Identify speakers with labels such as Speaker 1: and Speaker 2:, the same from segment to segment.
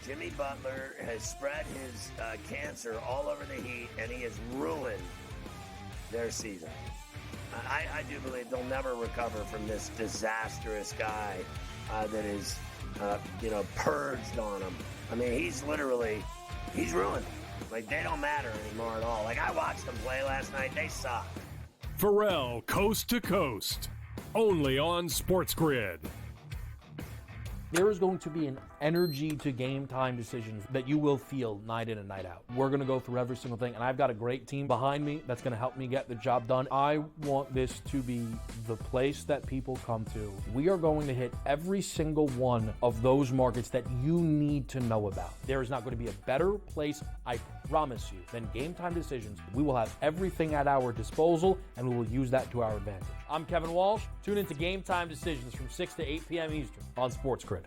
Speaker 1: Jimmy Butler has spread his cancer all over the Heat, and he has ruined their season. I do believe they'll never recover from this disastrous guy that is, purged on him. I mean, he's ruined. Like, they don't matter anymore at all. Like, I watched them play last night. They suck.
Speaker 2: Pharrell, Coast to Coast, only on SportsGrid.
Speaker 3: There is going to be an energy to game time decisions that you will feel night in and night out. We're going to go through every single thing, and I've got a great team behind me that's going to help me get the job done. I want this to be the place that people come to. We are going to hit every single one of those markets that you need to know about. There is not going to be a better place, I promise you, than Game Time Decisions. We will have everything at our disposal, and we will use that to our advantage. I'm Kevin Walsh. Tune into Game Time Decisions from 6 to 8 p.m. Eastern on SportsGrid.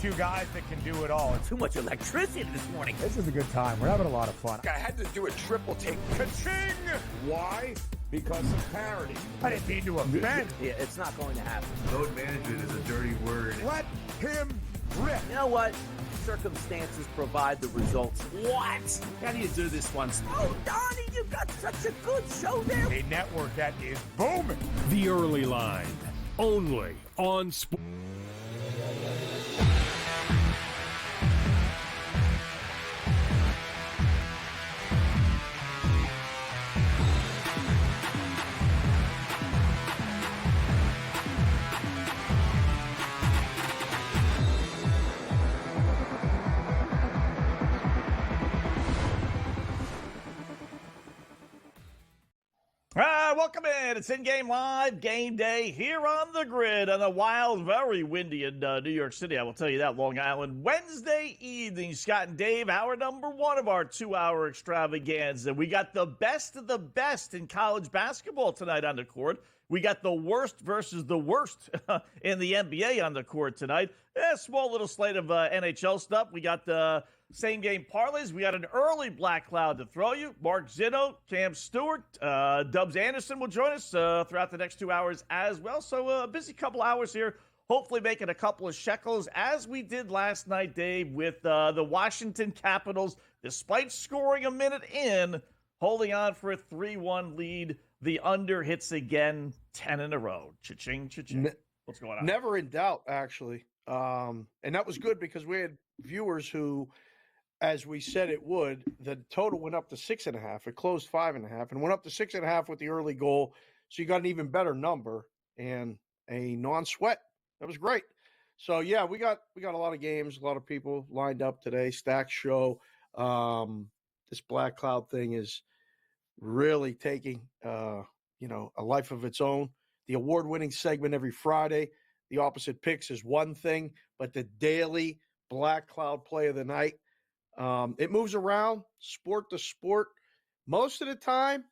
Speaker 4: Two guys that can do it all.
Speaker 1: Too much electricity this morning.
Speaker 4: This is a good time. We're having a lot of fun.
Speaker 5: I had to do a triple take. Ka-ching! Why? Because of parity.
Speaker 4: I didn't mean to offend.
Speaker 1: Yeah, it's not going to happen.
Speaker 6: Load management is a dirty word.
Speaker 4: Let him rip.
Speaker 1: You know what? Circumstances provide the results.
Speaker 5: What? How do you do this one?
Speaker 1: Oh, Donnie, you've got such a good show there.
Speaker 4: A network that is booming.
Speaker 2: The Early Line, only on Sport.
Speaker 7: Welcome in. It's in-game live game day here on the grid on the wild, very windy in New York City. I will tell you that. Long Island, Wednesday evening. Scott and Dave, hour number one of our 2-hour extravaganza. We got the best of the best in college basketball tonight on the court. We got the worst versus the worst in the NBA on the court tonight. A small little slate of NHL stuff. We got the same-game parlays. We got an early black cloud to throw you. Mark Zinno, Cam Stewart, Dubs Anderson will join us throughout the next 2 hours as well. So a busy couple hours here. Hopefully making a couple of shekels as we did last night, Dave, with the Washington Capitals. Despite scoring a minute in, holding on for a 3-1 lead. The under hits again, 10 in a row. Cha-ching, cha-ching. What's going on?
Speaker 8: Never in doubt, actually. And that was good because we had viewers who, as we said it would, the total went up to 6.5. It closed 5.5 and went up to 6.5 with the early goal. So you got an even better number and a non-sweat. That was great. So yeah, we got a lot of games, a lot of people lined up today. Stack show. This black cloud thing is really taking a life of its own. The award-winning segment every Friday, the opposite picks is one thing, but the daily black cloud play of the night, it moves around sport to sport. Most of the time,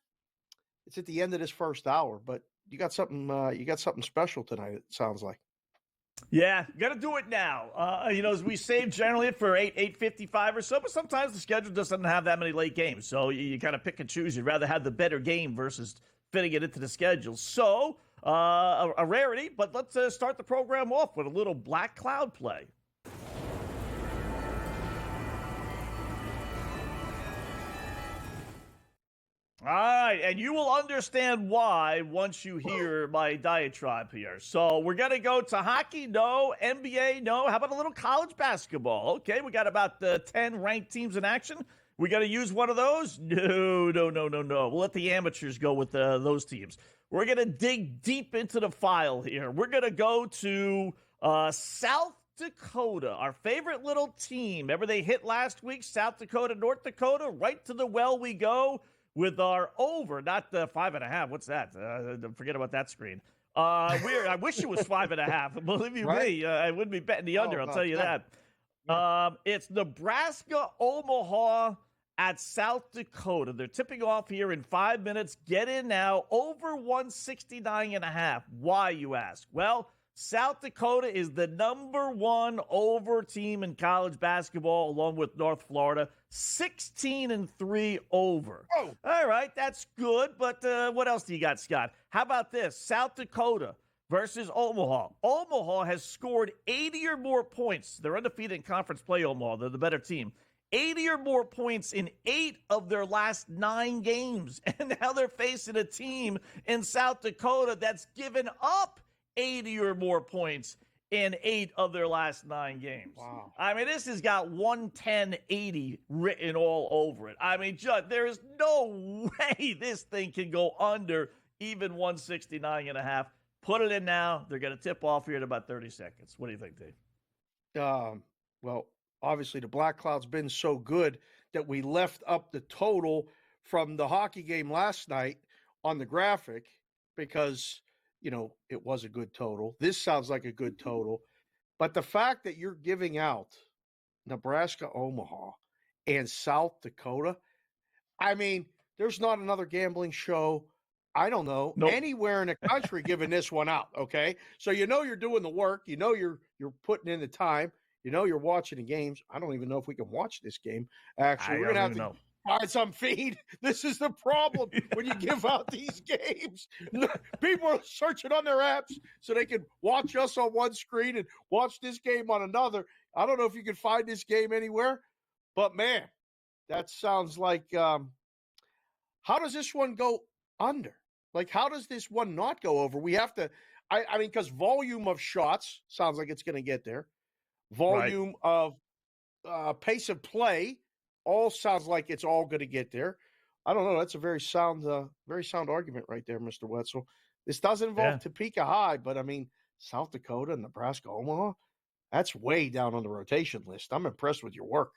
Speaker 8: it's at the end of this first hour, but you got something special tonight, it sounds like.
Speaker 7: Yeah, got to do it now. As we save generally for 8:55 or so, but sometimes the schedule doesn't have that many late games. So you kind of pick and choose. You'd rather have the better game versus fitting it into the schedule. So a rarity, but let's start the program off with a little black cloud play. All right, and you will understand why once you hear my diatribe here. So we're going to go to hockey, no. NBA, no. How about a little college basketball? Okay, we got about 10 ranked teams in action. We got to use one of those? No. We'll let the amateurs go with those teams. We're going to dig deep into the file here. We're going to go to South Dakota, our favorite little team. Remember they hit last week, South Dakota, North Dakota? Right to the well we go. With our over, not the 5.5. What's that? Forget about that screen. I wish it was 5.5. Believe you me, I wouldn't be betting the under. I'll tell you that. It's Nebraska, Omaha at South Dakota. They're tipping off here in 5 minutes. Get in now. Over 169.5. Why, you ask? Well, South Dakota is the number one over team in college basketball, along with North Florida. 16-3 over.
Speaker 8: Oh.
Speaker 7: All right, that's good. But what else do you got, Scott? How about this? South Dakota versus Omaha. Omaha has scored 80 or more points. They're undefeated in conference play, Omaha. They're the better team. 80 or more points in 8 of their last 9 games. And now they're facing a team in South Dakota that's given up 80 or more points in 8 of their last 9 games.
Speaker 8: Wow.
Speaker 7: I mean, this has got 110-80 written all over it. I mean, Judd, there is no way this thing can go under even 169.5. Put it in now. They're going to tip off here in about 30 seconds. What do you think, Dave?
Speaker 8: Well, obviously the Black Cloud's been so good that we left up the total from the hockey game last night on the graphic because, you know, it was a good total. This sounds like a good total. But the fact that you're giving out Nebraska, Omaha, and South Dakota, I mean, there's not another gambling show, I don't know, anywhere in the country giving this one out, okay? So you know you're doing the work. You know you're putting in the time. You know you're watching the games. I don't even know if we can watch this game. Actually, we're going to have to find some feed. This is the problem when you give out these games. People are searching on their apps so they can watch us on one screen and watch this game on another. I don't know if you can find this game anywhere, but, man, that sounds like how does this one go under? Like, how does this one not go over? We have to I mean, because volume of shots sounds like it's going to get there. Volume of pace of play all sounds like it's all going to get there. I don't know. That's a very sound argument right there, Mr. Wetzel. This doesn't involve Topeka High, but I mean, South Dakota, Nebraska, Omaha, that's way down on the rotation list. I'm impressed with your work.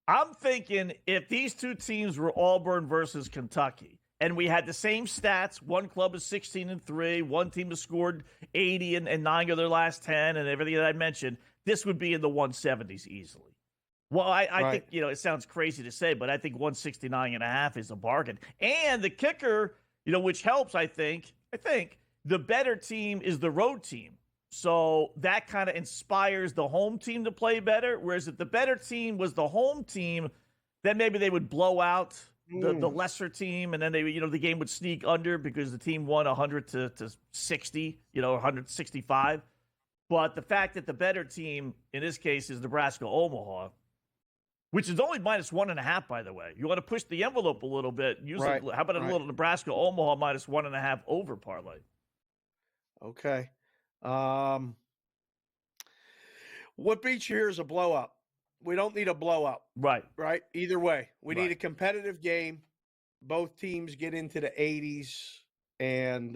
Speaker 7: I'm thinking if these two teams were Auburn versus Kentucky, and we had the same stats, one club is 16-3, one team has scored 80 and 9 of their last 10, and everything that I mentioned, this would be in the 170s easily. Well, I think, you know, it sounds crazy to say, but I think 169.5 is a bargain. And the kicker, you know, which helps, I think the better team is the road team. So that kind of inspires the home team to play better. Whereas if the better team was the home team, then maybe they would blow out the lesser team, and then they, you know, the game would sneak under because the team won 100 to 60, you know, 165. But the fact that the better team in this case is Nebraska Omaha, which is only -1.5, by the way. You want to push the envelope a little bit. How about a little Nebraska Omaha -1.5 over parlay?
Speaker 8: Okay. What beats you here is a blowout. We don't need a blowout.
Speaker 7: Right.
Speaker 8: Either way, we need a competitive game. Both teams get into the 80s, and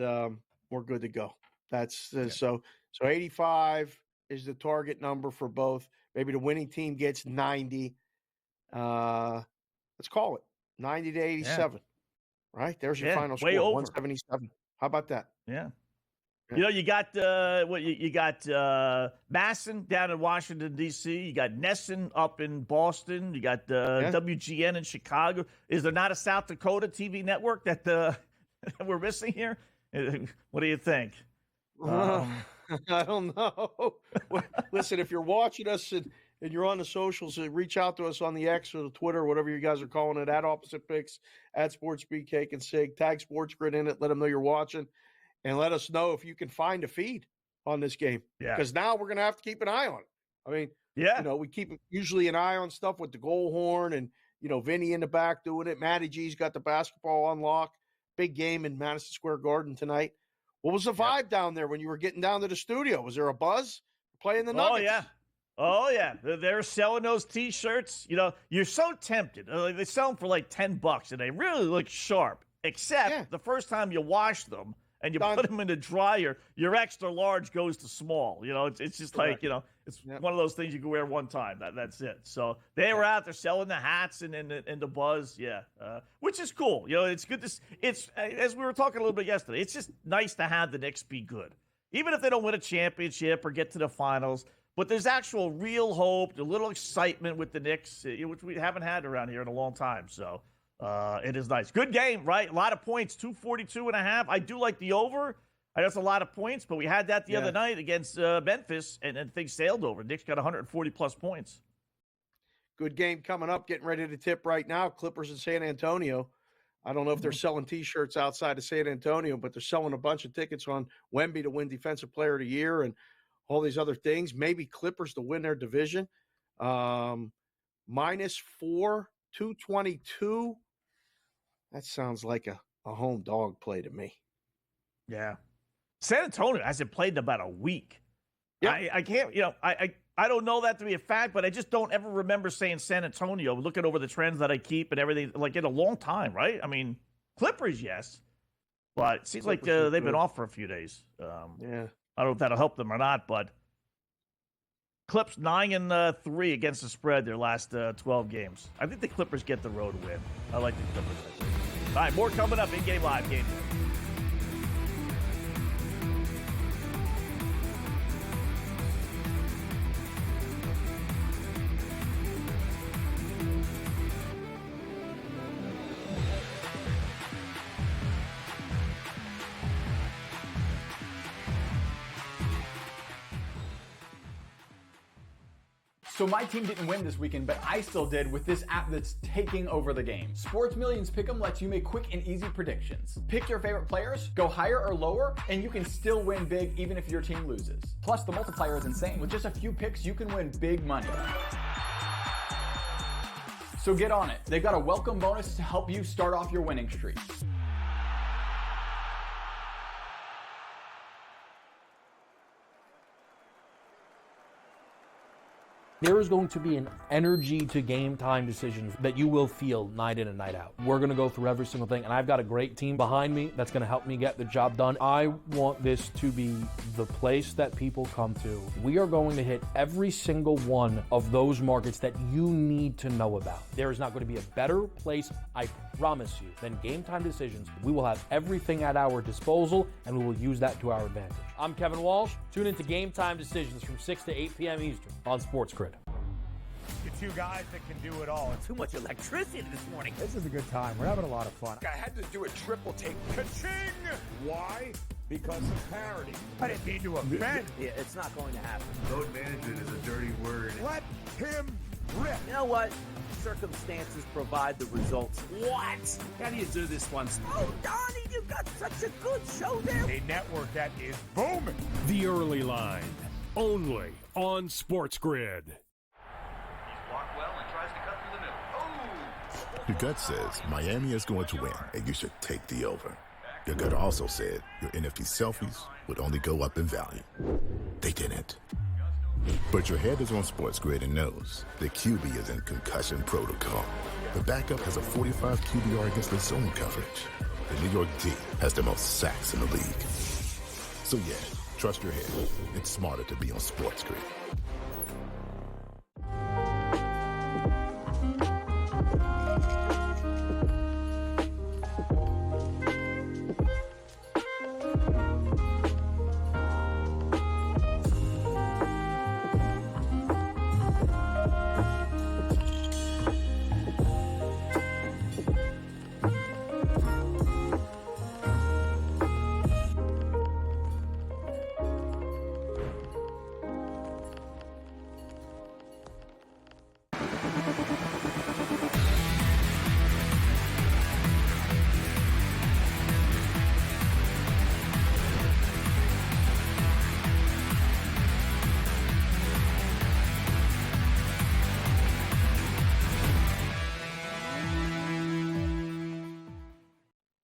Speaker 8: we're good to go. That's so 85 is the target number for both. Maybe the winning team gets 90. Let's call it 90 to 87. Right? There's your final score.
Speaker 7: Way over.
Speaker 8: 177. How about that?
Speaker 7: Yeah. You know, you got you got Masson down in Washington, D.C. You got Nesson up in Boston. You got WGN in Chicago. Is there not a South Dakota TV network that we're missing here? What do you think?
Speaker 8: I don't know. Listen, if you're watching us and you're on the socials, reach out to us on the X or the Twitter, or whatever you guys are calling it, at Opposite Picks, at SportsGrid Cake and Sig. Tag SportsGrid in it. Let them know you're watching. And let us know if you can find a feed on this game.
Speaker 7: Yeah.
Speaker 8: Because now we're going to have to keep an eye on it. I mean, you know, we keep usually an eye on stuff with the goal horn and, you know, Vinny in the back doing it. Matty G's got the basketball on lock. Big game in Madison Square Garden tonight. What was the vibe down there when you were getting down to the studio? Was there a buzz playing the Nuggets?
Speaker 7: Oh, yeah. They're selling those T-shirts. You know, you're so tempted. They sell them for like $10, and they really look sharp, except the first time you wash them, and you put them in the dryer, your extra large goes to small. You know, it's just like, you know, it's one of those things you can wear one time. That's it. So they were out there selling the hats and the buzz, which is cool. You know, it's good it's as we were talking a little bit yesterday, it's just nice to have the Knicks be good. Even if they don't win a championship or get to the finals, but there's actual real hope, a little excitement with the Knicks, which we haven't had around here in a long time. So it is nice. Good game, right? A lot of points, 242.5. I do like the over. I know it's a lot of points, but we had that the other night against Memphis, and things sailed over. Knicks got 140-plus points.
Speaker 8: Good game coming up, getting ready to tip right now. Clippers in San Antonio. I don't know if they're selling T-shirts outside of San Antonio, but they're selling a bunch of tickets on Wemby to win Defensive Player of the Year and all these other things. Maybe Clippers to win their division. -4, 222. That sounds like a home dog play to me.
Speaker 7: Yeah. San Antonio hasn't played in about a week.
Speaker 8: Yeah.
Speaker 7: I can't, I don't know that to be a fact, but I just don't ever remember saying San Antonio, looking over the trends that I keep and everything, like in a long time, right? I mean, Clippers, yes. But it seems like they've been off for a few days.
Speaker 8: Yeah.
Speaker 7: I don't know if that'll help them or not, but Clips 9-3 against the spread their last 12 games. I think the Clippers get the road win. I like the Clippers. All right, more coming up in Game Live. Game Day.
Speaker 9: So my team didn't win this weekend, but I still did with this app that's taking over the game. Sports Millions Pick'em lets you make quick and easy predictions. Pick your favorite players, go higher or lower, and you can still win big even if your team loses. Plus, the multiplier is insane. With just a few picks, you can win big money. So get on it. They've got a welcome bonus to help you start off your winning streak.
Speaker 3: There is going to be an energy to game time decisions that you will feel night in and night out. We're going to go through every single thing, and I've got a great team behind me that's going to help me get the job done. I want this to be the place that people come to. We are going to hit every single one of those markets that you need to know about. There is not going to be a better place, I promise you, than Game Time Decisions. We will have everything at our disposal, and we will use that to our advantage. I'm Kevin Walsh. Tune into Game Time Decisions from 6 to 8 p.m. Eastern on SportsGrid.
Speaker 4: The two guys that can do it all.
Speaker 10: Too much electricity this morning.
Speaker 4: This is a good time. We're having a lot of fun.
Speaker 5: I had to do a triple take. Ka-ching! Why? Because of parity.
Speaker 4: I didn't mean to offend.
Speaker 10: Yeah, it's not going to happen.
Speaker 6: Load management is a dirty word.
Speaker 4: Let him rip.
Speaker 10: You know what? Circumstances provide the results. What? How do you do this one? Oh, Donnie, you got such a good show there.
Speaker 4: A network that is booming.
Speaker 2: The Early Line, only on SportsGrid.
Speaker 11: Your gut says Miami is going to win, and you should take the over. Your gut also said your NFT selfies would only go up in value. They didn't. But your head is on SportsGrid and knows the QB is in concussion protocol. The backup has a 45 QBR against the zone coverage. The New York D has the most sacks in the league. So yeah, trust your head. It's smarter to be on SportsGrid.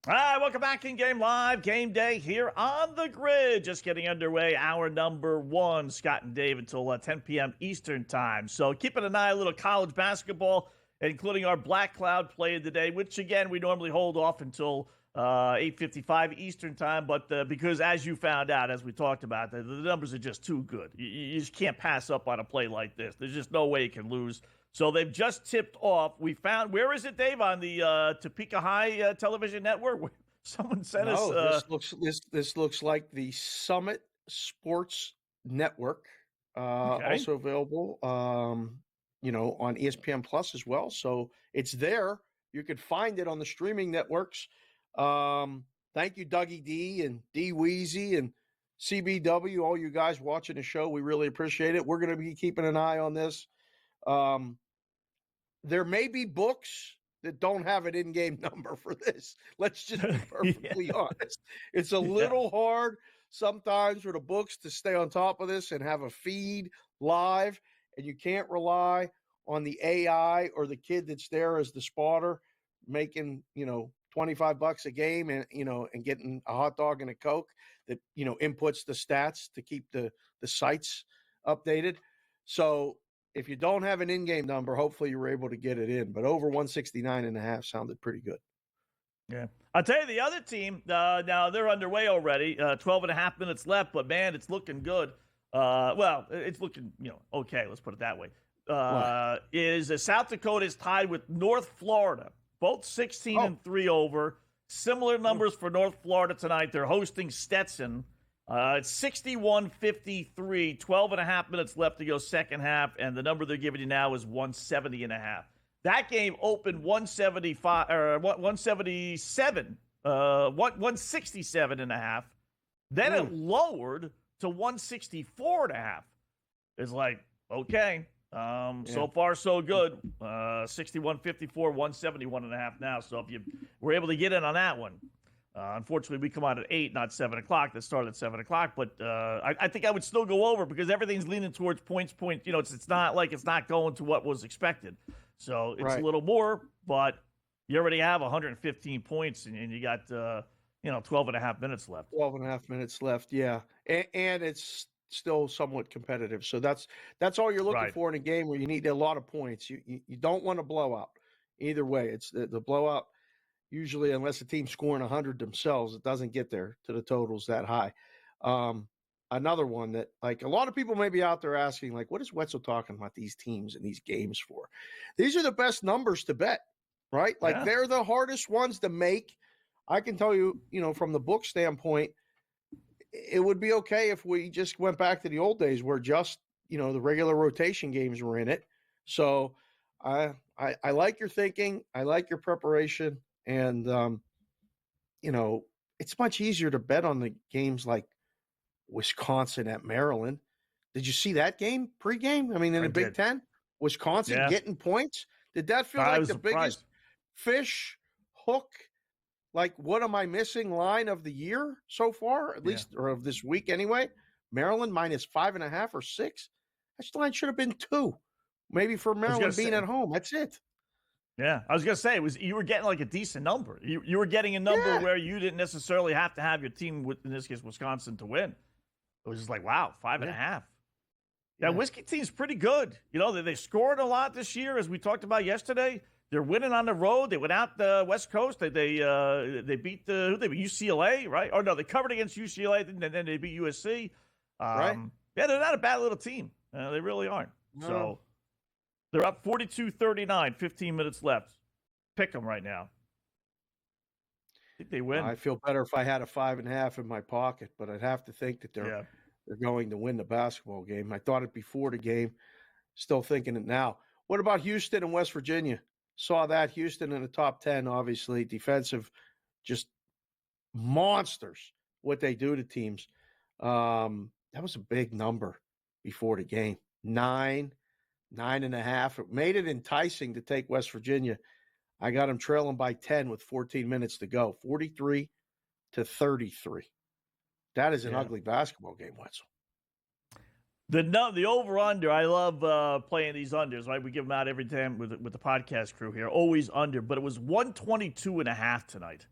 Speaker 7: All right, welcome back in Game Live. Game Day here on the grid. Just getting underway. Hour number 1. Scott and Dave until 10 p.m. Eastern time. So keeping an eye on a little college basketball, including our Black Cloud play of the day, which, again, we normally hold off until 8:55 Eastern time. But because, as you found out, as we talked about, the numbers are just too good. You just can't pass up on a play like this. There's just no way you can lose. So they've just tipped off. We found, where is it, Dave? On the Topeka High television network? Someone sent us.
Speaker 8: This looks like the Summit Sports Network. also available, on ESPN Plus as well. So it's there. You could find it on the streaming networks. Thank you, Dougie D and D Weezy and CBW, all you guys watching the show. We really appreciate it. We're going to be keeping an eye on this. There may be books that don't have an in-game number for this. Let's just be perfectly honest. It's a little hard sometimes for the books to stay on top of this and have a feed live, and you can't rely on the AI or the kid that's there as the spotter making, $25 a game and getting a hot dog and a Coke that, inputs the stats to keep the sites updated. So if you don't have an in-game number, hopefully you were able to get it in. But over 169.5 sounded pretty good.
Speaker 7: Yeah. I'll tell you the other team, now they're underway already, 12 and a half minutes left, but man, it's looking good. It's looking, okay, let's put it that way. South Dakota is tied with North Florida, both 16-3 over. Similar numbers for North Florida tonight. They're hosting Stetson. It's 61-53, 12 and a half minutes left to go second half, and the number they're giving you now is 170.5. That game opened 167, 167.5. Then it lowered to 164.5. It's like, okay, so far so good. 61-54, 171.5 now. So if you were able to get in on that one. Unfortunately, we come out at 8, not 7 o'clock. That started at 7 o'clock. But I think I would still go over because everything's leaning towards points. It's not like it's not going to what was expected. So it's a little more, but you already have 115 points and you got, 12 and a half minutes left.
Speaker 8: 12 and a half minutes left, yeah. And it's still somewhat competitive. So that's all you're looking for in a game where you need a lot of points. You don't want a blowout. Either way, it's the blowout. Usually, unless a team's scoring 100 themselves, it doesn't get there to the totals that high. Another one that, like, a lot of people may be out there asking, like, what is Wetzel talking about these teams and these games for? These are the best numbers to bet, right? Like, they're the hardest ones to make. I can tell you, from the book standpoint, it would be okay if we just went back to the old days where just, the regular rotation games were in it. So I like your thinking. I like your preparation. And, it's much easier to bet on the games like Wisconsin at Maryland. Did you see that game pregame? I mean, in the Big Ten, Wisconsin getting points. Did that feel like the biggest fish hook? Like, what am I missing line of the year so far, at least, or of this week anyway? Maryland minus 5.5 or 6. That line should have been 2. Maybe for Maryland being at home. That's it.
Speaker 7: Yeah, I was going to say, you were getting like a decent number. You were getting a number where you didn't necessarily have to have your team, in this case, Wisconsin, to win. It was just like, wow, 5.5. Yeah, Whiskey team's pretty good. They scored a lot this year, as we talked about yesterday. They're winning on the road. They went out the West Coast. They beat UCLA, right? Or no, they covered against UCLA, and then they beat USC.
Speaker 8: Right.
Speaker 7: Yeah, they're not a bad little team. They really aren't. No. So they're up 42-39, 15 minutes left. Pick them right now. I think they win.
Speaker 8: I feel better if I had a 5.5 in my pocket, but I'd have to think that they're going to win the basketball game. I thought it before the game. Still thinking it now. What about Houston and West Virginia? Saw that. Houston in the top 10, obviously. Defensive, just monsters, what they do to teams. That was a big number before the game. 9.5. It made it enticing to take West Virginia. I got them trailing by 10 with 14 minutes to go. 43-33. That is an ugly basketball game, Wetzel.
Speaker 7: The over-under, I love playing these unders, right? We give them out every time with the podcast crew here. Always under, but it was 122.5 tonight.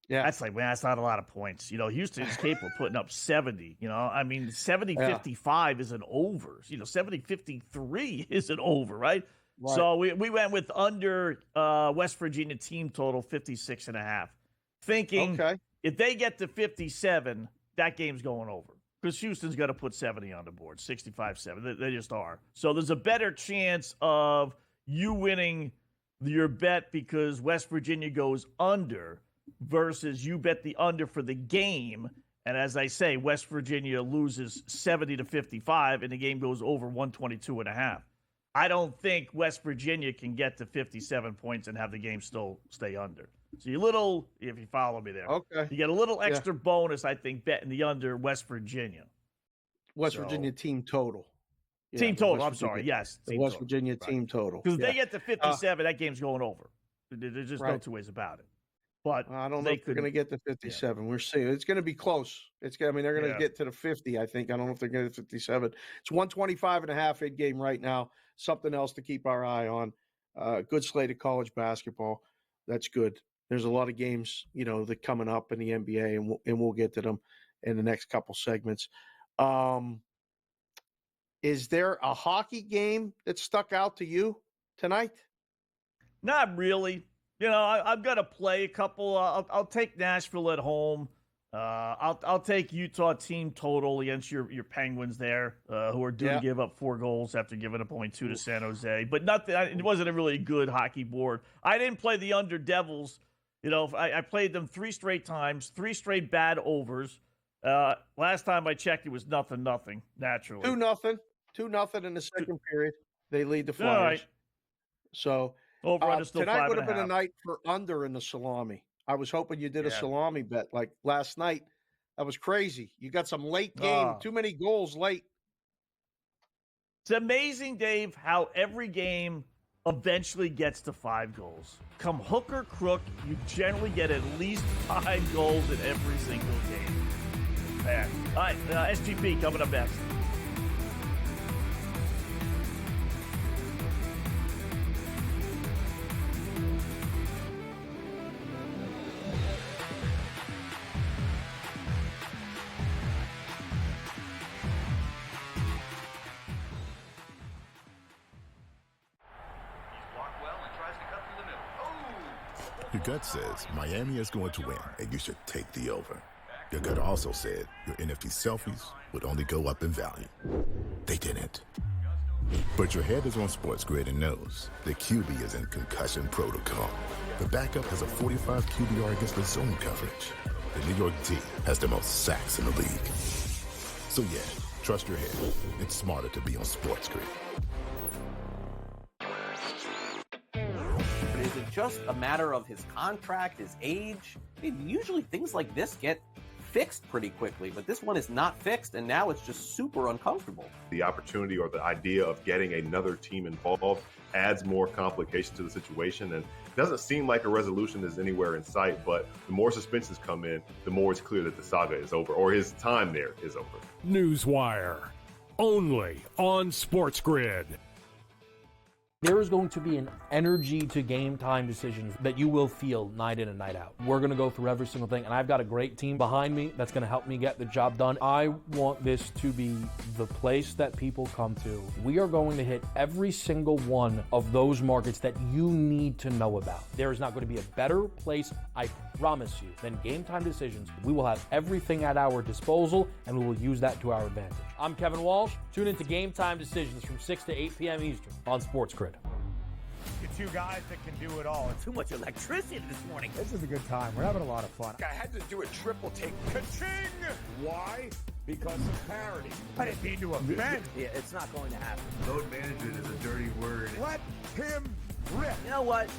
Speaker 8: Yeah.
Speaker 7: That's like, man, that's not a lot of points. Houston is capable of putting up 70. I mean, 70-55 is an over. 70-53 is an over, right? So we went with under West Virginia team total 56.5. Thinking if they get to 57, that game's going over. Because Houston's got to put 70 on the board, 65-7. They just are. So there's a better chance of you winning your bet because West Virginia goes under versus you bet the under for the game And as I say, West Virginia loses 70-55, and the game goes over 122.5. I don't think West Virginia can get to 57 points and have the game still stay under. So if you follow me there,
Speaker 8: Okay,
Speaker 7: you get a little extra bonus, I think, betting the under West Virginia.
Speaker 8: West Virginia team total. Yeah,
Speaker 7: team total.
Speaker 8: West
Speaker 7: I'm sorry.
Speaker 8: Virginia.
Speaker 7: Yes,
Speaker 8: The
Speaker 7: team
Speaker 8: West
Speaker 7: total.
Speaker 8: Virginia team total.
Speaker 7: Because if they get to 57, that game's going over. There's just no
Speaker 8: Right.
Speaker 7: two ways about it. But
Speaker 8: I don't know if they're going to get to 57. We're seeing it's going to be close. They're going to get to the 50. I think. I don't know if they're going to 57. It's 125.5 in game right now. Something else to keep our eye on. Good slate of college basketball. That's good. There's a lot of games, that coming up in the NBA, and we'll get to them in the next couple segments. Is there a hockey game that stuck out to you tonight?
Speaker 7: Not really. I'm going to play a couple. I'll take Nashville at home. I'll take Utah team total against your Penguins there, who are due to give up 4 goals after giving up only 2 to San Jose. But nothing. It wasn't a really good hockey board. I didn't play the under Devils. I played them 3 straight times, 3 straight bad overs. Last time I checked, it was 0-0, naturally.
Speaker 8: 2-0 in the second period. They lead the Flyers.
Speaker 7: All right.
Speaker 8: So tonight would have been a night for under in the salami. I was hoping you did a salami bet like last night. That was crazy. You got some late game, too many goals late.
Speaker 7: It's amazing, Dave, how every game eventually gets to 5 goals. Come hook or crook, you generally get at least 5 goals in every single game. Man. All right, SGP coming up next.
Speaker 11: Your gut says Miami is going to win, and you should take the over. Your gut also said your NFT selfies would only go up in value. They didn't. But your head is on SportsGrid and knows the QB is in concussion protocol. The backup has a 45 QBR against the zone coverage. The New York D has the most sacks in the league. So yeah, trust your head. It's smarter to be on SportsGrid.
Speaker 10: Is it just a matter of his contract, his age? Usually things like this get fixed pretty quickly, but this one is not fixed, and now it's just super uncomfortable.
Speaker 12: The opportunity or the idea of getting another team involved adds more complication to the situation, and it doesn't seem like a resolution is anywhere in sight, but the more suspensions come in, the more it's clear that the saga is over, or his time there is over.
Speaker 2: Newswire, only on SportsGrid.
Speaker 3: There is going to be an energy to game time decisions that you will feel night in and night out. We're going to go through every single thing, and I've got a great team behind me that's going to help me get the job done. I want this to be the place that people come to. We are going to hit every single one of those markets that you need to know about. There is not going to be a better place, I promise you, than game time decisions. We will have everything at our disposal, and we will use that to our advantage. I'm Kevin Walsh. Tune into Game Time Decisions from 6 to 8 p.m. Eastern on SportsGrid.
Speaker 4: The 2 guys that can do it all.
Speaker 10: Too much electricity this morning.
Speaker 4: This is a good time. We're having a lot of fun.
Speaker 5: I had to do a triple take. Ka-ching! Why? Because of parity.
Speaker 4: I didn't mean to offend.
Speaker 10: Yeah, it's not going to happen.
Speaker 6: Load management is a dirty word.
Speaker 4: Let him rip.
Speaker 10: You know what?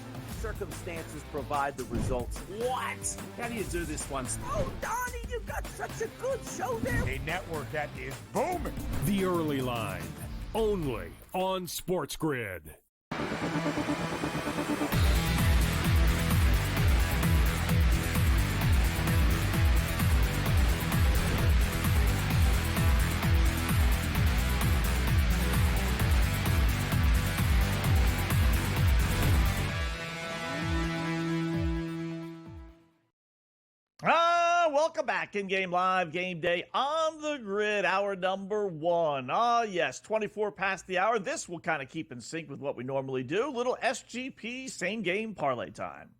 Speaker 10: Circumstances provide the results. What? How do you do this one? Oh, Donnie, you got such a good show there.
Speaker 4: A network that is booming.
Speaker 2: The Early Line, only on SportsGrid.
Speaker 7: Welcome back. In-game live game day on the grid, hour number 1. Yes, 24 past the hour. This will kind of keep in sync with what we normally do. Little SGP same game parlay time.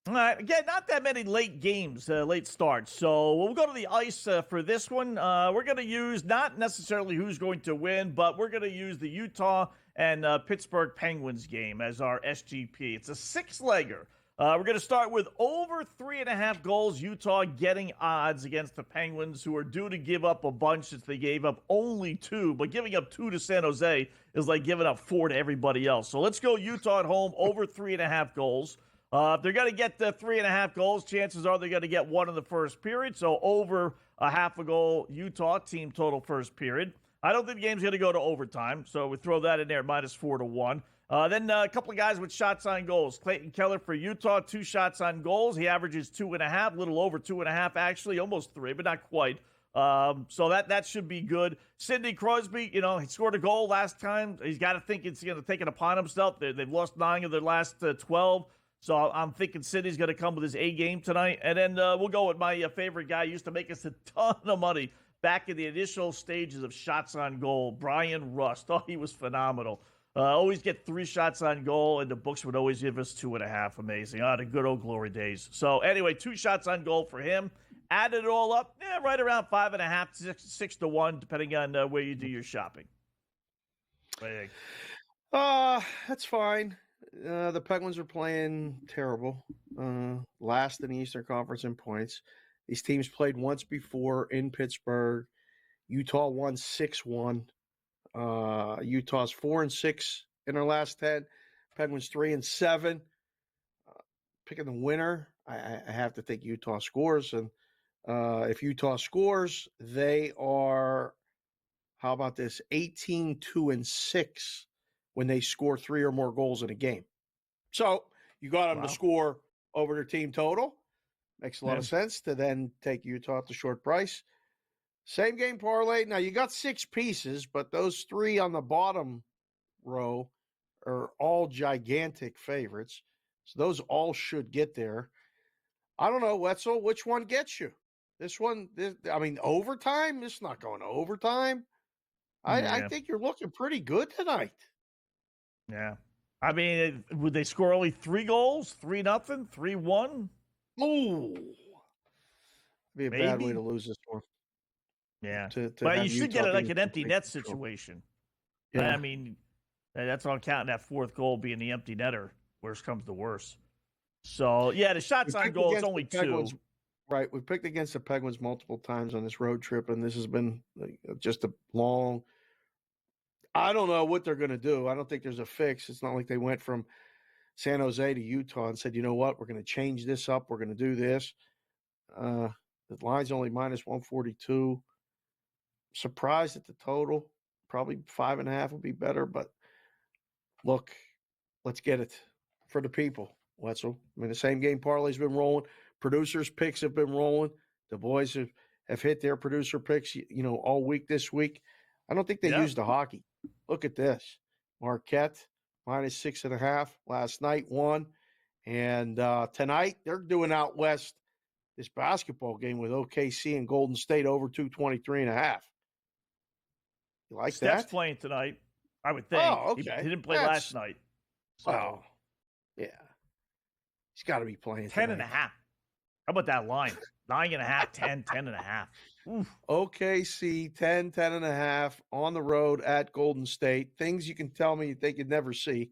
Speaker 7: All right, again, not that many late games, late starts. So we'll go to the ice for this one. We're going to use not necessarily who's going to win, but we're going to use the Utah and Pittsburgh Penguins game as our SGP. It's a 6-legger. We're going to start with over 3.5 goals. Utah getting odds against the Penguins, who are due to give up a bunch since they gave up only 2. But giving up 2 to San Jose is like giving up 4 to everybody else. So let's go Utah at home, over 3.5 goals. If they're going to get the 3.5 goals, chances are they're going to get 1 in the first period. So over a half a goal, Utah, team total first period. I don't think the game's going to go to overtime, so we throw that in there, -4 to 1. Then a couple of guys with shots on goals. Clayton Keller for Utah, 2 shots on goals. He averages 2.5, a little over 2.5 actually, almost 3, but not quite. So that should be good. Sidney Crosby, he scored a goal last time. He's got to think it's going to take it upon himself. They've lost 9 of their last 12. So I'm thinking Sidney's going to come with his A game tonight. And then we'll go with my favorite guy. He used to make us a ton of money back in the initial stages of shots on goal, Brian Rust. Oh, he was phenomenal. Always get 3 shots on goal, and the books would always give us 2.5. Amazing. The good old glory days. So anyway, 2 shots on goal for him. Added it all up, right around 5.5, 6 to 1, depending on where you do your shopping. What do you think?
Speaker 8: That's fine. The Penguins are playing terrible. Last in the Eastern Conference in points. These teams played once before in Pittsburgh. Utah won 6-1. Utah's 4-6 in their last 10. Penguins 3-7. Picking the winner, I have to think Utah scores. And if Utah scores, they are, how about this, 18-2-6 when they score 3 or more goals in a game. So you got them to score over their team total. Makes a lot of sense to then take Utah at the short price. Same game parlay. Now, you got 6 pieces, but those 3 on the bottom row are all gigantic favorites. So those all should get there. I don't know, Wetzel, which one gets you? This one, overtime? This is not going to overtime. I think you're looking pretty good tonight.
Speaker 7: Yeah. Would they score only 3 goals? 3-0? 3-1?
Speaker 8: Ooh. Be a bad way to lose this one.
Speaker 7: Yeah. But you should get it like an empty net situation. Yeah. That's what I'm counting, that 4th goal being the empty netter. Worst comes to worst. So, yeah, the shots on goal is only 2.
Speaker 8: Right. We've picked against the Penguins multiple times on this road trip, and this has been just a long – I don't know what they're going to do. I don't think there's a fix. It's not like they went from San Jose to Utah and said, you know what, we're going to change this up. We're going to do this. The line's only -142. Surprised at the total. Probably 5.5 would be better, but look, let's get it for the people, Wetzel. The same game parlay's been rolling. Producers' picks have been rolling. The boys have hit their producer picks, all week this week. I don't think they used the hockey. Look at this. Marquette, -6.5. Last night, 1. And tonight, they're doing out west this basketball game with OKC and Golden State over 223.5. You like
Speaker 7: Steph's
Speaker 8: that?
Speaker 7: playing tonight, I would think.
Speaker 8: Oh, okay.
Speaker 7: He didn't play last night. So.
Speaker 8: Oh, yeah. He's got to be playing
Speaker 7: 10.5. How about that line? 9.5, 10, 10.5. Oof.
Speaker 8: OKC, 10.5 on the road at Golden State. Things you can tell me they could never see.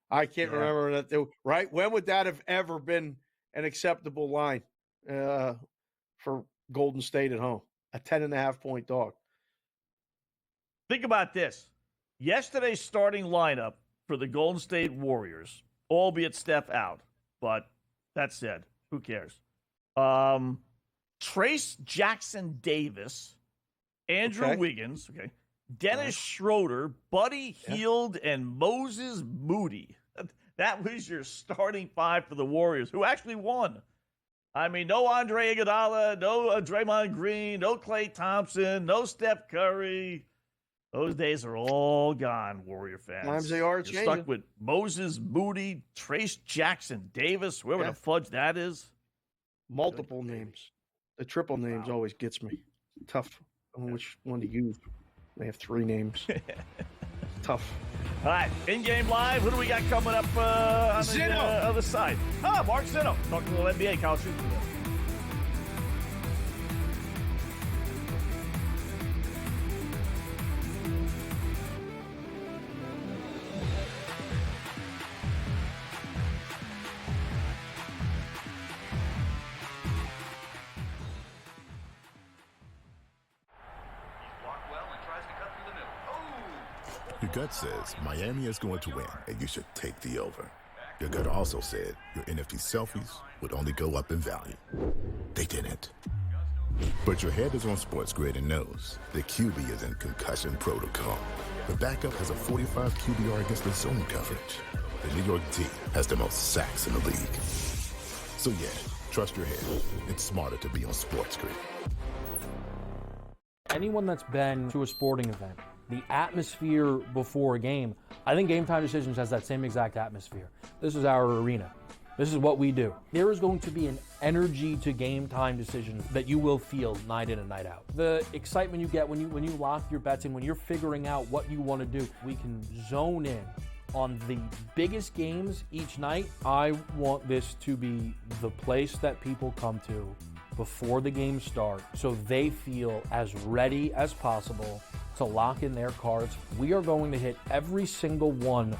Speaker 8: I can't remember that. Right? When would that have ever been an acceptable line for Golden State at home? A 10.5-point dog.
Speaker 7: Think about this. Yesterday's starting lineup for the Golden State Warriors, albeit Steph out, but that said, who cares? Trace Jackson Davis, Andrew Wiggins, Dennis Schroeder, Buddy Hield, and Moses Moody. That was your starting 5 for the Warriors, who actually won. No Andre Iguodala, no Draymond Green, no Klay Thompson, no Steph Curry. Those days are all gone, Warrior fans.
Speaker 8: Times they are
Speaker 7: You're
Speaker 8: changing.
Speaker 7: stuck with Moses Moody, Trace Jackson Davis, whoever the fudge that is.
Speaker 8: Multiple names. The triple names always gets me. Tough on which one to use. They have 3 names. Tough.
Speaker 7: All right, in-game live. Who do we got coming up on the other side? Mark Zinno. Talking a little NBA college football.
Speaker 11: Your gut says Miami is going to win, and you should take the over. Your gut also said your NFT selfies would only go up in value. They didn't. But your head is on SportsGrid and knows the QB is in concussion protocol. The backup has a 45 QBR against the zone coverage. The New York D has the most sacks in the league. So yeah, trust your head. It's smarter to be on SportsGrid.
Speaker 3: Anyone that's been to a sporting event, the atmosphere before a game, I think Game Time Decisions has that same exact atmosphere. This is our arena. This is what we do. There is going to be an energy to Game Time Decisions that you will feel night in and night out. The excitement you get when you lock your bets in, when you're figuring out what you want to do, we can zone in on the biggest games each night. I want this to be the place that people come to before the games start so they feel as ready as possible to lock in their cards. We are going to hit every single one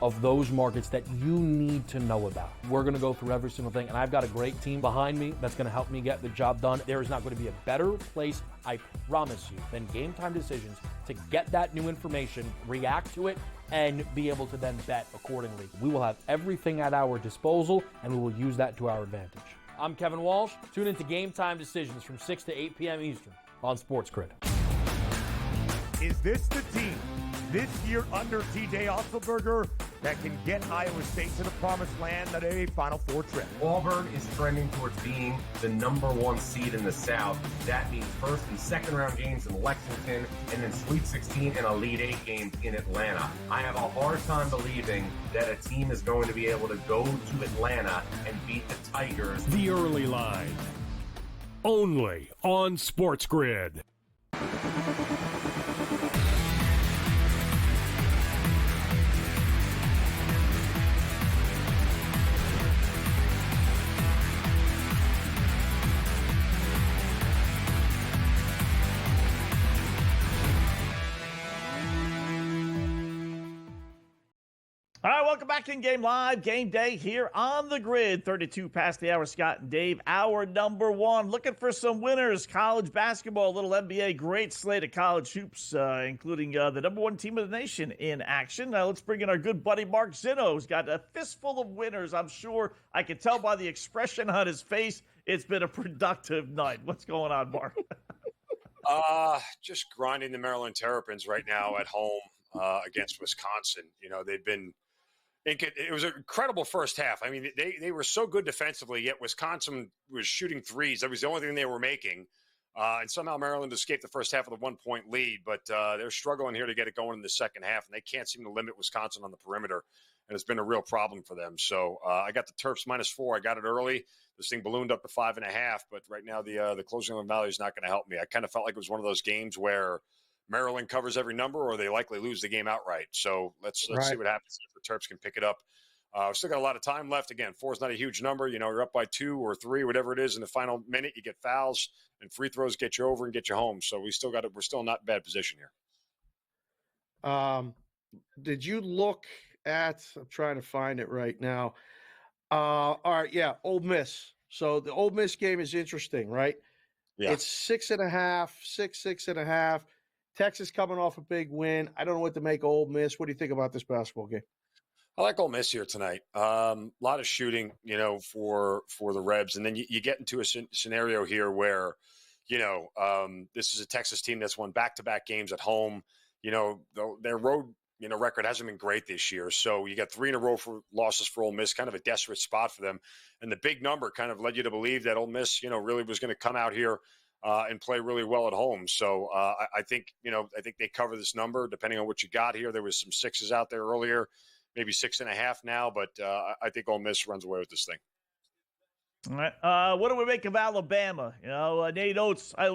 Speaker 3: of those markets that you need to know about. We're going to go through every single thing, and I've got a great team behind me that's going to help me get the job done. There is not going to be a better place, I promise you, than Game Time Decisions to get that new information, react to it, and be able to then bet accordingly. We will have everything at our disposal, and we will use that to our advantage. I'm Kevin Walsh. Tune into Game Time Decisions from 6 to 8 p.m. Eastern on SportsGrid.
Speaker 4: Is this the team this year under TJ Otzelberger that can get Iowa State to the promised land at a Final Four trip?
Speaker 6: Auburn is trending towards being the #1 seed in the South. That means first and second round games in Lexington, and then Sweet 16 and Elite 8 games in Atlanta. I have a hard time believing that a team is going to be able to go to Atlanta and beat the Tigers.
Speaker 2: The Early Line. Only on SportsGrid.
Speaker 7: All right, welcome back in Game Live. Game Day here on the grid. 32 past the hour. Scott and Dave, hour number one. Looking for some winners. College basketball, a little NBA. Great slate of college hoops, including the #1 team of the nation in action. Let's bring in our good buddy Mark Zinno, who's got a fistful of winners. I'm sure I can tell by the expression on his face it's been a productive night. What's going on, Mark?
Speaker 13: Just grinding the Maryland Terrapins right now at home against Wisconsin. You know, they've been – it was an incredible first half. I mean, they were so good defensively, yet Wisconsin was shooting threes. That was the only thing they were making. And somehow Maryland escaped the first half with a 1-point lead, but they're struggling here to get it going in the second half, and they can't seem to limit Wisconsin on the perimeter, and it's been a real problem for them. So I got the Terps -4. I got it early. This thing ballooned up to 5.5, but right now the closing line value is not going to help me. I kind of felt like it was one of those games where Maryland covers every number, or they likely lose the game outright. So let's see what happens if the Terps can pick it up. Still got a lot of time left. Again, 4 is not a huge number. You know, you're up by 2 or 3, whatever it is in the final minute. You get fouls and free throws, get you over and get you home. So we're still in not in bad position here.
Speaker 8: Did you look at? I'm trying to find it right now. All right, yeah, Ole Miss. So the Ole Miss game is interesting, right?
Speaker 13: Yeah,
Speaker 8: it's 6.5, 6.5. Texas coming off a big win. I don't know what to make of Ole Miss. What do you think about this basketball game?
Speaker 13: I like Ole Miss here tonight. A lot of shooting, you know, for the Rebs. And then you get into a scenario here where, you know, this is a Texas team that's won back-to-back games at home. You know, their road, you know, record hasn't been great this year. So you got 3 in a row for losses for Ole Miss, kind of a desperate spot for them. And the big number kind of led you to believe that Ole Miss, you know, really was going to come out here and play really well at home. So I think they cover this number depending on what you got here. There was some 6s out there earlier, maybe 6.5 now, but I think Ole Miss runs away with this thing.
Speaker 7: All right. What do we make of Alabama? You know, Nate Oates, I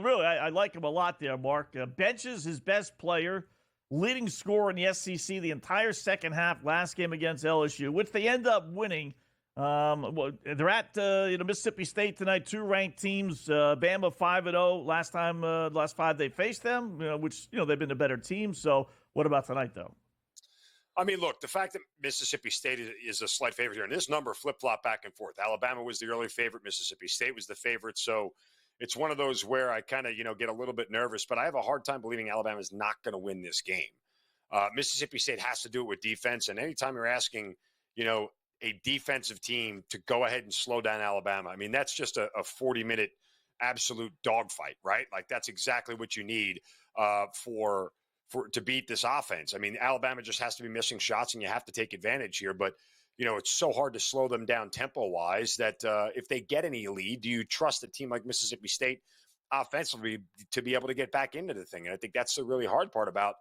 Speaker 7: like him a lot there, Mark. Benches his best player, leading scorer in the SEC the entire second half last game against LSU, which they end up winning. They're at Mississippi State tonight, 2 ranked teams. Bama 5-0 last 5 they faced them, which they've been a better team. So what about tonight though?
Speaker 13: I mean, look, the fact that Mississippi State is a slight favorite here, and this number flip-flop back and forth. Alabama was the early favorite. Mississippi State was the favorite. So it's one of those where I kind of, get a little bit nervous, but I have a hard time believing Alabama is not going to win this game. Mississippi State has to do it with defense. And anytime you're asking, a defensive team to go ahead and slow down Alabama, I mean, that's just a 40-minute absolute dogfight, right? Like that's exactly what you need for to beat this offense. I mean, Alabama just has to be missing shots, and you have to take advantage here. But it's so hard to slow them down tempo-wise that if they get any lead, do you trust a team like Mississippi State offensively to be able to get back into the thing? And I think that's the really hard part about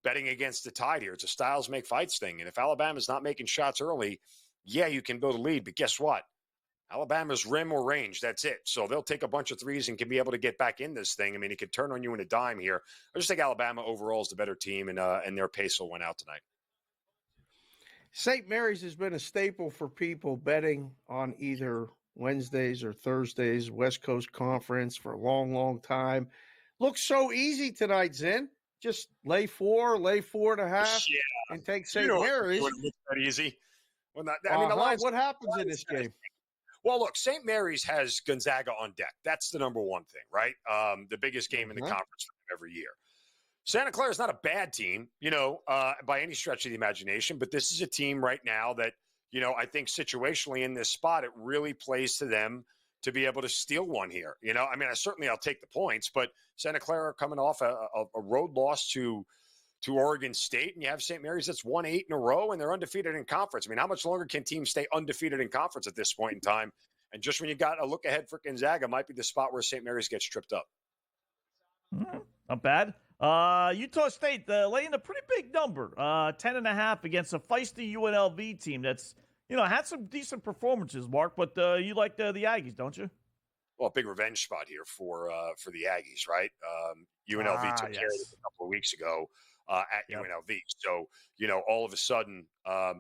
Speaker 13: betting against the Tide here. It's a styles make fights thing. And if Alabama's not making shots early, yeah, you can build a lead. But guess what? Alabama's rim or range, that's it. So they'll take a bunch of threes and can be able to get back in this thing. I mean, it could turn on you in a dime here. I just think Alabama overall is the better team, and their pace will win out tonight.
Speaker 8: St. Mary's has been a staple for people betting on either Wednesdays or Thursdays, West Coast Conference for a long, long time. Looks so easy tonight, Zin. Just lay 4.5, and take St. Mary's.
Speaker 13: It looks that easy. Well, the lines,
Speaker 8: what happens in this game?
Speaker 13: Well, look, St. Mary's has Gonzaga on deck. That's the number one thing, right? The biggest game in the conference for them every year. Santa Clara is not a bad team, by any stretch of the imagination, but this is a team right now that, I think situationally in this spot, it really plays to them to be able to steal one here. I mean, I'll take the points, but Santa Clara coming off a road loss to Oregon State, and you have St. Mary's that's won 8 in a row, and they're undefeated in conference. I mean, how much longer can teams stay undefeated in conference at this point in time? And just when you got a look ahead for Gonzaga, might be the spot where St. Mary's gets tripped up.
Speaker 7: Not bad. Utah State laying a pretty big number, 10.5 against a feisty UNLV team that's, had some decent performances, Mark, but you like the Aggies, don't you?
Speaker 13: Well, a big revenge spot here for the Aggies, right? UNLV took care of it a couple of weeks ago at UNLV. So, all of a sudden,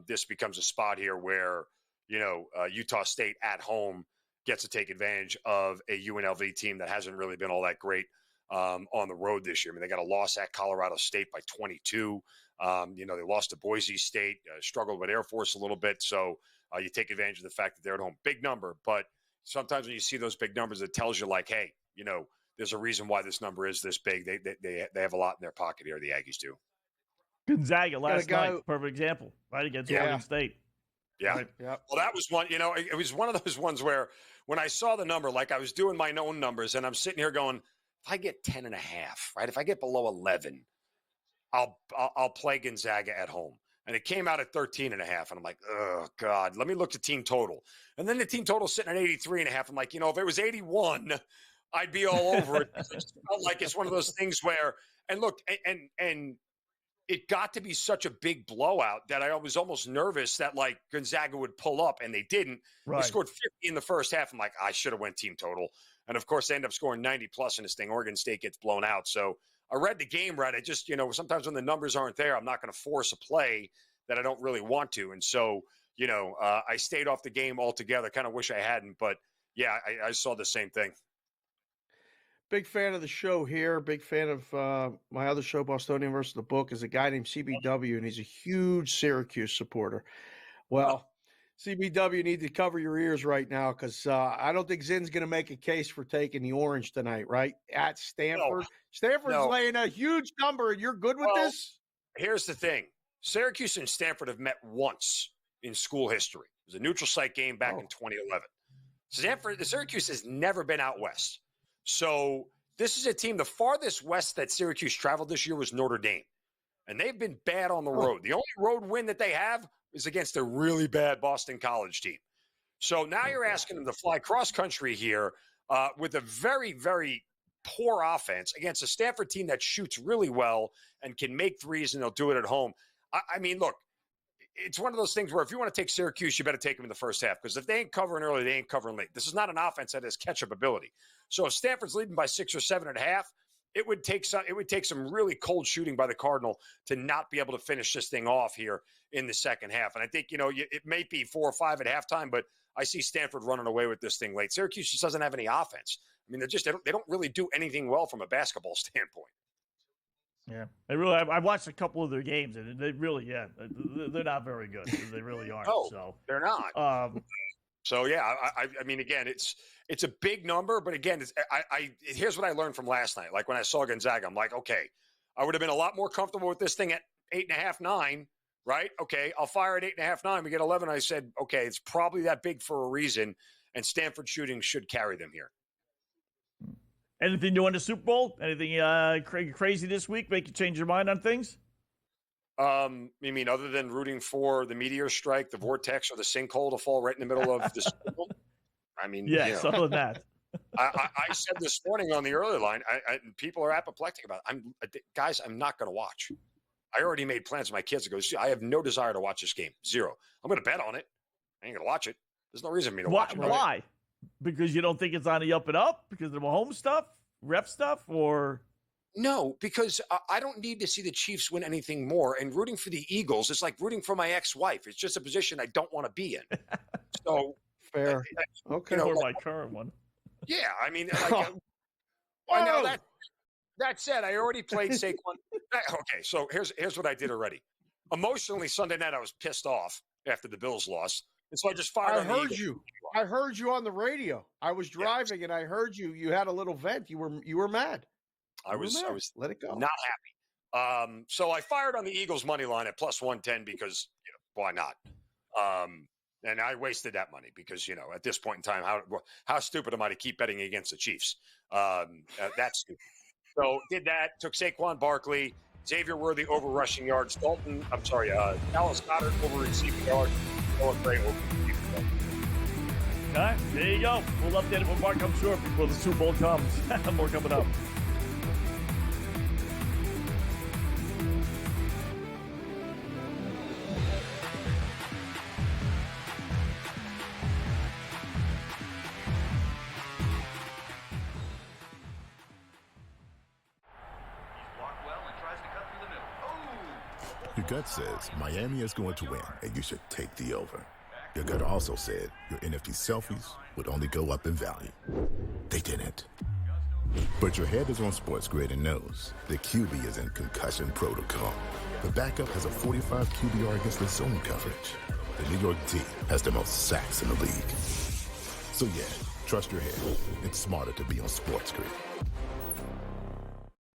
Speaker 13: this becomes a spot here where, Utah State at home gets to take advantage of a UNLV team that hasn't really been all that great on the road this year. I mean, they got a loss at Colorado State by 22. They lost to Boise State, struggled with Air Force a little bit. So you take advantage of the fact that they're at home. Big number, but sometimes when you see those big numbers, it tells you like, hey, there's a reason why this number is this big. They have a lot in their pocket here, the Aggies do.
Speaker 7: Gonzaga last night, perfect example, right, against Oregon State.
Speaker 13: Yeah.
Speaker 7: Right.
Speaker 13: Well, that was one, it was one of those ones where when I saw the number, like I was doing my own numbers and I'm sitting here going, if I get 10.5, right? If I get below 11, I'll play Gonzaga at home. And it came out at 13.5. And I'm like, oh God, let me look at team total. And then the team total sitting at 83.5. I'm like, if it was 81, I'd be all over it. It just felt like it's one of those things where, and look, and it got to be such a big blowout that I was almost nervous that like Gonzaga would pull up, and they didn't.
Speaker 7: Right.
Speaker 13: They scored 50 in the first half. I'm like, I should have went team total. And of course, they end up scoring 90 plus in this thing. Oregon State gets blown out. So I read the game right. I just, sometimes when the numbers aren't there, I'm not going to force a play that I don't really want to. And so, I stayed off the game altogether. Kind of wish I hadn't, but yeah, I saw the same thing.
Speaker 8: Big fan of the show here. Big fan of my other show, Bostonian versus the Book, is a guy named CBW, and he's a huge Syracuse supporter. Well, CBW need to cover your ears right now because I don't think Zin's going to make a case for taking the Orange tonight, right? At Stanford.
Speaker 13: No.
Speaker 8: Stanford's laying a huge number, and you're good with this?
Speaker 13: Here's the thing. Syracuse and Stanford have met once in school history. It was a neutral site game back in 2011. Syracuse has never been out west. So this is a team, the farthest west that Syracuse traveled this year was Notre Dame. And they've been bad on the road. The only road win that they have is against a really bad Boston College team. So now you're asking them to fly cross-country here with a very, very poor offense against a Stanford team that shoots really well and can make threes, and they'll do it at home. I mean, look, it's one of those things where if you want to take Syracuse, you better take them in the first half because if they ain't covering early, they ain't covering late. This is not an offense that has catch-up ability. So if Stanford's leading by 6 or 7.5, it would take some really cold shooting by the Cardinal to not be able to finish this thing off here in the second half. And I think, it may be 4 or 5 at halftime, but I see Stanford running away with this thing late. Syracuse just doesn't have any offense. I mean, they don't really do anything well from a basketball standpoint.
Speaker 7: Yeah, they really. I've watched a couple of their games, and they really, they're not very good. They really aren't.
Speaker 13: No,
Speaker 7: so
Speaker 13: they're not. So yeah, I mean, again, it's a big number, but again, here's what I learned from last night. Like when I saw Gonzaga, I'm like, okay, I would have been a lot more comfortable with this thing at 8.5, 9, right? Okay, I'll fire at 8.5, 9. We get 11. I said, okay, it's probably that big for a reason, and Stanford shooting should carry them here.
Speaker 7: Anything new on the Super Bowl? Anything crazy this week make you change your mind on things?
Speaker 13: You mean other than rooting for the meteor strike, the vortex, or the sinkhole to fall right in the middle of the Super Bowl? I mean,
Speaker 7: yes, other than that.
Speaker 13: I said this morning on the early line, people are apoplectic about it. Guys, I'm not going to watch. I already made plans with my kids to go. I have no desire to watch this game. Zero. I'm going to bet on it. I ain't going to watch it. There's no reason for me to watch it.
Speaker 7: Why? Because you don't think it's on the up and up? Because of the Mahomes stuff, rep stuff, or?
Speaker 13: No, because I don't need to see the Chiefs win anything more. And rooting for the Eagles is like rooting for my ex-wife. It's just a position I don't want to be in. So
Speaker 8: fair. Okay.
Speaker 7: Or my current one.
Speaker 13: Yeah, I mean, like, I know that. That said, I already played Saquon. Okay, so here's what I did already. Emotionally, Sunday night I was pissed off after the Bills lost, and so I just fired.
Speaker 8: I heard you on the radio. I was driving and I heard you. You had a little vent. You were mad.
Speaker 13: I was
Speaker 8: let it go.
Speaker 13: Not happy. So I fired on the Eagles money line at plus 110 because why not? And I wasted that money because at this point in time, how stupid am I to keep betting against the Chiefs? That's stupid. So did that. Took Saquon Barkley, Xavier Worthy over rushing yards, Dallas Goedert over receiving yards, Noah Gray over receiving yards.
Speaker 7: All right, there you go. We'll update it when Mark comes short before the Super Bowl comes. More coming up.
Speaker 11: Your gut says Miami is going to win, and you should take the over. Your gut also said your NFT selfies would only go up in value. They didn't. But your head is on SportsGrid and knows the QB is in concussion protocol. The backup has a 45 QBR against the zone coverage. The New York team has the most sacks in the league. So yeah, trust your head. It's smarter to be on SportsGrid.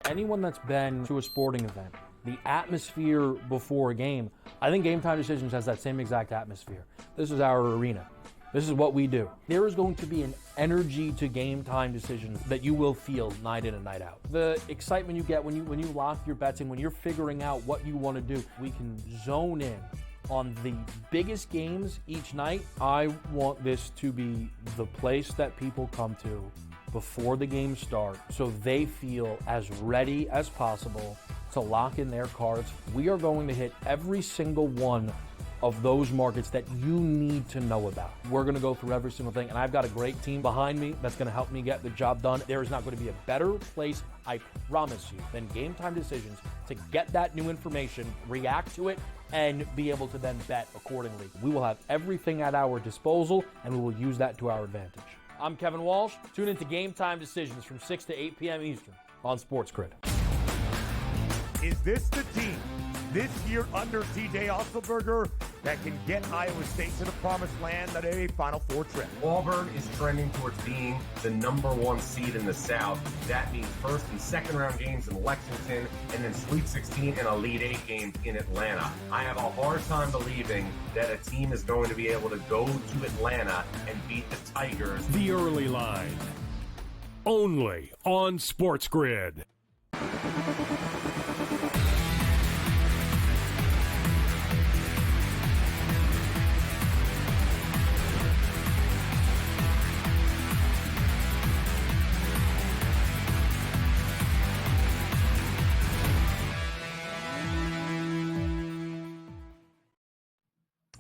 Speaker 3: Anyone that's been to a sporting event, the atmosphere before a game, I think Game Time Decisions has that same exact atmosphere. This is our arena. This is what we do. There is going to be an energy to Game Time Decisions that you will feel night in and night out. The excitement you get when you lock your bets in, when you're figuring out what you want to do, we can zone in on the biggest games each night. I want this to be the place that people come to before the games start so they feel as ready as possible to lock in their cards. We are going to hit every single one of those markets that you need to know about. We're going to go through every single thing, and I've got a great team behind me that's going to help me get the job done. There is not going to be a better place, I promise you, than Game Time Decisions to get that new information, react to it, and be able to then bet accordingly. We will have everything at our disposal, and we will use that to our advantage. I'm Kevin Walsh. Tune into Game Time Decisions from 6 to 8 p.m. Eastern on SportsGrid.
Speaker 4: Is this the team this year under TJ Otzelberger that can get Iowa State to the promised land at a Final Four trip?
Speaker 6: Auburn is trending towards being the number 1 seed in the South. That means first and second round games in Lexington, and then Sweet 16 and Elite 8 games in Atlanta. I have a hard time believing that a team is going to be able to go to Atlanta and beat the Tigers.
Speaker 2: The Early Line. Only on SportsGrid.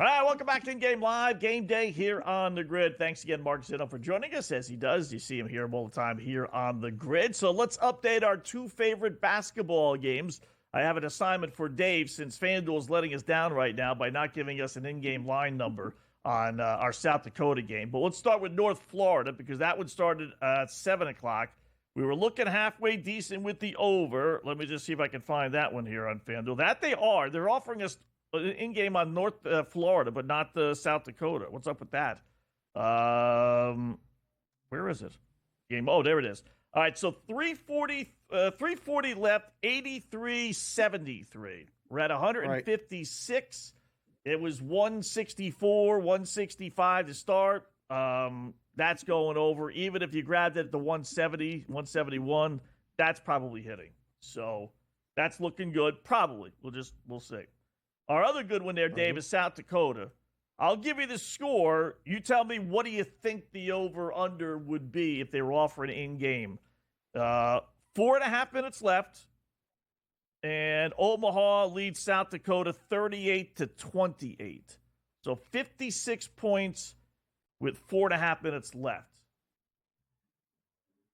Speaker 7: All right, welcome back to In-Game Live. Game day here on the grid. Thanks again, Mark Zeno, for joining us, as he does. You see him here all the time here on the grid. So let's update our 2 favorite basketball games. I have an assignment for Dave, since FanDuel is letting us down right now by not giving us an in-game line number on our South Dakota game. But let's start with North Florida, because that one started at 7 o'clock. We were looking halfway decent with the over. Let me just see if I can find that one here on FanDuel. That they are. They're offering us in-game on North Florida, but not the South Dakota. What's up with that? Where is it? Game. Oh, there it is. All right, so 340 left, 83-73. We're at 156. Right. It was 164, 165 to start. That's going over. Even if you grabbed it at the 170, 171, that's probably hitting. So that's looking good. Probably. We'll see. Our other good one there, Dave, is South Dakota. I'll give you the score. You tell me, what do you think the over-under would be if they were offering in-game? 4.5 minutes left. And Omaha leads South Dakota 38-28. So 56 points with 4.5 minutes left.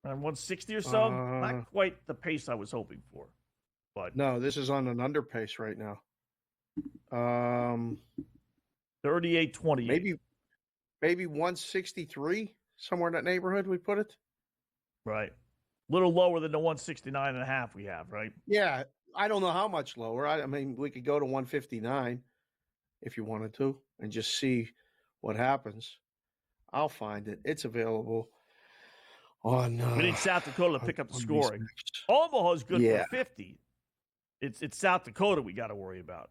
Speaker 7: And 160 or so? Not quite the pace I was hoping for. But
Speaker 8: no, this is on an under pace right now.
Speaker 7: 38-28.
Speaker 8: Maybe 163, somewhere in that neighborhood we put it.
Speaker 7: Right. A little lower than the 169.5 we have, right?
Speaker 8: Yeah. I don't know how much lower. I mean, we could go to 159 if you wanted to and just see what happens. I'll find it. It's available on.
Speaker 7: We need South Dakota to pick up the scoring. Omaha's good for 50. It's South Dakota we got to worry about.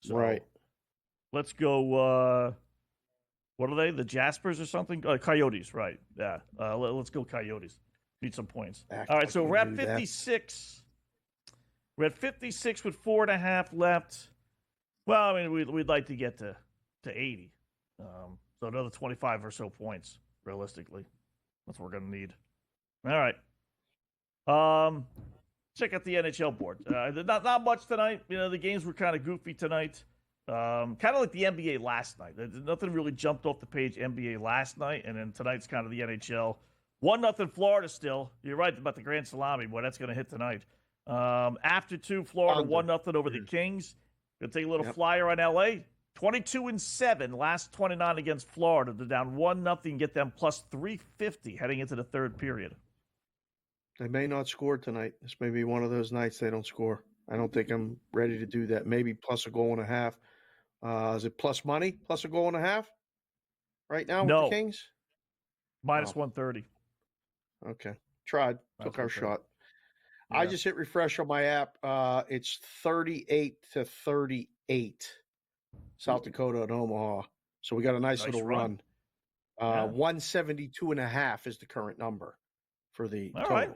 Speaker 7: So
Speaker 8: right.
Speaker 7: Let's go. What are they? The Jaspers or something? Coyotes, right? Yeah. Let's go Coyotes. Need some points. All right, so we're at 56. We're at 56 with 4.5 left. Well, I mean, we'd like to get to 80. So another 25 or so points, realistically. That's what we're going to need. All right. Check out the NHL board. Not much tonight. You know, the games were kind of goofy tonight. Kind of like the NBA last night. Nothing really jumped off the page NBA last night, and then tonight's kind of the NHL. 1-0 Florida still. You're right about the Grand Salami. Boy, that's going to hit tonight. After 2, Florida 1-0 over the Kings. Going to take a little flyer on LA. 22-7, last 29 against Florida. They're down 1-0, get them plus 350 heading into the third period.
Speaker 8: They may not score tonight. This may be one of those nights they don't score. I don't think I'm ready to do that. Maybe plus a goal and a half. Is it plus money, plus a goal and a half right now with the Kings?
Speaker 7: Minus 130.
Speaker 8: Okay. Tried. Took our shot. Yeah. I just hit refresh on my app. It's 38-38, South Dakota and Omaha. So we got a nice little run. 172.5 is the current number for the total.
Speaker 7: Right.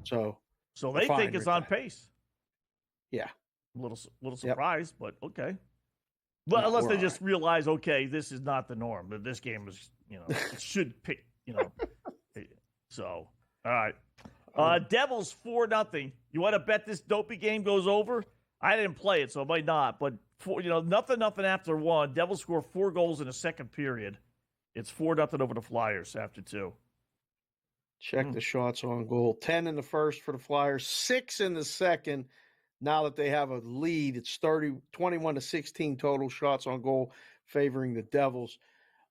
Speaker 8: So
Speaker 7: they think it's on pace.
Speaker 8: Yeah.
Speaker 7: A little surprised, but okay. But unless they just realize, okay, this is not the norm. But this game is, it should pick, So, all right. Devils 4-0. You want to bet this dopey game goes over? I didn't play it, so it might not. But nothing after 1. Devils score 4 goals in the second period. It's 4-0 over the Flyers after 2.
Speaker 8: Check the shots on goal. 10 in the first for the Flyers, 6 in the second. Now that they have a lead, it's 21-16 total shots on goal favoring the Devils.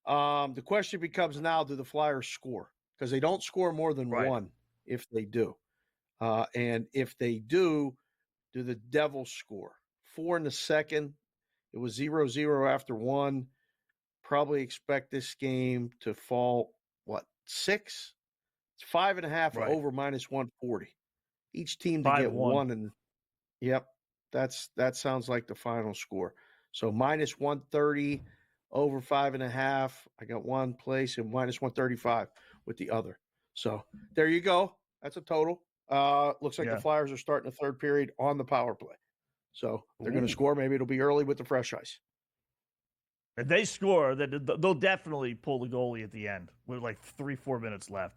Speaker 8: The question becomes now, do the Flyers score? Because they don't score more than 1 if they do. And if they do the Devils score? 4 in the second. It was 0-0 after 1. Probably expect this game to fall, 6? It's 5.5 over minus 140. Each team to get 1. And yep, that sounds like the final score. So minus 130 over 5.5. I got one place and minus 135 with the other. So there you go. That's a total. Looks like the Flyers are starting the third period on the power play. So they're going to score. Maybe it'll be early with the fresh ice.
Speaker 7: If they score, they'll definitely pull the goalie at the end with 3-4 minutes left.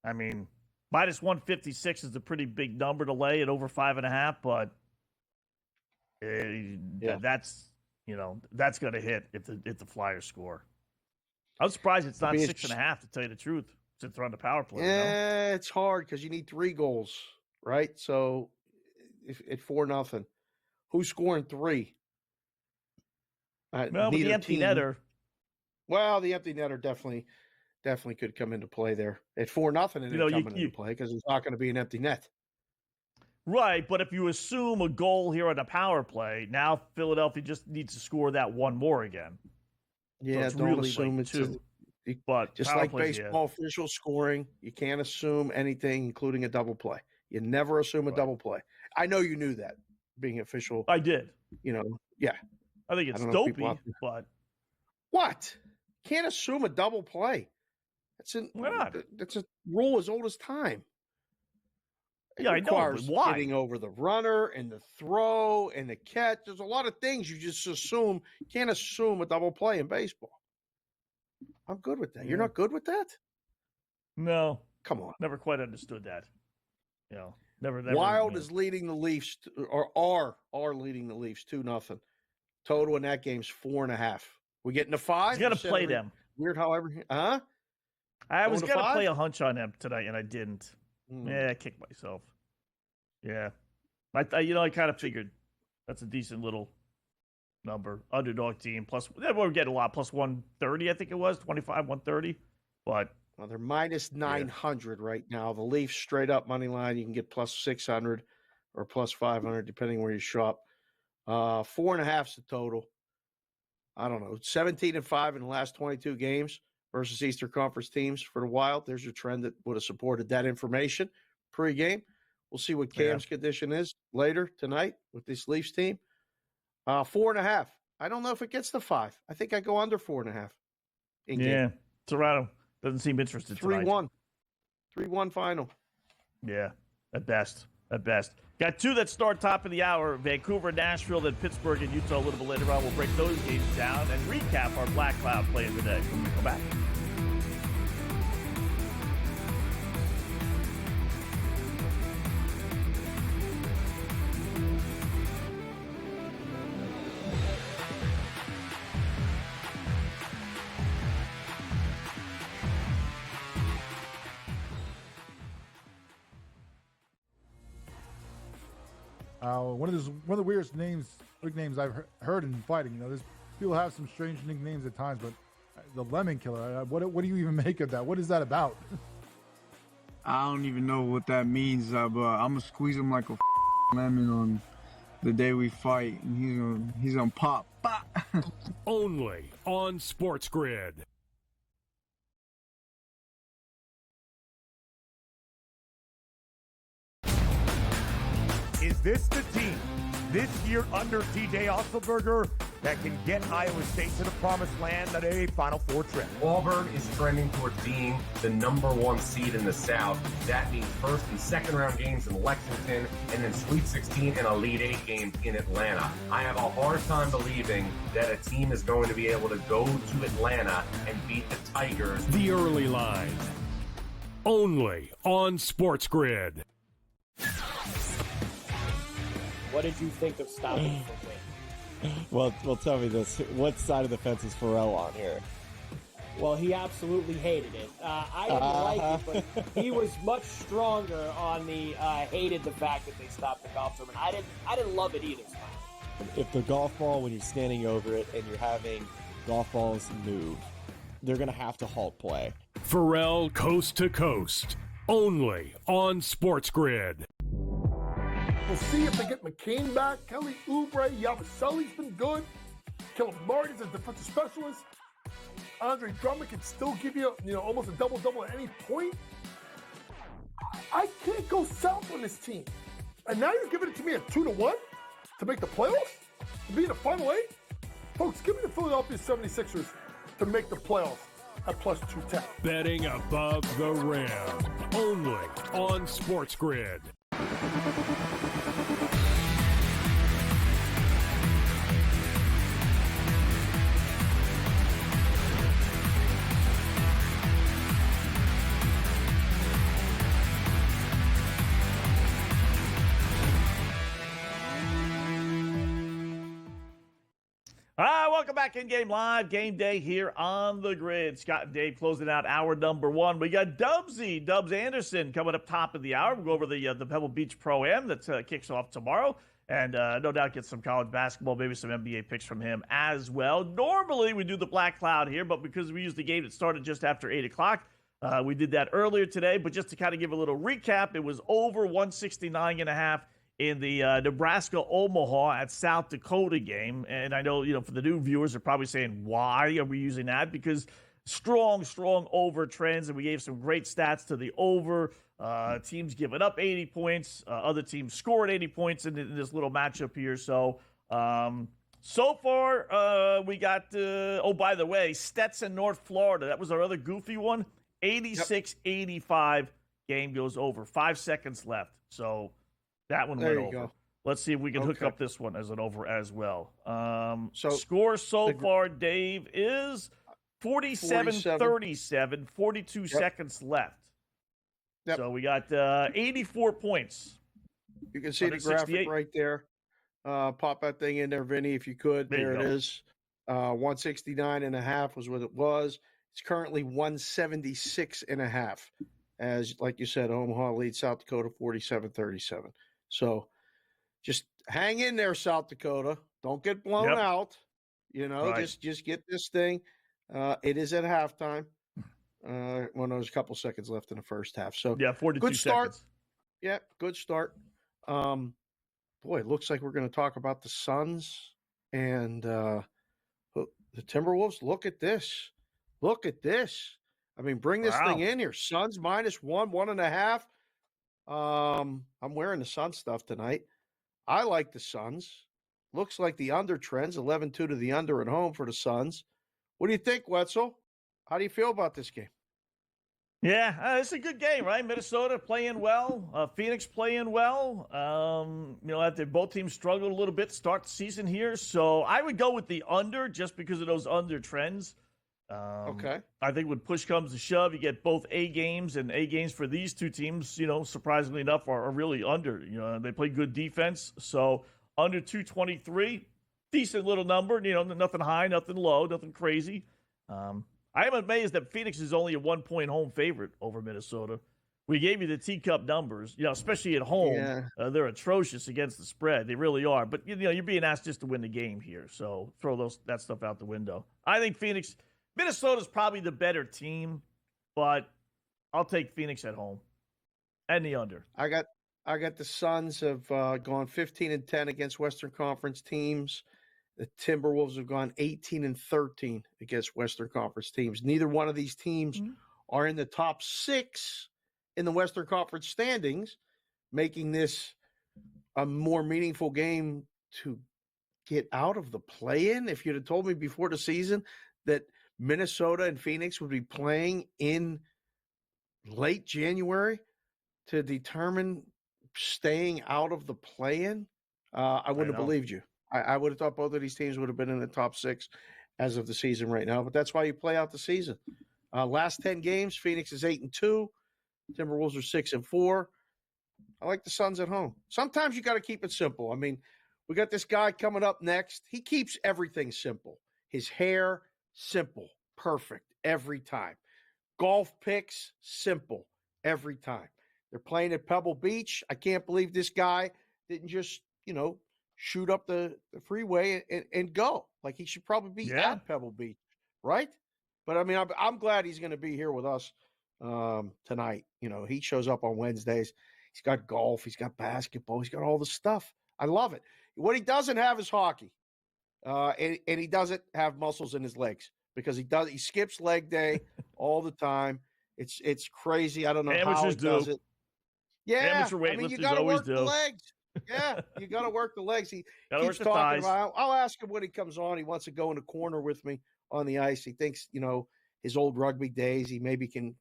Speaker 7: I mean, minus 156 is a pretty big number to lay at over 5.5, but that's going to hit if the Flyers score. I'm surprised it's not 6.5 to tell you the truth, since they're on the power play.
Speaker 8: Yeah, it's hard because you need 3 goals, right? So if at 4-0, who's scoring 3?
Speaker 7: Well, with the empty netter.
Speaker 8: Well, the empty netter definitely could come into play there. At 4-0, and coming into play because it's not going to be an empty net.
Speaker 7: Right, but if you assume a goal here on a power play, now Philadelphia just needs to score that 1 more again.
Speaker 8: Yeah,
Speaker 7: so
Speaker 8: don't
Speaker 7: really
Speaker 8: assume it's
Speaker 7: 2. But
Speaker 8: just like baseball official scoring, you can't assume anything, including a double play. You never assume a double play. I know you knew that, being official.
Speaker 7: I did.
Speaker 8: Yeah.
Speaker 7: I think it's
Speaker 8: don't know if people
Speaker 7: dopey, but
Speaker 8: what? Can't assume a double play.
Speaker 7: Why not?
Speaker 8: That's a rule as old as time. It
Speaker 7: Yeah, I know,
Speaker 8: requires
Speaker 7: but why?
Speaker 8: getting over the runner and the throw and the catch. There's a lot of things you just assume. Can't assume a double play in baseball. I'm good with that. You're not good with that?
Speaker 7: No.
Speaker 8: Come on.
Speaker 7: Never quite understood that. Never.
Speaker 8: Wild is leading the Leafs, or are leading the Leafs 2-0. Total in that game's 4.5. We getting to 5?
Speaker 7: You got to play them.
Speaker 8: Weird, however, huh?
Speaker 7: I was
Speaker 8: going
Speaker 7: to
Speaker 8: to
Speaker 7: play a hunch on them tonight, and I didn't.
Speaker 8: Mm.
Speaker 7: Yeah, I kicked myself. Yeah, I kind of figured that's a decent little number. Underdog team plus. We're getting a lot plus 130. I think it was 25 130. But
Speaker 8: they're minus 900 right now. The Leafs straight up money line. You can get plus 600 or plus 500 depending where you shop. 4.5 is the total. I don't know. 17-5 in the last 22 games versus Eastern Conference teams for the Wild. There's a trend that would have supported that information pre-game. We'll see what Cam's condition is later tonight with this Leafs team. 4.5. I don't know if it gets to 5. I think I go under 4.5.
Speaker 7: Yeah, Toronto doesn't seem interested.
Speaker 8: 3-1. 3-1 final.
Speaker 7: Yeah, at best. Got two that start top of the hour. Vancouver, Nashville, then Pittsburgh and Utah a little bit later on. We'll break those games down and recap our Black Cloud play of the day when we come back.
Speaker 14: One of the weirdest nicknames I've heard in fighting. There's people have some strange nicknames at times, but the Lemon Killer. What do you even make of that? What is that about?
Speaker 15: I don't even know what that means, but I'm gonna squeeze him like a lemon on the day we fight, and he's gonna pop.
Speaker 2: Only on SportsGrid.
Speaker 4: Is this the team this year under TJ Otzelberger that can get Iowa State to the promised land at a Final Four trip?
Speaker 6: Auburn is trending towards being the #1 seed in the South. That means first and second round games in Lexington, and then Sweet 16 and Elite 8 games in Atlanta. I have a hard time believing that a team is going to be able to go to Atlanta and beat the Tigers.
Speaker 2: The early line. Only on SportsGrid.
Speaker 16: What did you think of stopping him from winning?
Speaker 17: Well, tell me this. What side of the fence is Pharrell on here?
Speaker 16: Well, he absolutely hated it. I didn't like it, but he was much stronger on the hated the fact that they stopped the golf tournament. I didn't love it either.
Speaker 17: If the golf ball, when you're standing over it and you're having golf balls move, they're going to have to halt play.
Speaker 2: Pharrell Coast to Coast. Only on SportsGrid.
Speaker 18: We'll see if they get McCain back. Kelly Oubre, Yabusele's been good. Caleb Martin's a defensive specialist. Andre Drummond can still give you, almost a double-double at any point. I can't go south on this team. And now you're giving it to me at 2-1 to make the playoffs? To be in the Final 8? Folks, give me the Philadelphia 76ers to make the playoffs at plus 210.
Speaker 2: Betting above the rim. Only on SportsGrid.
Speaker 7: Welcome back in Game Live. Game Day here on the grid. Scott and Dave closing out hour #1. We got Dubs Anderson coming up top of the hour. We'll go over the Pebble Beach Pro-Am that kicks off tomorrow. And no doubt get some college basketball, maybe some NBA picks from him as well. Normally we do the Black Cloud here, but because we used the game that started just after 8 o'clock, we did that earlier today. But just to kind of give a little recap, it was over 169.5 in the Nebraska-Omaha at South Dakota game. And I know, for the new viewers, they're probably saying, why are we using that? Because strong over trends, and we gave some great stats to the over. Teams giving up 80 points. Other teams scored 80 points in this little matchup here. So, so far, we got, by the way, Stetson, North Florida. That was our other goofy one. 86-85. Game goes over. 5 seconds left. So that one went over. Go. Let's see if we can hook up this one as an over as well. So score so far, Dave, is 47-37, 42 seconds left. So we got 84 points.
Speaker 8: You can see the graphic right there. Pop that thing in there, Vinny, if you could. There it is. 169.5 was what it was. It's currently 176.5. As, like you said, Omaha leads South Dakota 47-37. So just hang in there, South Dakota. Don't get blown out. You know, just get this thing. It is at halftime. When there's a couple seconds left in the first half. So
Speaker 7: 42
Speaker 8: good start.
Speaker 7: seconds.
Speaker 8: Yeah, good start. Boy, it looks like we're going to talk about the Suns and the Timberwolves. Look at this. Look at this. I mean, bring this thing in here. Suns -1, 1.5. I'm wearing the Sun stuff tonight. I like the Suns. Looks like the under trends, 11-2 to the under at home for the Suns. What do you think, Wetzel? How do you feel about this game?
Speaker 7: Yeah, it's a good game, right? Minnesota playing well, Phoenix playing well. After both teams struggled a little bit to start the season here, so I would go with the under just because of those under trends.
Speaker 8: Okay.
Speaker 7: I think when push comes to shove, you get both A games, and A games for these two teams, surprisingly enough, are really under. They play good defense, so under 223, decent little number. Nothing high, nothing low, nothing crazy. I am amazed that Phoenix is only a 1-point home favorite over Minnesota. We gave you the teacup numbers, especially at home. Yeah. They're atrocious against the spread. They really are. But, you're being asked just to win the game here. So throw that stuff out the window. I think Minnesota's probably the better team, but I'll take Phoenix at home and the under.
Speaker 8: I got the Suns have gone 15-10 against Western Conference teams. The Timberwolves have gone 18-13 against Western Conference teams. Neither one of these teams are in the top 6 in the Western Conference standings, making this a more meaningful game to get out of the play-in. If you'd have told me before the season that Minnesota and Phoenix would be playing in late January to determine staying out of the play-in, I wouldn't have believed you. I would have thought both of these teams would have been in the top 6 as of the season right now, but that's why you play out the season. Last 10 games, Phoenix is 8-2. Timberwolves are 6-4. I like the Suns at home. Sometimes you got to keep it simple. I mean, we got this guy coming up next. He keeps everything simple. His hair, simple, perfect every time. Golf picks, simple every time. They're playing at Pebble Beach. I can't believe this guy didn't just, shoot up the freeway and go. Like, he should probably be at Pebble Beach, right? But, I mean, I'm glad he's going to be here with us tonight. He shows up on Wednesdays. He's got golf. He's got basketball. He's got all the stuff. I love it. What he doesn't have is hockey. And he doesn't have muscles in his legs because he skips leg day all the time. It's crazy. I don't know how he does it. Yeah,
Speaker 7: amateur weightlifters
Speaker 8: you got to work
Speaker 7: do.
Speaker 8: the legs. Yeah, you got to work the legs. He keeps talking
Speaker 7: thighs.
Speaker 8: about. I'll ask him when he comes on. He wants to go in the corner with me on the ice. He thinks, his old rugby days. He maybe can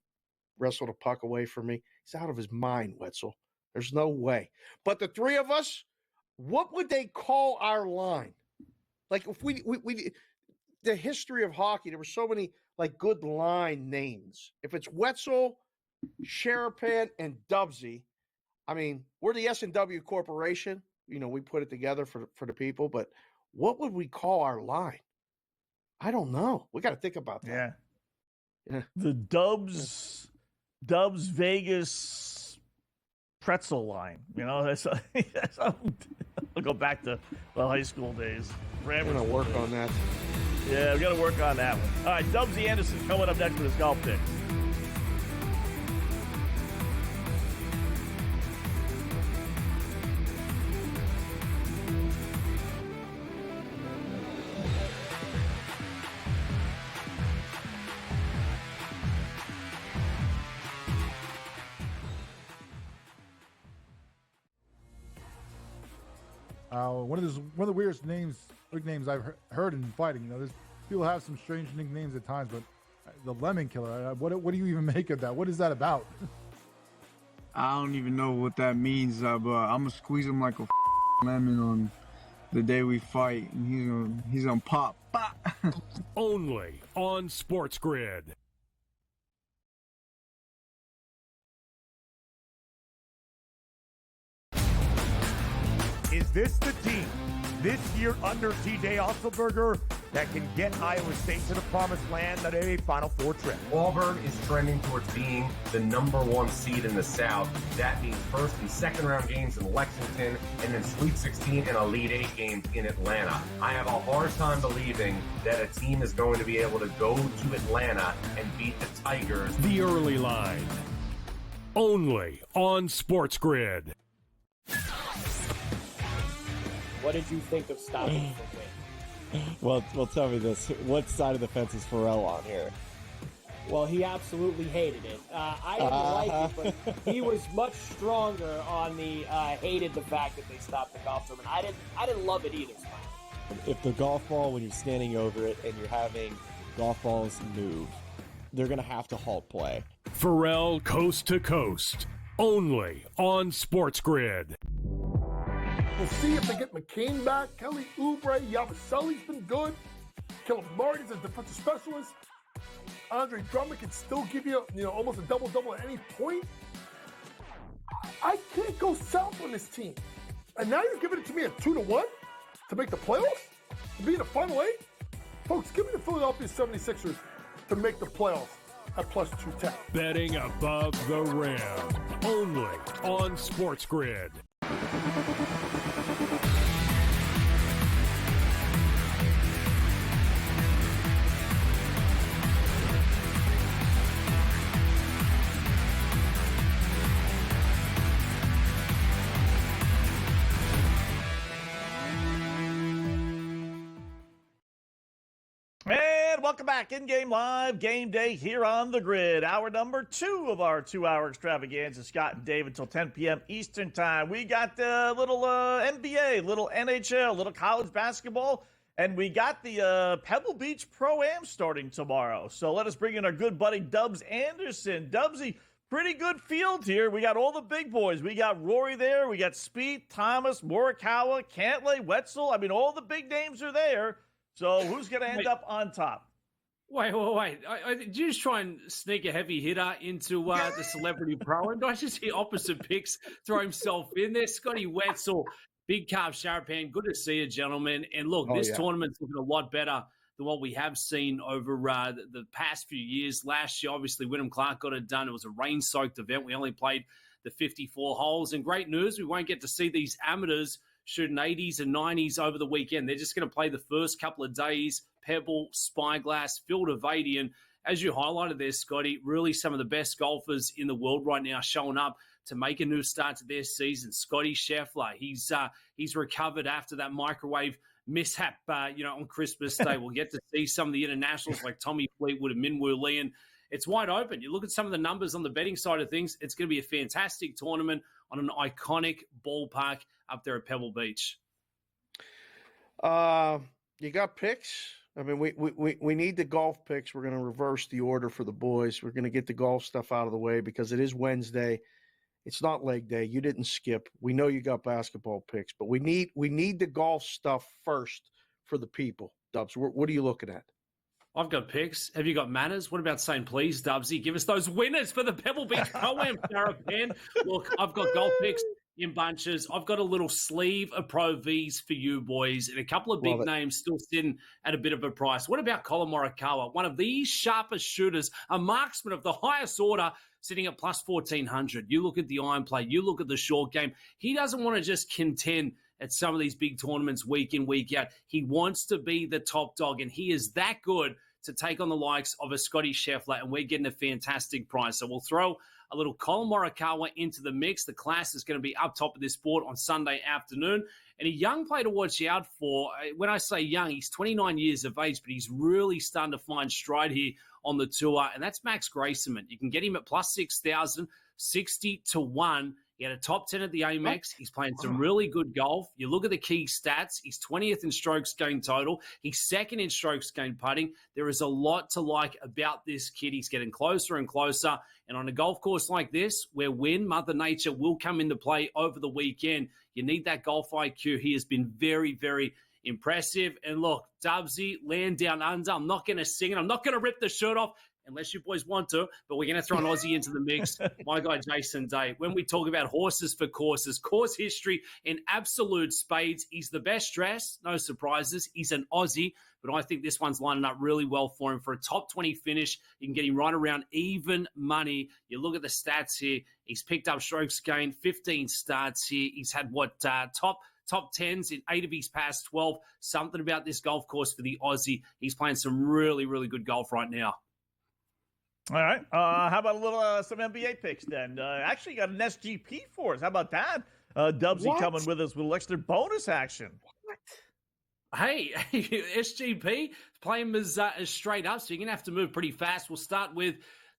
Speaker 8: wrestle the puck away from me. He's out of his mind, Wetzel. There's no way. But the three of us, what would they call our line? Like, if we the history of hockey, there were so many good line names. If it's Wetzel, Sharapan, and Dubsy, I mean, we're the S&W Corporation. We put it together for the people. But what would we call our line? I don't know. We got to think about that.
Speaker 7: Yeah. The Dubs Vegas pretzel line. That's I'll go back to the high school days.
Speaker 8: We're going to work on that.
Speaker 7: Yeah, we got to work on that one. All right, Dubsy Anderson coming up next with his golf picks.
Speaker 14: One of the weirdest nicknames I've heard in fighting. You know, there's people have some strange nicknames at times, but the Lemon Killer. What do you even make of that? What is that about?
Speaker 15: I don't even know what that means, but I'm gonna squeeze him like a lemon on the day we fight, and he's gonna pop.
Speaker 2: Only on SportsGrid.
Speaker 4: Is this the team this year under TJ Otzelberger that can get Iowa State to the promised land at a Final Four trip?
Speaker 6: Auburn is trending towards being the number one seed in the South. That means first and second round games in Lexington, and then Sweet 16 and Elite 8 games in Atlanta. I have a hard time believing that a team is going to be able to go to Atlanta and beat the Tigers.
Speaker 2: The early line. Only on SportsGrid.
Speaker 16: What did you think of stopping him from Wynn?
Speaker 17: Well, tell me this. What side of the fence is Pharrell on here?
Speaker 16: Well, he absolutely hated it. I didn't like it, but he was much stronger on the hated the fact that they stopped the golf tournament. I didn't love it either.
Speaker 17: If the golf ball, when you're standing over it and you're having golf balls move, they're going to have to halt play.
Speaker 2: Pharrell Coast to Coast. Only on SportsGrid.
Speaker 18: We'll see if they get McCain back. Kelly Oubre, Yabusele's been good. Caleb Martin's a defensive specialist. Andre Drummond can still give you, almost a double-double at any point. I can't go south on this team. And now you're giving it to me at 2-1 to make the playoffs? To be in the Final Eight? Folks, give me the Philadelphia 76ers to make the playoffs at plus 210.
Speaker 2: Betting above the rim. Only on SportsGrid.
Speaker 7: And welcome back. In-game live game day here on the grid. Hour number 2 of our 2-hour extravaganza. Scott and Dave until 10 p.m. Eastern time. We got a little NBA, little NHL, little college basketball, and we got the Pebble Beach Pro-Am starting tomorrow. So let us bring in our good buddy Dubs Anderson. Dubsy, pretty good field here. We got all the big boys. We got Rory there. We got Spieth, Thomas, Morikawa, Cantlay, Wetzel. I mean, all the big names are there. So who's going to end up on top?
Speaker 19: Wait. Did you just try and sneak a heavy hitter into the Celebrity Pro? And I just hear opposite picks throw himself in there? Scotty Wetzel, big calf Sharapan. Good to see you, gentlemen. And look, this tournament's looking a lot better than what we have seen over the past few years. Last year, obviously, Wyndham Clark got it done. It was a rain-soaked event. We only played the 54 holes. And great news, we won't get to see these amateurs shooting 80s and 90s over the weekend. They're just going to play the first couple of days, Pebble, Spyglass, Field of 80. And as you highlighted there, Scotty, really some of the best golfers in the world right now showing up to make a new start to their season. Scotty Scheffler, he's recovered after that microwave mishap, on Christmas Day. We'll get to see some of the internationals like Tommy Fleetwood and Minwoo Lee. And it's wide open. You look at some of the numbers on the betting side of things, it's going to be a fantastic tournament on an iconic ballpark up there at Pebble Beach.
Speaker 8: You got picks? I mean, we need the golf picks. We're going to reverse the order for the boys. We're going to get the golf stuff out of the way because it is Wednesday. It's not leg day. You didn't skip. We know you got basketball picks, but we need the golf stuff first for the people. Dubs, what are you looking at?
Speaker 19: I've got picks. Have you got manners? What about saying, please, Dubsy, give us those winners for the Pebble Beach Pro-Am Sharapan? Look, I've got golf picks in bunches. I've got a little sleeve of Pro Vs for you boys and a couple of big names still sitting at a bit of a price. What about Colin Morikawa, one of the sharpest shooters, a marksman of the highest order, sitting at plus 1,400. You look at the iron play. You look at the short game. He doesn't want to just contend at some of these big tournaments week in, week out. He wants to be the top dog, and he is that good to take on the likes of a Scotty Scheffler, and we're getting a fantastic price. So we'll throw a little Colin Morikawa into the mix. The class is going to be up top of this board on Sunday afternoon. And a young player to watch out for. When I say young, he's 29 years of age, but he's really starting to find stride here on the tour, and that's Max Grayson. You can get him at plus 6,000, 60-1. He had a top 10 at the Amex. He's playing some really good golf. You look at the key stats. He's 20th in strokes gained total. He's second in strokes gained putting. There is a lot to like about this kid. He's getting closer and closer. And on a golf course like this, where Mother Nature will come into play over the weekend, you need that golf IQ. He has been very, very impressive. And look, Dubsy, land down under. I'm not going to sing it. I'm not going to rip the shirt off unless you boys want to, but we're going to throw an Aussie into the mix. My guy, Jason Day. When we talk about horses for courses, course history in absolute spades, he's the best dressed. No surprises. He's an Aussie, but I think this one's lining up really well for him for a top 20 finish. You can get him right around even money. You look at the stats here. He's picked up strokes gained, 15 starts here. He's had top 10s in 8 of his past 12. Something about this golf course for the Aussie. He's playing some really, really good golf right now.
Speaker 7: All right. How about a little some NBA picks then? Actually, got an SGP for us. How about that? Dubsy coming with us with a little extra bonus action.
Speaker 19: Hey, SGP playing as straight up, so you're going to have to move pretty fast. We'll start with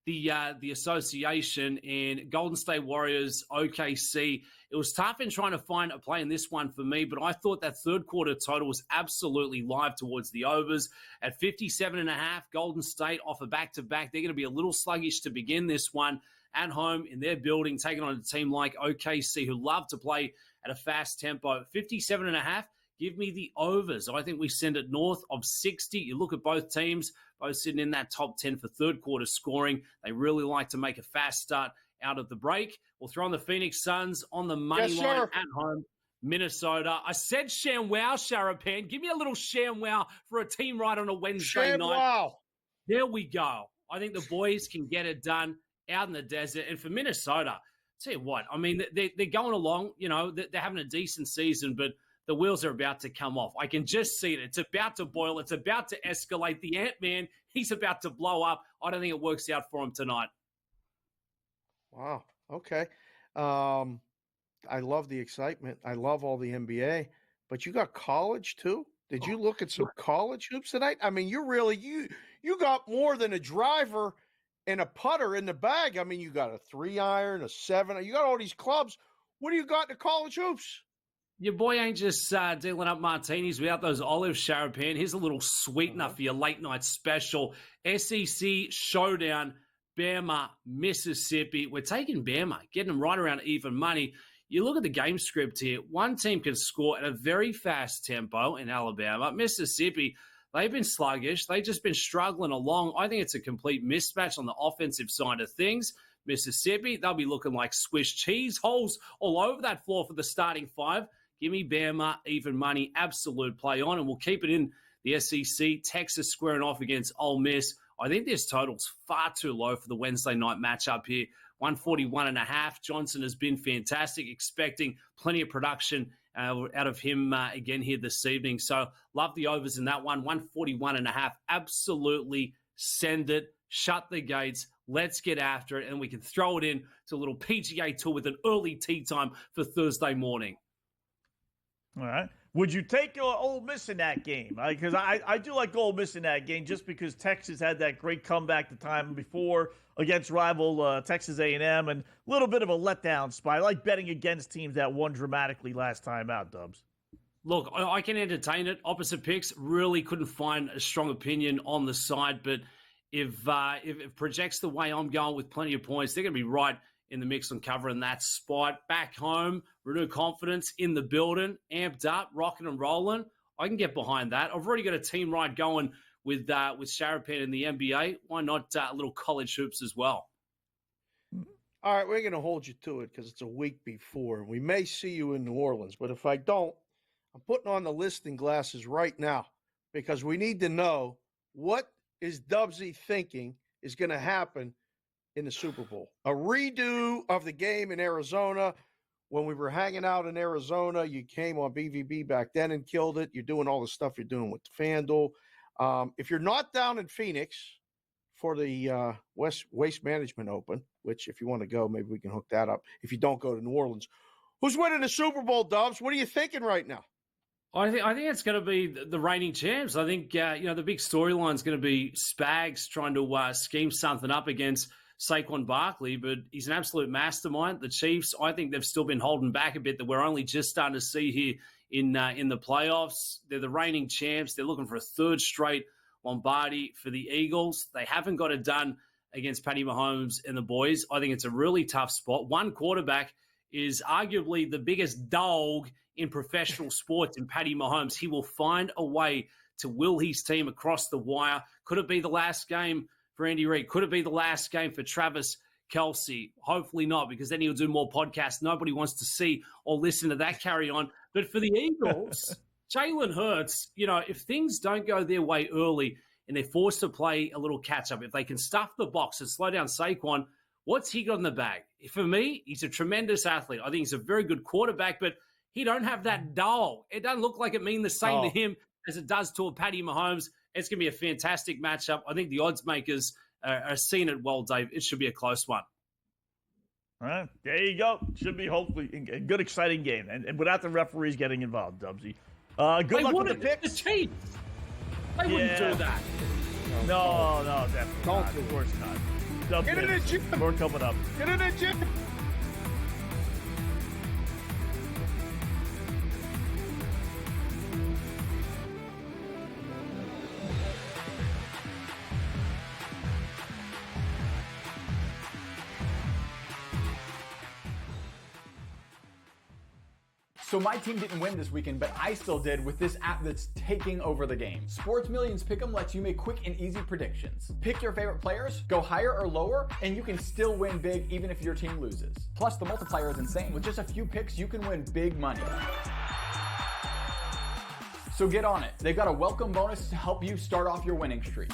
Speaker 19: the association in Golden State Warriors, OKC. It was tough in trying to find a play in this one for me, but I thought that third quarter total was absolutely live towards the overs. At 57.5, Golden State off a back-to-back. They're going to be a little sluggish to begin this one at home in their building, taking on a team like OKC who love to play at a fast tempo. 57.5, give me the overs. I think we send it north of 60. You look at both teams, both sitting in that top 10 for third quarter scoring. They really like to make a fast start out of the break. We'll throw on the Phoenix Suns on the money line at home. Minnesota. I said ShamWow, Sharapan. Give me a little ShamWow for a team right on a Wednesday night.
Speaker 8: Wow.
Speaker 19: There we go. I think the boys can get it done out in the desert. And for Minnesota, tell you what, I mean, they're going along. You know, they're having a decent season, but the wheels are about to come off. I can just see it. It's about to boil. It's about to escalate. The Ant-Man, he's about to blow up. I don't think it works out for him tonight.
Speaker 8: Wow. Okay. I love the excitement. I love all the NBA, but you got college too? Did you look at some college hoops tonight? I mean, you got more than a driver and a putter in the bag. I mean, you got a 3-iron, a 7. You got all these clubs. What do you got in the college hoops?
Speaker 19: Your boy ain't just dealing up martinis without those olives, Sharapan. Here's a little sweetener for your late night special. SEC Showdown, Bama, Mississippi. We're taking Bama, getting them right around even money. You look at the game script here. One team can score at a very fast tempo in Alabama. Mississippi, they've been sluggish. They've just been struggling along. I think it's a complete mismatch on the offensive side of things. Mississippi, they'll be looking like Swiss cheese holes all over that floor for the starting 5. Give me Bama, even money, absolute play on, and we'll keep it in the SEC. Texas squaring off against Ole Miss. I think this total's far too low for the Wednesday night matchup here. 141.5. Johnson has been fantastic, expecting plenty of production out of him again here this evening. So love the overs in that one. 141.5. Absolutely send it. Shut the gates. Let's get after it, and we can throw it in to a little PGA Tour with an early tee time for Thursday morning.
Speaker 7: All right. Would you take Ole Miss in that game? Because I do like Ole Miss in that game just because Texas had that great comeback the time before against rival Texas A&M and a little bit of a letdown spot. I like betting against teams that won dramatically last time out, Dubs.
Speaker 19: Look, I can entertain it. Opposite picks, really couldn't find a strong opinion on the side, but if it projects the way I'm going with plenty of points, they're going to be right in the mix on covering that spot. Back home, renewed confidence in the building, amped up, rocking and rolling. I can get behind that. I've already got a team ride going with Sharapan in the NBA. Why not a little college hoops as well?
Speaker 8: All right, we're going to hold you to it because it's a week before. We may see you in New Orleans, but if I don't, I'm putting on the listening glasses right now because we need to know what is Dubsy thinking is going to happen in the Super Bowl. A redo of the game in Arizona. When we were hanging out in Arizona, you came on BVB back then and killed it. You're doing all the stuff you're doing with FanDuel. If you're not down in Phoenix for the Waste Management Open, which if you want to go, maybe we can hook that up. If you don't go to New Orleans, who's winning the Super Bowl, Dubs? What are you thinking right now?
Speaker 19: I think it's going to be the reigning champs. I think the big storyline is going to be Spags trying to scheme something up against Saquon Barkley, but he's an absolute mastermind. The Chiefs, I think they've still been holding back a bit that we're only just starting to see here in the playoffs. They're the reigning champs. They're looking for a third straight Lombardi for the Eagles. They haven't got it done against Patty Mahomes and the boys. I think it's a really tough spot. One quarterback is arguably the biggest dog in professional sports in Patty Mahomes. He will find a way to will his team across the wire. Could it be the last game for Andy Reid? Could it be the last game for Travis Kelce? Hopefully not, because then he'll do more podcasts. Nobody wants to see or listen to that carry on. But for the Eagles, Jalen Hurts, if things don't go their way early and they're forced to play a little catch-up, if they can stuff the box and slow down Saquon, what's he got in the bag? For me, he's a tremendous athlete. I think he's a very good quarterback, but he don't have that dog. It doesn't look like it means the same to him as it does to a Patty Mahomes. It's going to be a fantastic matchup. I think the odds makers are seeing it well, Dave. It should be a close one.
Speaker 7: All right, there you go. Should be hopefully a good, exciting game, and without the referees getting involved, Dubsy. Good luck with the picks.
Speaker 19: The Chiefs. They wouldn't do that.
Speaker 7: No, definitely not. Of course not.
Speaker 8: Get in the gym.
Speaker 7: More coming up.
Speaker 8: Get in the gym.
Speaker 9: So my team didn't win this weekend, but I still did with this app that's taking over the game. Sports Millions Pick'em lets you make quick and easy predictions. Pick your favorite players, go higher or lower, and you can still win big even if your team loses. Plus, the multiplier is insane. With just a few picks, you can win big money. So get on it. They've got a welcome bonus to help you start off your winning streak.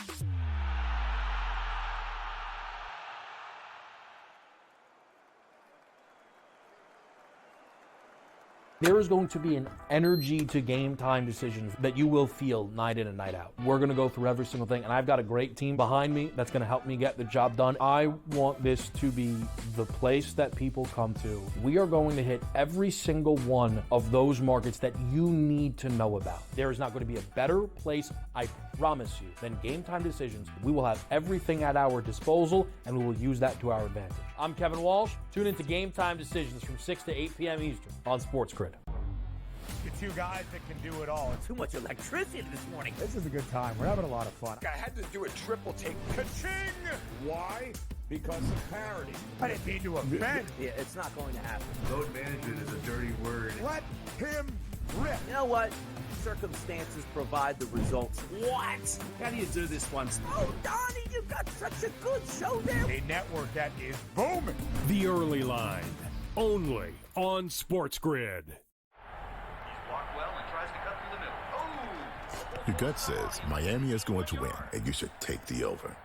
Speaker 3: There is going to be an energy to game time decisions that you will feel night in and night out. We're going to go through every single thing, and I've got a great team behind me that's going to help me get the job done. I want this to be the place that people come to. We are going to hit every single one of those markets that you need to know about. There is not going to be a better place, I promise you, than Game Time Decisions. We will have everything at our disposal, and we will use that to our advantage. I'm Kevin Walsh. Tune into Game Time Decisions from 6 to 8 p.m. Eastern on SportsGrid.
Speaker 4: The two guys that can do it all.
Speaker 5: Too much electricity this morning.
Speaker 14: This is a good time. We're having a lot of fun.
Speaker 5: I had to do a triple take. Ka-ching! Why? Because of parity.
Speaker 4: I didn't mean to offend.
Speaker 5: Yeah, it's not going to happen.
Speaker 6: Load management is a dirty word.
Speaker 4: Let him rip.
Speaker 5: You know what? Circumstances provide the results. What?
Speaker 19: How do you do this one?
Speaker 5: Oh, Donnie, you got such a good show there.
Speaker 4: A network that is booming.
Speaker 2: The Early Line, only on SportsGrid.
Speaker 11: Your gut says Miami is going to win, and you should take the over.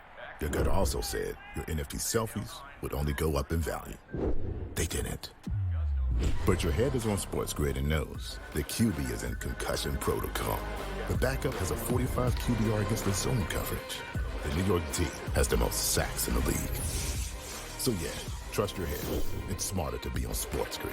Speaker 11: Your gut also said your NFT selfies would only go up in value. They didn't. But your head is on SportsGrid and knows the QB is in concussion protocol. The backup has a 45 QBR against the zone coverage. The New York D has the most sacks in the league. So yeah, trust your head. It's smarter to be on SportsGrid.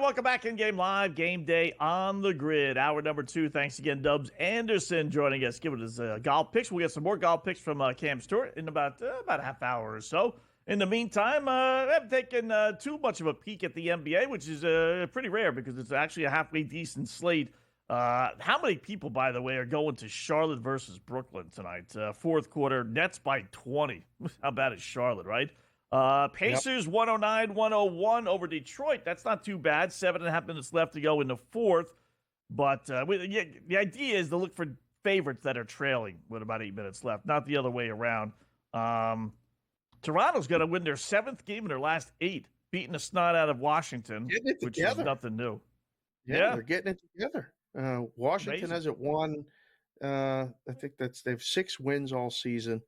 Speaker 7: Welcome back in Game Live, Game Day on the Grid. Hour number 2. Thanks again, Dubs Anderson, joining us, giving us golf picks. We'll get some more golf picks from Cam Stewart in about a half hour or so. In the meantime, I haven't taken too much of a peek at the NBA, which is pretty rare because it's actually a halfway decent slate. How many people, by the way, are going to Charlotte versus Brooklyn tonight? Fourth quarter, Nets by 20. How bad is Charlotte, right? Pacers 109-101 over Detroit. That's not too bad. 7.5 minutes left to go in the fourth. But the idea is to look for favorites that are trailing with about 8 minutes left, not the other way around. Toronto's going to win their 7th game in their last 8, beating the snot out of Washington, which is nothing new.
Speaker 8: Yeah, they're getting it together. Washington
Speaker 7: Amazing.
Speaker 8: hasn't won. I think they have 6 wins all season.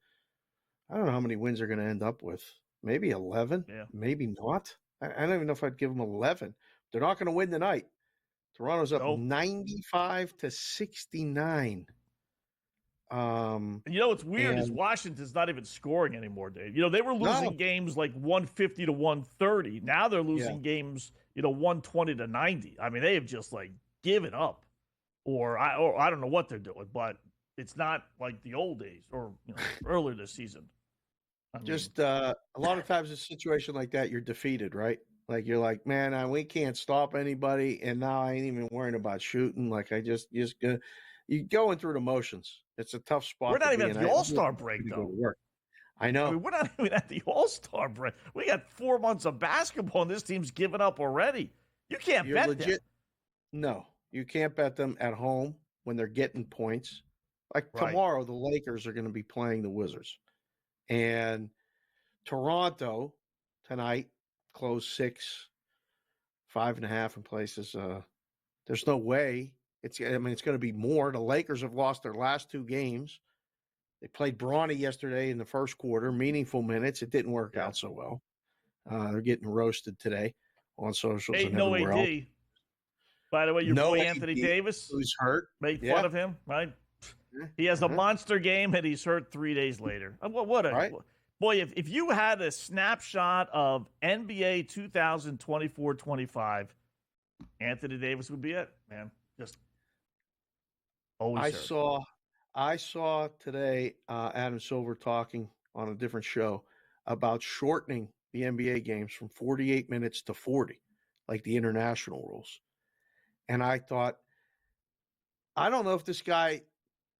Speaker 8: I don't know how many wins they're going to end up with. Maybe 11.
Speaker 7: Yeah.
Speaker 8: Maybe not. I don't even know if I'd give them 11. They're not going to win tonight. Toronto's up 95-69.
Speaker 7: And what's weird is Washington's not even scoring anymore, Dave. They were losing games like 150 to 130. Now they're losing games, 120 to 90. I mean, they have just like given up, or I don't know what they're doing, but it's not like the old days or earlier this season. A lot of times in a situation like that, you're defeated, right? Like you're like, man, we can't stop anybody, and now I ain't even worrying about shooting. Like I just you're going through the motions. It's a tough spot. We're not even at the All-Star break, though.
Speaker 8: I know.
Speaker 7: I mean, we're not even at the All-Star break. We got 4 months of basketball, and this team's given up already. You can't bet them.
Speaker 8: No, you can't bet them at home when they're getting points. Like tomorrow, the Lakers are going to be playing the Wizards. And Toronto tonight closed 6, 5.5 in places. There's no way. It's going to be more. The Lakers have lost their last 2 games. They played Bronny yesterday in the first quarter, meaningful minutes. It didn't work out so well. They're getting roasted today on socials and everywhere else.
Speaker 7: By the way, your boy Anthony Davis,
Speaker 8: who's hurt,
Speaker 7: made fun of him, right? He has a monster game, and he's hurt 3 days later. Boy, if you had a snapshot of NBA 2024-25, Anthony Davis would be it, man. Just always hurt.
Speaker 8: I saw today Adam Silver talking on a different show about shortening the NBA games from 48 minutes to 40, like the international rules. And I thought, I don't know if this guy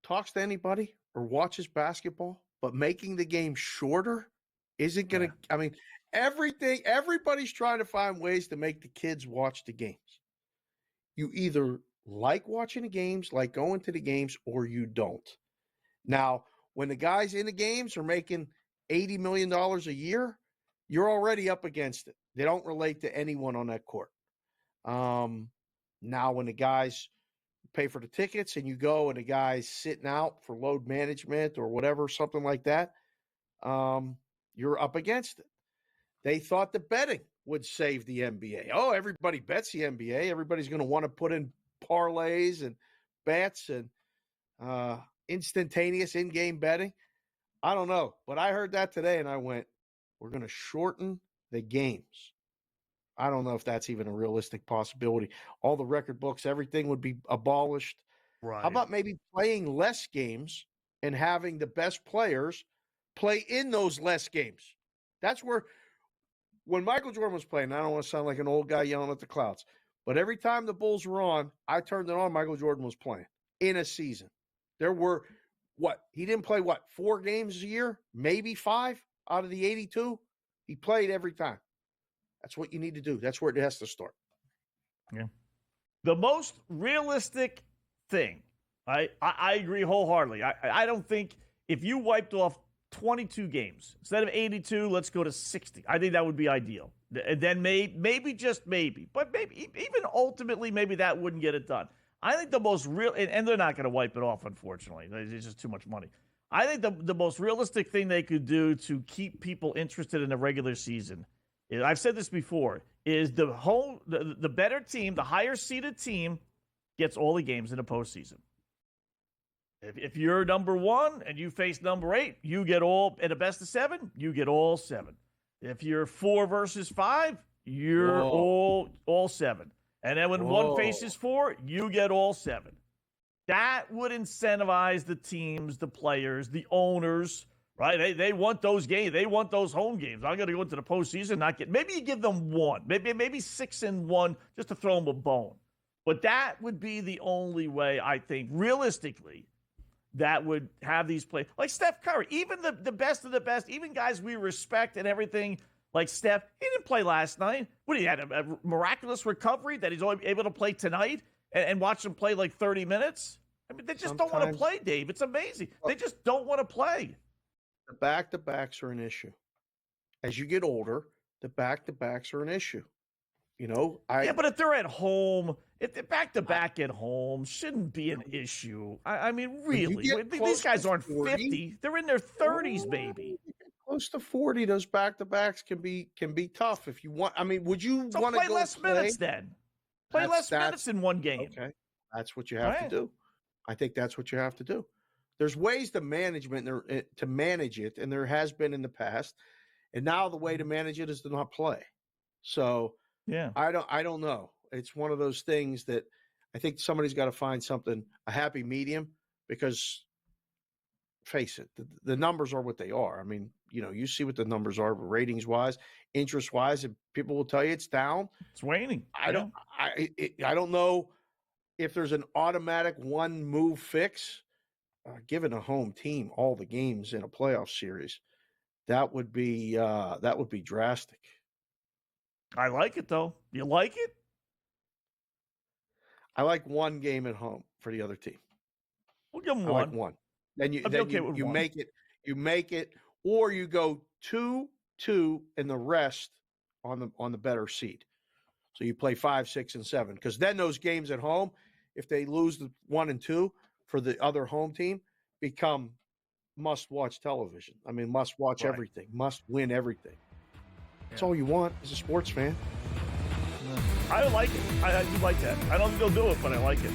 Speaker 8: talks to anybody or watches basketball, but making the game shorter isn't going to – I mean, everybody's trying to find ways to make the kids watch the games. You either like watching the games, like going to the games, or you don't. Now, when the guys in the games are making $80 million a year, you're already up against it. They don't relate to anyone on that court. Now, when the guys pay for the tickets and you go and the guy's sitting out for load management or whatever, something like that, you're up against it. They thought the betting would save the NBA. Oh, everybody bets the NBA. Everybody's going to want to put in parlays and bets and instantaneous in-game betting. I don't know, but I heard that today and I went, we're going to shorten the games. I don't know if that's even a realistic possibility. All the record books, everything would be abolished.
Speaker 7: Right.
Speaker 8: How about maybe playing less games and having the best players play in those less games? That's where, when Michael Jordan was playing, I don't want to sound like an old guy yelling at the clouds, but every time the Bulls were on, I turned it on, Michael Jordan was playing in a season. There were, he didn't play 4 games a year, maybe 5 out of the 82. He played every time. That's what you need to do. That's where it has to start.
Speaker 7: Yeah. The most realistic thing, I agree wholehearily. I don't think if you wiped off 22 games, instead of 82, let's go to 60. I think that would be ideal. And then maybe just maybe, but maybe even ultimately, maybe that wouldn't get it done. I think the most real, and they're not going to wipe it off, unfortunately. It's just too much money. I think the most realistic thing they could do to keep people interested in the regular season, I've said this before, is the better team, the higher seeded team, gets all the games in the postseason. If you're number 1 and you face number 8, you get all, in a best of 7, you get all 7. If you're 4 versus 5, you're all 7. And then when one faces 4, you get all 7. That would incentivize the teams, the players, the owners, right? They want those games. They want those home games. I'm going to go into the postseason, maybe you give them 1, maybe 6-1, just to throw them a bone. But that would be the only way, I think, realistically, that would have these players. Like Steph Curry, even the best of the best, even guys we respect and everything, like Steph, he didn't play last night. He had a miraculous recovery that he's only able to play tonight. and watch them play like 30 minutes? I mean, they just don't want to play, Dave. It's amazing. They just don't want to play.
Speaker 8: The back-to-backs are an issue. As you get older, the back-to-backs are an issue. You know,
Speaker 7: yeah, but if they're at home, if they're back-to-back at home, shouldn't be an issue. I mean, really, these guys aren't 50; they're in their 30s, baby.
Speaker 8: Close to 40, those back-to-backs can be tough if you want. I mean, would you want to
Speaker 7: play less minutes then? Play less minutes in one game.
Speaker 8: Okay, that's what you have to do. I think that's what you have to do. There's ways to manage it, and there has been in the past. And now the way to manage it is to not play. So
Speaker 7: yeah,
Speaker 8: I don't know. It's one of those things that I think somebody's got to find a happy medium, because face it, the numbers are what they are. I mean, you know, you see what the numbers are ratings wise, interest wise, and people will tell you it's down.
Speaker 7: It's waning.
Speaker 8: I don't know if there's an automatic one move fix. Given a home team all the games in a playoff series, that would be drastic.
Speaker 7: I like it though. You like it?
Speaker 8: I like one game at home for the other team.
Speaker 7: We'll give them
Speaker 8: I
Speaker 7: one.
Speaker 8: like one. Then you
Speaker 7: one.
Speaker 8: make it, or you go 2-2 and the rest on the better seed. So you play 5, 6, and 7, because then those games at home, if they lose the 1 and 2 for the other home team, become must-watch television. I mean, must-watch everything, must-win everything. That's all you want as a sports fan.
Speaker 7: I like it. I do like that. I don't think they'll do it, but I like it.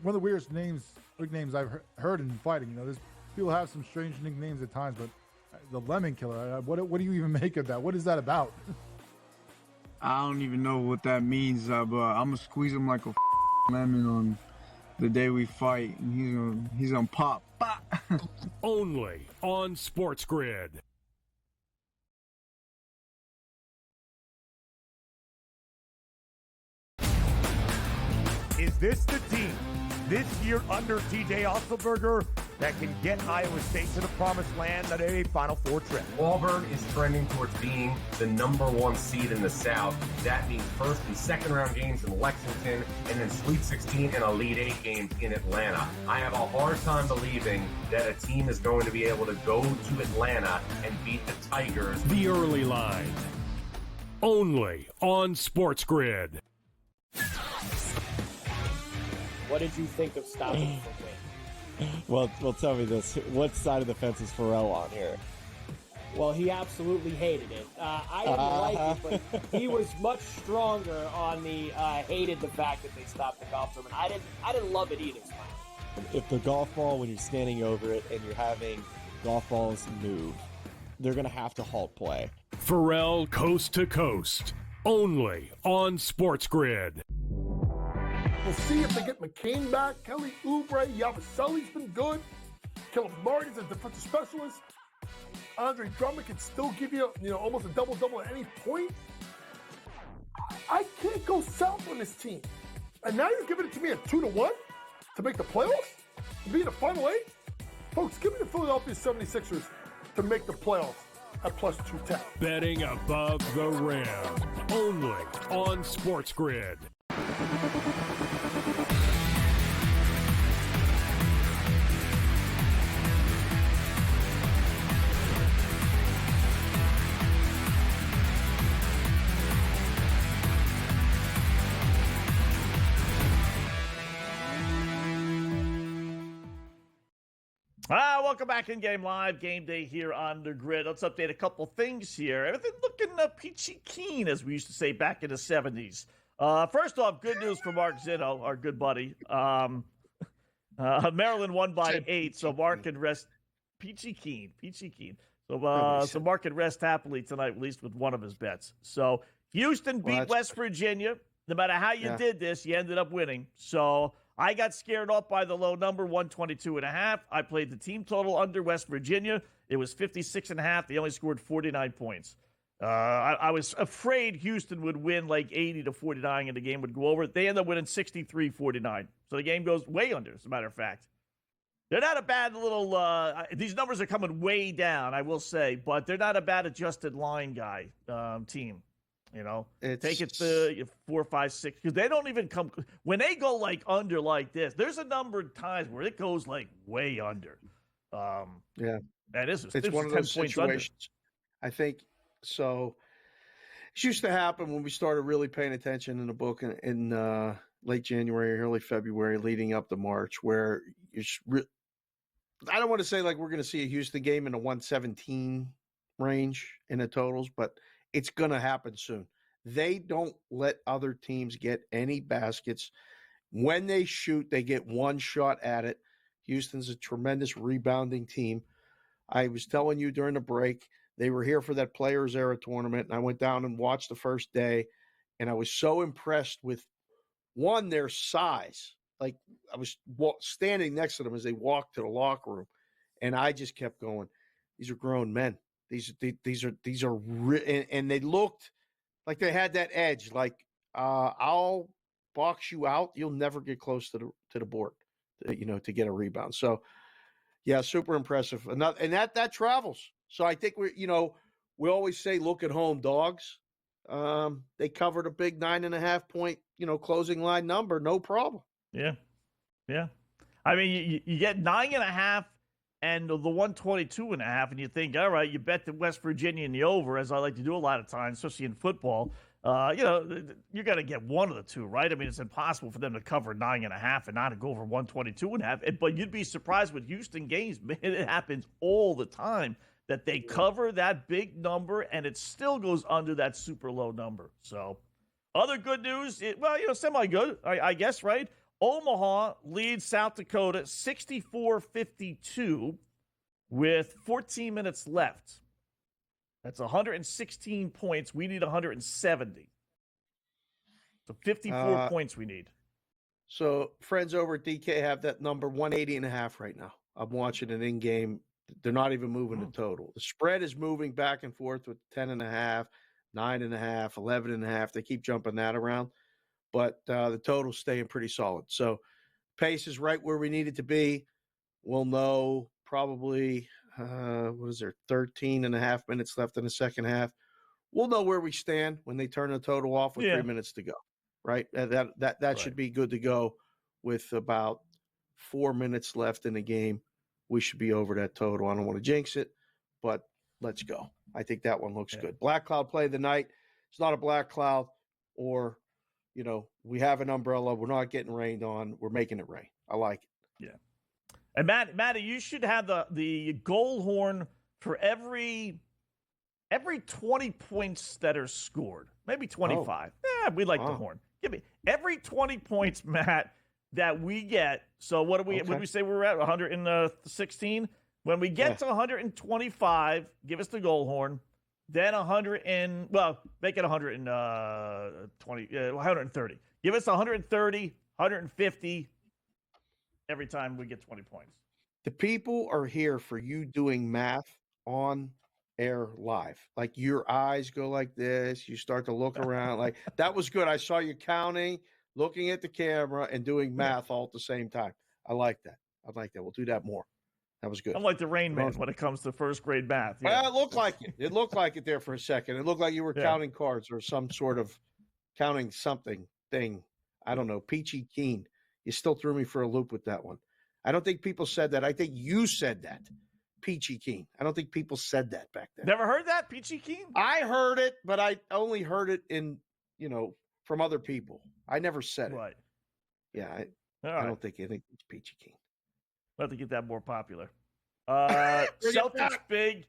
Speaker 14: One of the weirdest nicknames I've heard in fighting. You know, there's people have some strange nicknames at times, but the Lemon Killer. What do you even make of that? What is that about?
Speaker 15: I don't even know what that means, but I'm gonna squeeze him like a lemon on the day we fight, and he's gonna pop.
Speaker 2: Only on SportsGrid.
Speaker 4: Is this the team this year under TJ Otzelberger that can get Iowa State to the promised land at a Final Four trip?
Speaker 6: Auburn is trending towards being the #1 seed in the South. That means first and second round games in Lexington, and then Sweet 16 and Elite 8 games in Atlanta. I have a hard time believing that a team is going to be able to go to Atlanta and beat the Tigers.
Speaker 2: The early line. Only on SportsGrid.
Speaker 16: What did you think of stopping him from Wynn?
Speaker 17: Well, tell me this. What side of the fence is Pharrell on here?
Speaker 16: Well, he absolutely hated it. I didn't like it, but he was much stronger on the hated the fact that they stopped the golf tournament. I didn't love it either.
Speaker 17: If the golf ball, when you're standing over it and you're having golf balls move, they're going to have to halt play.
Speaker 2: Pharrell Coast to Coast. Only on SportsGrid.
Speaker 18: We'll see if they get McCain back. Kelly Oubre, Yabusele's been good. Caleb Martin's a defensive specialist. Andre Drummond can still give you, almost a double-double at any point. I can't go south on this team. And now you're giving it to me at 2-1 to make the playoffs? To be in the Final 8? Folks, give me the Philadelphia 76ers to make the playoffs at plus 210.
Speaker 2: Betting above the rim. Only on SportsGrid.
Speaker 7: Welcome back in Game Live. Game Day here on the grid. Let's update a couple things here. Everything looking peachy keen, as we used to say back in the 70s. First off, good news for Mark Zinno, our good buddy. Maryland won by 8, so Mark can rest peachy keen. So Mark can rest happily tonight, at least with one of his bets. So Houston beat West Virginia. No matter how you did this, you ended up winning. So I got scared off by the low number, 122.5. I played the team total under West Virginia. It was 56.5. They only scored 49 points. I was afraid Houston would win like 80-49 and the game would go over. They ended up winning 63-49. So the game goes way under, as a matter of fact. They're not a bad little these numbers are coming way down, I will say, but they're not a bad adjusted line guy team. You know, take it to 4, 5, 6, because they don't even come when they go like under like this. There's a number of times where it goes like way under.
Speaker 8: Yeah,
Speaker 7: that is
Speaker 8: it's one of those situations. I think so. It used to happen when we started really paying attention in the book in late January, early February, leading up to March, where I don't want to say like we're going to see a Houston game in the 117 range in the totals, but it's going to happen soon. They don't let other teams get any baskets. When they shoot, they get one shot at it. Houston's a tremendous rebounding team. I was telling you during the break, they were here for that Players Era tournament, and I went down and watched the first day, and I was so impressed with, one, their size. Like, I was standing next to them as they walked to the locker room, and I just kept going, these are grown men. These are and they looked like they had that edge. Like, I'll box you out. You'll never get close to the board, to get a rebound. So, yeah, super impressive. And that travels. So I think we always say look at home dogs. They covered a big 9.5 point, closing line number, no problem.
Speaker 7: Yeah. I mean, you get 9.5. And the 122.5, and you think, all right, you bet the West Virginia in the over, as I like to do a lot of times, especially in football. You're going to get one of the two, right? I mean, it's impossible for them to cover 9.5 and not to go over 122.5. But you'd be surprised with Houston games. Man, it happens all the time that they cover that big number, and it still goes under that super low number. So, other good news, semi-good, I guess, right? Omaha leads South Dakota 64-52 with 14 minutes left. That's 116 points. We need 170. So 54 points we need.
Speaker 8: So friends over at DK have that number 180.5 right now. I'm watching it in game. They're not even moving the total. The spread is moving back and forth with 10.5, 9.5, 11.5. They keep jumping that around. But the total's staying pretty solid. So pace is right where we need it to be. We'll know probably, 13.5 minutes left in the second half. We'll know where we stand when they turn the total off with 3 minutes to go, right? That should be good to go with about 4 minutes left in the game. We should be over that total. I don't want to jinx it, but let's go. I think that one looks good. Black cloud play of the night. It's not a black cloud or – we have an umbrella. We're not getting rained on. We're making it rain. I like it.
Speaker 7: Yeah. And Matty, you should have the goal horn for every 20 points that are scored. Maybe 25. Yeah, we like the horn. Give me every 20 points, Matt, that we get. So what did we say we were at? 116? When we get to 125, give us the goal horn. Then make it 130. Give us 130, 150 every time we get 20 points.
Speaker 8: The people are here for you doing math on air live. Like your eyes go like this. You start to look around. Like that was good. I saw you counting, looking at the camera, and doing math all at the same time. I like that. We'll do that more. That was good.
Speaker 7: I'm like the Rain Man when it comes to first grade math.
Speaker 8: Yeah. Well, it looked like it. It looked like it there for a second. It looked like you were counting cards or some sort of counting something thing. I don't know. Peachy Keen. You still threw me for a loop with that one. I don't think people said that. I think you said that. Peachy Keen. I don't think people said that back then.
Speaker 7: Never heard that, Peachy Keen?
Speaker 8: I heard it, but I only heard it from other people. I never said it.
Speaker 7: Right.
Speaker 8: Yeah. I don't think it's Peachy Keen.
Speaker 7: We'll have to get that more popular. Celtics big.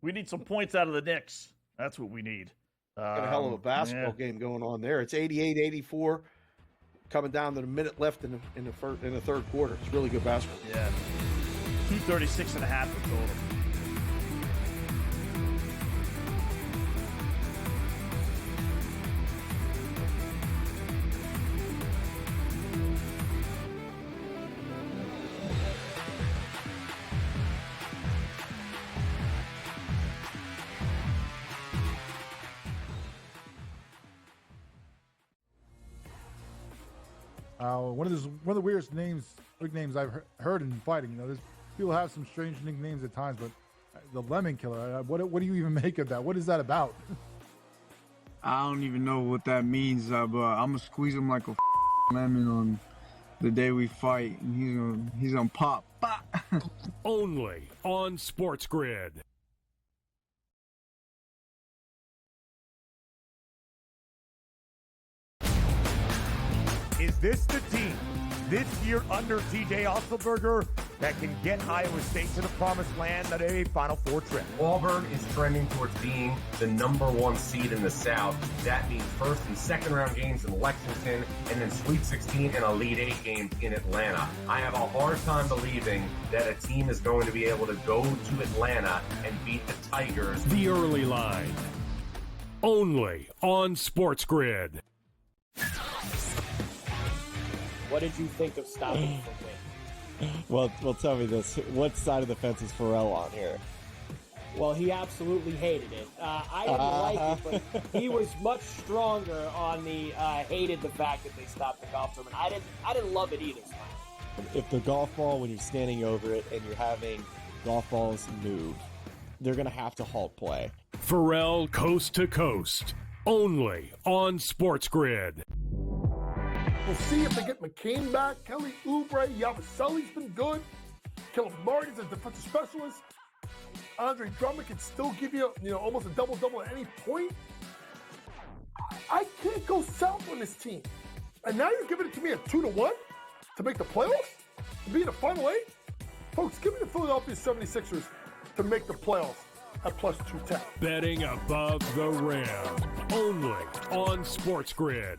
Speaker 7: We need some points out of the Knicks. That's what we need.
Speaker 8: Got a hell of a basketball game going on there. It's 88-84, coming down to the minute left in the third quarter. It's really good basketball.
Speaker 7: Yeah. 236.5 for total.
Speaker 14: One of the weirdest nicknames I've heard in fighting. You know, there's people have some strange nicknames at times, but the Lemon Killer. What do you even make of that? What is that about?
Speaker 15: I don't even know what that means, but I'm gonna squeeze him like a lemon on the day we fight, and he's gonna pop.
Speaker 2: Only on SportsGrid.
Speaker 4: Is this the team this year under TJ Otzelberger that can get Iowa State to the promised land at a Final Four trip?
Speaker 6: Auburn is trending towards being the number one seed in the South. That means first and second round games in Lexington, and then Sweet 16 and Elite 8 games in Atlanta. I have a hard time believing that a team is going to be able to go to Atlanta and beat the Tigers.
Speaker 2: The early line. Only on SportsGrid.
Speaker 16: What did you think of stopping him from Wynn?
Speaker 17: Well, tell me this. What side of the fence is Pharrell on here?
Speaker 16: Well, he absolutely hated it. I didn't like it, but he was much stronger on the hated the fact that they stopped the golf tournament. I didn't love it either.
Speaker 17: If the golf ball, when you're standing over it and you're having golf balls move, they're going to have to halt play.
Speaker 2: Pharrell Coast to Coast. Only on SportsGrid.
Speaker 18: We'll see if they get McCain back. Kelly Oubre, Yabusele's been good. Caleb Martin's a defensive specialist. Andre Drummond can still give you, almost a double-double at any point. I can't go south on this team. And now you're giving it to me at 2-1 to make the playoffs? To be in the Final Eight? Folks, give me the Philadelphia 76ers to make the playoffs at plus 210.
Speaker 2: Betting above the rim. Only on SportsGrid.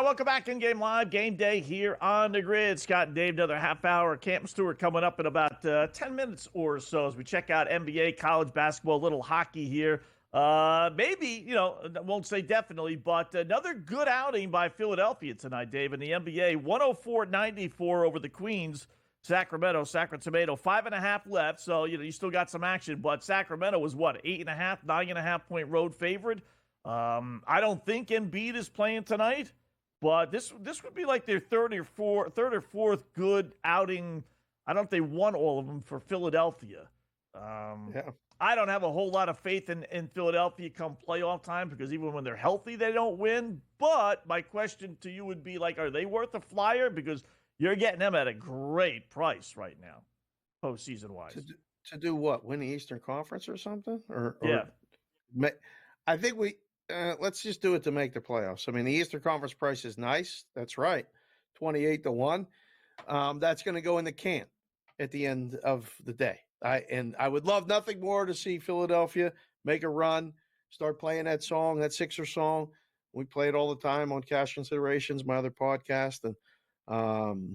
Speaker 7: Welcome back in Game Live. Game Day here on the grid. Scott and Dave, another half hour. Campus tour coming up in about 10 minutes or so as we check out NBA, college basketball, a little hockey here. Maybe, I won't say definitely, but another good outing by Philadelphia tonight, Dave, in the NBA. 104-94 over the Queens. Sacramento, 5.5 left. So, you still got some action, but Sacramento was what, 8.5, 9.5 point road favorite. I don't think Embiid is playing tonight. But this would be like their third or fourth good outing. I don't know if they won all of them for Philadelphia. I don't have a whole lot of faith in Philadelphia come playoff time because even when they're healthy, they don't win. But my question to you would be like, are they worth a flyer? Because you're getting them at a great price right now, postseason-wise.
Speaker 8: To do what? Win the Eastern Conference or something?
Speaker 7: Yeah.
Speaker 8: I think let's just do it to make the playoffs. I mean, the Eastern Conference price is nice. That's right. 28-1. That's going to go in the can at the end of the day. I would love nothing more to see Philadelphia make a run, start playing that song, that Sixer song. We play it all the time on Cash Considerations, my other podcast. And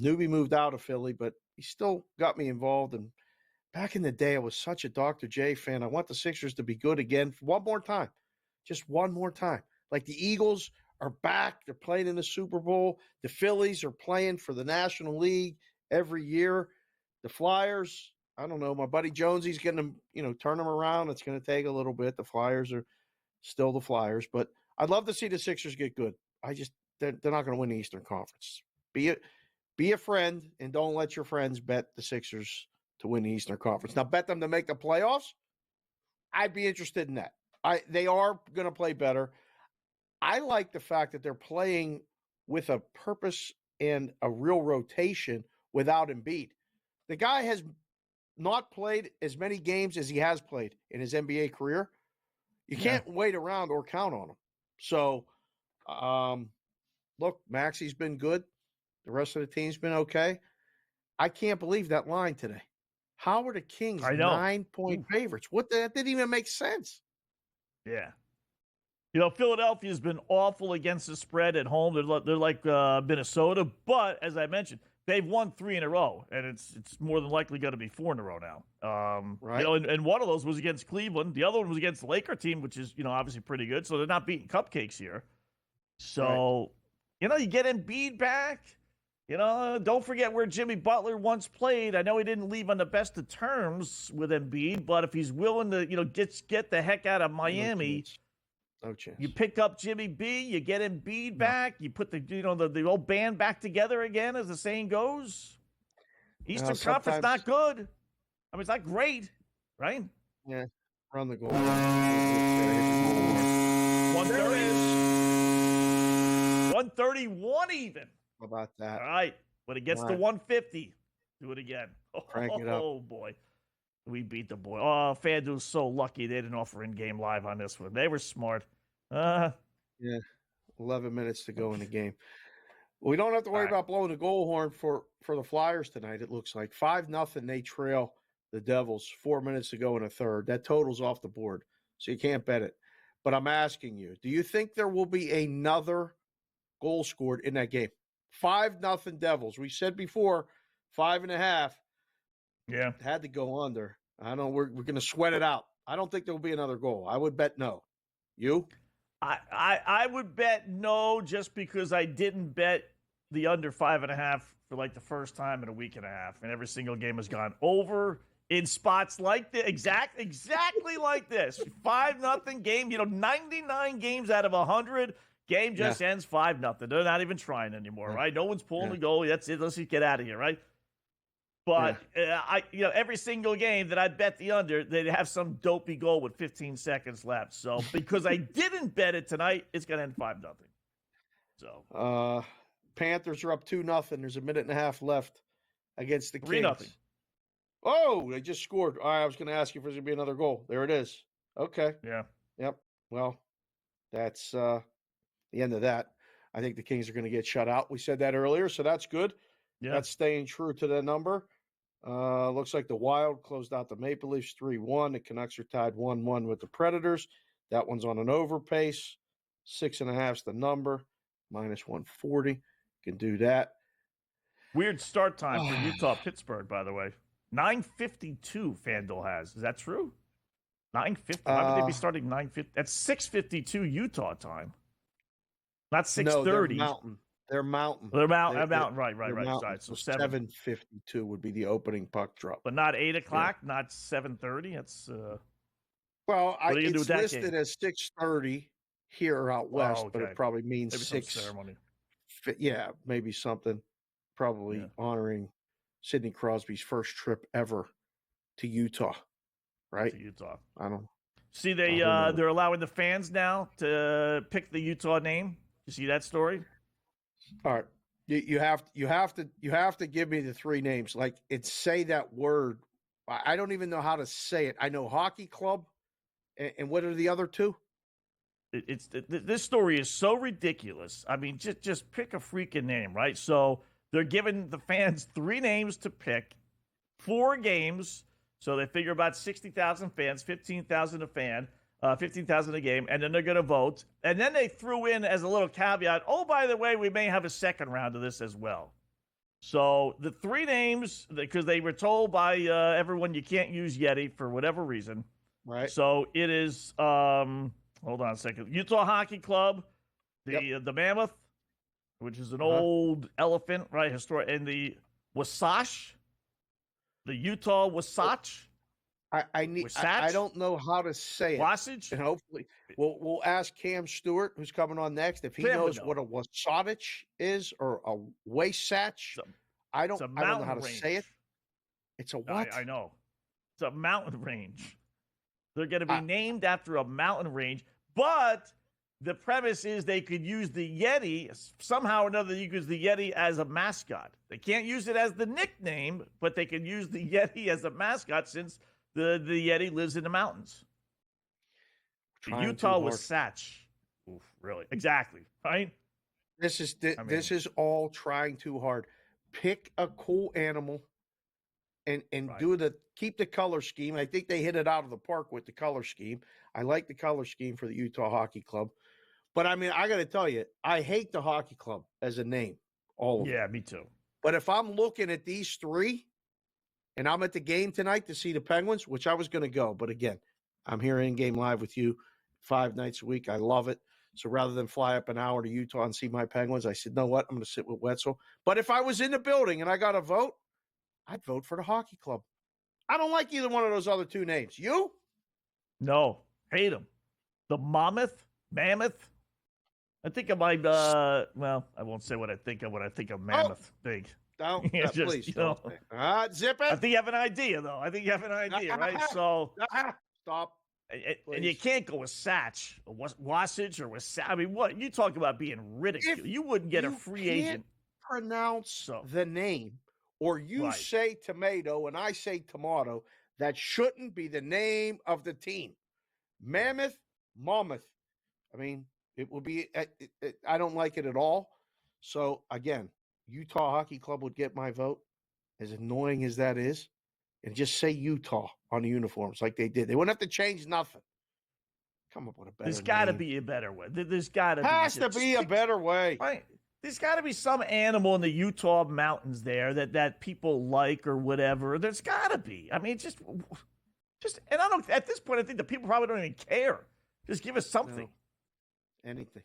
Speaker 8: Newbie moved out of Philly, but he still got me involved. And back in the day, I was such a Dr. J fan. I want the Sixers to be good again one more time. Just one more time. Like the Eagles are back. They're playing in the Super Bowl. The Phillies are playing for the National League every year. The Flyers, I don't know. My buddy Jonesy's getting them, turn them around. It's going to take a little bit. The Flyers are still the Flyers. But I'd love to see the Sixers get good. They're not going to win the Eastern Conference. Be a friend and don't let your friends bet the Sixers to win the Eastern Conference. Now, bet them to make the playoffs. I'd be interested in that. They are going to play better. I like the fact that they're playing with a purpose and a real rotation without Embiid. The guy has not played as many games as he has played in his NBA career. You can't wait around or count on him. So, look, Maxi's been good. The rest of the team's been okay. I can't believe that line today. How are the Kings 9-point favorites? That didn't even make sense.
Speaker 7: Yeah. Philadelphia's been awful against the spread at home. They're like Minnesota. But, as I mentioned, they've won 3 in a row, and it's more than likely going to be 4 in a row now.
Speaker 8: Right.
Speaker 7: You know, and one of those was against Cleveland. The other one was against the Laker team, which is, you know, obviously pretty good. So they're not beating cupcakes here. So, you know, you get Embiid back. You know, don't forget where Jimmy Butler once played. I know he didn't leave on the best of terms with Embiid, but if he's willing to, you know, get the heck out of Miami,
Speaker 8: no chance.
Speaker 7: You pick up Jimmy B, you get Embiid back, you put the old band back together again, as the saying goes. Eastern Conference not good. I mean, it's not great, right?
Speaker 8: Yeah, run the goal.
Speaker 7: 131 even.
Speaker 8: How about that?
Speaker 7: All right. When it gets to 150, do it again.
Speaker 8: Crank it up.
Speaker 7: Oh, boy. We beat the boy. Oh, FanDuel's so lucky they didn't offer in-game live on this one. They were smart.
Speaker 8: Yeah, 11 minutes to go in the game. We don't have to worry about blowing the goal horn for the Flyers tonight, it looks like. 5-0, they trail the Devils. 4 minutes to go in a third. That total's off the board, so you can't bet it. But I'm asking you, do you think there will be another goal scored in that game? 5-0 Devils. We said before, 5.5.
Speaker 7: Yeah.
Speaker 8: Had to go under. I know we're going to sweat it out. I don't think there will be another goal. I would bet no. You?
Speaker 7: I would bet no, just because I didn't bet the under 5.5 for like the first time in a week and a half, and every single game has gone over in spots like this, exactly like this. 5-0 game. You know, 99 games out of 100. Game just ends 5-0. They're not even trying anymore, right? No one's pulling the goal. That's it. Let's just get out of here, right? But every single game that I bet the under, they'd have some dopey goal with 15 seconds left. So because I didn't bet it tonight, it's going to end 5-0. So
Speaker 8: Panthers are up 2-0. There's a minute and a half left against the Kings.
Speaker 7: 3-0.
Speaker 8: Oh, they just scored. All right, I was going to ask you if there's going to be another goal. There it is. Okay.
Speaker 7: Yeah.
Speaker 8: Yep. Well, that's the end of that. I think the Kings are going to get shut out. We said that earlier, so that's good.
Speaker 7: Yeah.
Speaker 8: That's staying true to the number. Looks like the Wild closed out the Maple Leafs 3-1. The Canucks are tied 1-1 with the Predators. That one's on an over pace. 6.5's the number. Minus 140. Can do that.
Speaker 7: Weird start time for Utah-Pittsburgh, by the way. 9:52 FanDuel has. Is that true? 9:50. Why would they be starting 9:50? That's 6:52 Utah time. Not 6:30.
Speaker 8: No, they're mountain. They're mountain.
Speaker 7: They're mountain. Right.
Speaker 8: Mountain.
Speaker 7: Right. So
Speaker 8: 7:52 would be the opening puck drop.
Speaker 7: But not 8 o'clock, not 7:30. That's
Speaker 8: well,
Speaker 7: what are you
Speaker 8: it's
Speaker 7: do with that
Speaker 8: listed
Speaker 7: game?
Speaker 8: as 6:30 here out west, but it probably means
Speaker 7: maybe
Speaker 8: 6.
Speaker 7: some ceremony.
Speaker 8: Yeah, maybe something. Probably honoring Sidney Crosby's first trip ever to Utah, right?
Speaker 7: To Utah.
Speaker 8: I don't
Speaker 7: see. They're allowing the fans now to pick the Utah name. You see that story?
Speaker 8: All right. You have to give me the 3 names. Like, it's say that word. I don't even know how to say it. I know hockey club, and what are the other 2?
Speaker 7: This story is so ridiculous. I mean, just pick a freaking name, right? So they're giving the fans 3 names to pick, 4 games. So they figure about 60,000 fans, 15,000 a fan. 15,000 a game, and then they're going to vote. And then they threw in as a little caveat, oh, by the way, we may have a second round of this as well. So the 3 names, because they were told by everyone you can't use Yeti for whatever reason.
Speaker 8: Right.
Speaker 7: So it is, hold on a second, Utah Hockey Club, the Mammoth, which is an old elephant, right, historic, and the Wasatch, the Utah Wasatch.
Speaker 8: I don't know how to say it.
Speaker 7: Wasatch?
Speaker 8: And hopefully we'll ask Cam Stewart, who's coming on next, if he knows what a Wasatch is or a Wasatch. I don't know how to say it. It's a what?
Speaker 7: I know. It's a mountain range. They're going to be named after a mountain range, but the premise is they could use the Yeti somehow or another. You could use the Yeti as a mascot. They can't use it as the nickname, but they can use the Yeti as a mascot since the Yeti lives in the mountains. The Utah Wasatch. Oof, really? Exactly. Right?
Speaker 8: This is all trying too hard. Pick a cool animal and keep the color scheme. I think they hit it out of the park with the color scheme. I like the color scheme for the Utah Hockey Club. But I mean, I got to tell you, I hate the hockey club as a name. All of
Speaker 7: them. Me too.
Speaker 8: But if I'm looking at these three and I'm at the game tonight to see the Penguins, which I was going to go, but again, I'm here in game live with you 5 nights a week. I love it. So rather than fly up an hour to Utah and see my Penguins, I said, no, what? I'm going to sit with Wetzel. But if I was in the building and I got a vote, I'd vote for the hockey club. I don't like either one of those other two names. You?
Speaker 7: No, hate them. The Mammoth. I think of my, well, I won't say what I think of when I think of Mammoth. Big.
Speaker 8: Don't,
Speaker 7: It's just,
Speaker 8: please.
Speaker 7: you know.
Speaker 8: Zip it.
Speaker 7: I think you have an idea, though. Right? So,
Speaker 8: stop.
Speaker 7: And you can't go with Satch or Wasage or with Satch. I mean, what? You talk about being ridiculed. You wouldn't get a free agent.
Speaker 8: Pronounce the name, or you say tomato and I say tomato. That shouldn't be the name of the team. Mammoth. I mean, it will be. I don't like it at all. So again, Utah Hockey Club would get my vote. As annoying as that is, and just say Utah on the uniforms like they did. They wouldn't have to change nothing. Come up with a better.
Speaker 7: There's got to be a better way. There's got to
Speaker 8: has to be a better way.
Speaker 7: Right. There's got to be some animal in the Utah mountains there that people like or whatever. There's got to be. I mean, just, and I don't. At this point, I think the people probably don't even care. Just give us something.
Speaker 8: No. Anything.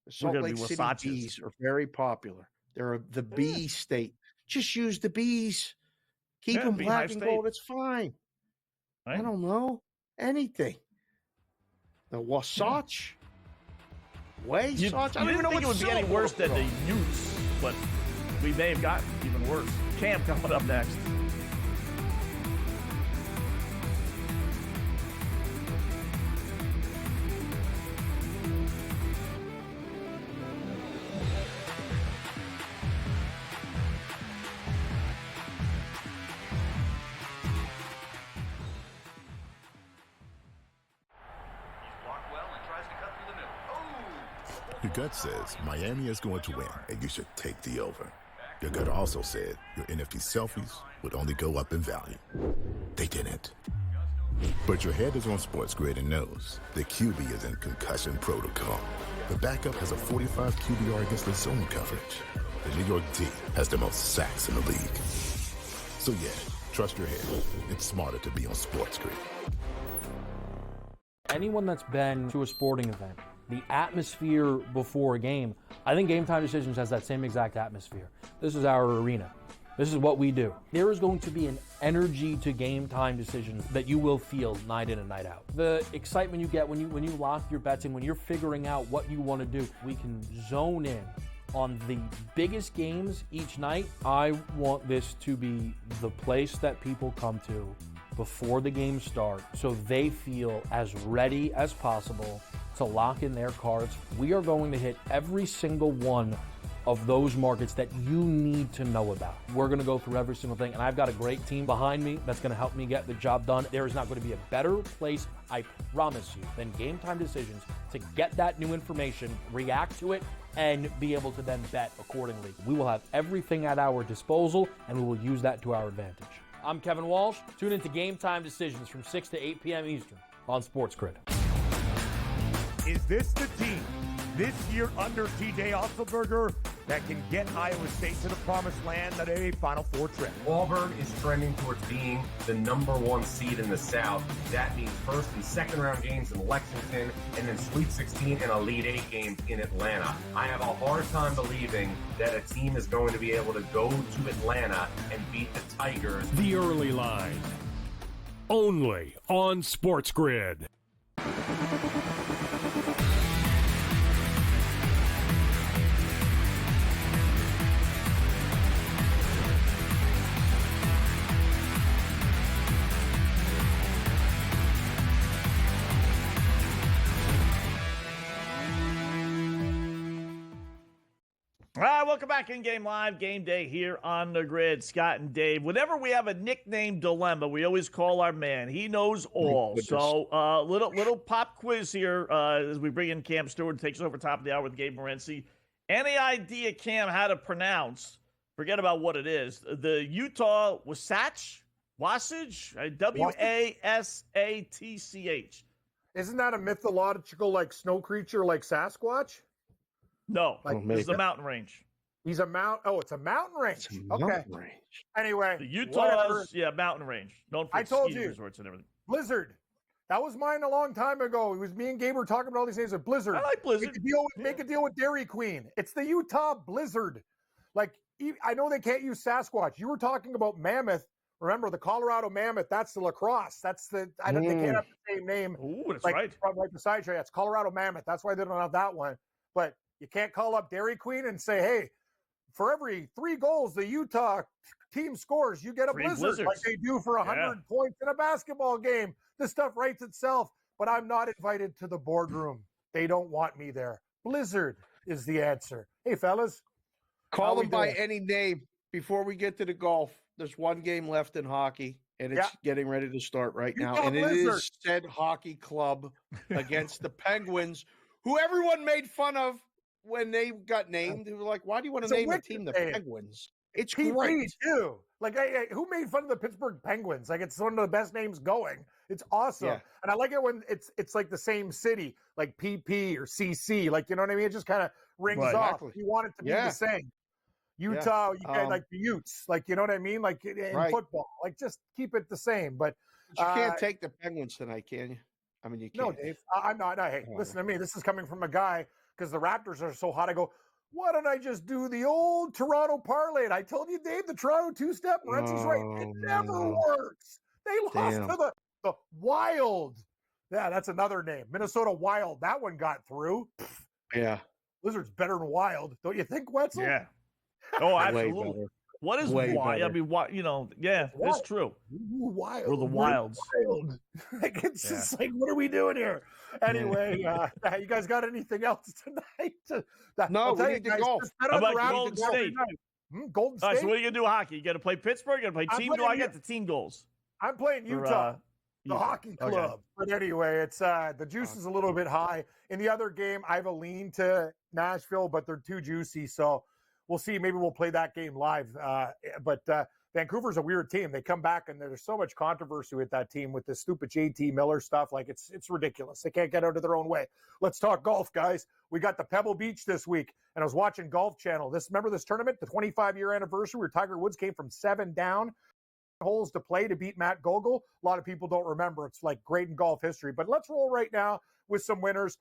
Speaker 8: The Salt Lake City bees are very popular. They're the bee state. Just use the bees. Keep them black and gold. It's fine. Right. I don't know. Anything. The Wasatch? Wasatch? I don't even know what
Speaker 7: it would be any worse than the Utes, but we may have gotten even worse. Cam coming up next.
Speaker 11: Your gut says Miami is going to win, and you should take the over. Your gut also said your NFT selfies would only go up in value. They didn't. But your head is on SportsGrid and knows the QB is in concussion protocol. The backup has a 45 QBR against the zone coverage. The New York D has the most sacks in the league. So yeah, trust your head. It's smarter to be on SportsGrid.
Speaker 3: Anyone that's been to a sporting event, the atmosphere before a game, I think Game Time Decisions has that same exact atmosphere. This is our arena. This is what we do. There is going to be an energy to Game Time Decisions that you will feel night in and night out. The excitement you get when you lock your bets in, when you're figuring out what you want to do, we can zone in on the biggest games each night. I want this to be the place that people come to before the games start so they feel as ready as possible to lock in their cards. We are going to hit every single one of those markets that you need to know about. We're going to go through every single thing, and I've got a great team behind me that's going to help me get the job done. There is not going to be a better place, I promise you, than Game Time Decisions to get that new information, react to it, and be able to then bet accordingly. We will have everything at our disposal, and we will use that to our advantage. I'm Kevin Walsh. Tune into Game Time Decisions from 6 to 8 p.m. Eastern on SportsGrid.
Speaker 4: Is this the team this year under TJ Otzelberger that can get Iowa State to the promised land at a Final Four trip?
Speaker 6: Auburn is trending towards being the #1 seed in the South. That means first and second round games in Lexington, and then Sweet 16 and Elite 8 games in Atlanta. I have a hard time believing that a team is going to be able to go to Atlanta and beat the Tigers.
Speaker 2: The Early Line, only on SportsGrid.
Speaker 7: All right, welcome back in Game Live, Game Day here on the grid. Scott and Dave. Whenever we have a nickname dilemma, we always call our man. He knows all. So, little pop quiz here as we bring in Cam Stewart, takes over top of the hour with Gabe Morency. Any idea, Cam, how to pronounce? Forget about what it is. The Utah Wasatch, W-A-S-A-T-C-H.
Speaker 5: Isn't that a mythological, like, snow creature like Sasquatch?
Speaker 7: No, it's the mountain range.
Speaker 20: He's a mount. Oh, it's a mountain range.
Speaker 8: Mountain range.
Speaker 20: Anyway,
Speaker 7: The
Speaker 20: whatever.
Speaker 7: Utah's, mountain range. Known for
Speaker 20: I told
Speaker 7: ski
Speaker 20: you.
Speaker 7: resorts and everything.
Speaker 20: Blizzard. That was mine a long time ago. It was me and Gabe were talking about all these names of Blizzard.
Speaker 7: I like Blizzard.
Speaker 20: Make a deal with Dairy Queen. It's the Utah Blizzard. Like, I know they can't use Sasquatch. You were talking about Mammoth. Remember, the Colorado Mammoth, that's the lacrosse. That's the, they can't have the same name.
Speaker 7: Ooh, that's
Speaker 20: like,
Speaker 7: right.
Speaker 20: Right beside you. That's Colorado Mammoth. That's why they don't have that one. But you can't call up Dairy Queen and say, hey, for every 3 goals the Utah team scores, you get a blizzard like they do for 100 points in a basketball game. This stuff writes itself, but I'm not invited to the boardroom. They don't want me there. Blizzard is the answer. Hey, fellas.
Speaker 8: Call them by any name before we get to the golf. There's one game left in hockey, and it's getting ready to start right now. And it is said hockey club against the Penguins, who everyone made fun of when they got named. They were like, why do you want to name a team the Penguins? It's great.
Speaker 20: Too. Like, who made fun of the Pittsburgh Penguins? Like, it's one of the best names going. It's awesome.
Speaker 8: Yeah.
Speaker 20: And I like it when it's like the same city, like PP or CC. Like, you know what I mean? It just kind of rings off.
Speaker 8: Exactly.
Speaker 20: You want it to be the same. Utah, you get like the Utes, like, you know what I mean? Like in football, like just keep it the same. But
Speaker 8: you can't take the Penguins tonight, can you? I mean, you can't.
Speaker 20: No, Dave, I'm not. Hey, listen to me. This is coming from a guy because the Raptors are so hot. I go, why don't I just do the old Toronto parlay? And I told you, Dave, the Toronto two-step. Renzi's right. It never works. They lost to the Wild. Yeah, that's another name. Minnesota Wild. That one got through.
Speaker 8: Yeah.
Speaker 20: Blizzard's better than Wild. Don't you think, Wetzel?
Speaker 7: Yeah. Oh, absolutely. What is wild? I mean, what, it's true.
Speaker 20: Wild.
Speaker 7: We're the Wilds.
Speaker 20: Wild. Like, it's just like, what are we doing here? Anyway, you guys got anything else tonight?
Speaker 8: No, we need to golf.
Speaker 7: How about Golden State?
Speaker 20: Golden State.
Speaker 7: All right, so what are you going to do hockey? You got to play Pittsburgh? You got to play team? I get the team goals.
Speaker 20: I'm playing Utah. The hockey club. Okay. But anyway, it's the juice is a little bit high. In the other game, I have a lean to Nashville, but they're too juicy. So we'll see. Maybe we'll play that game live. But Vancouver's a weird team. They come back, and there's so much controversy with that team with this stupid JT Miller stuff. Like, it's ridiculous. They can't get out of their own way. Let's talk golf, guys. We got the Pebble Beach this week, and I was watching Golf Channel. Remember this tournament, the 25-year anniversary where Tiger Woods came from 7 down? Holes to play to beat Matt Gogol. A lot of people don't remember. It's like great in golf history. But let's roll right now with some winners.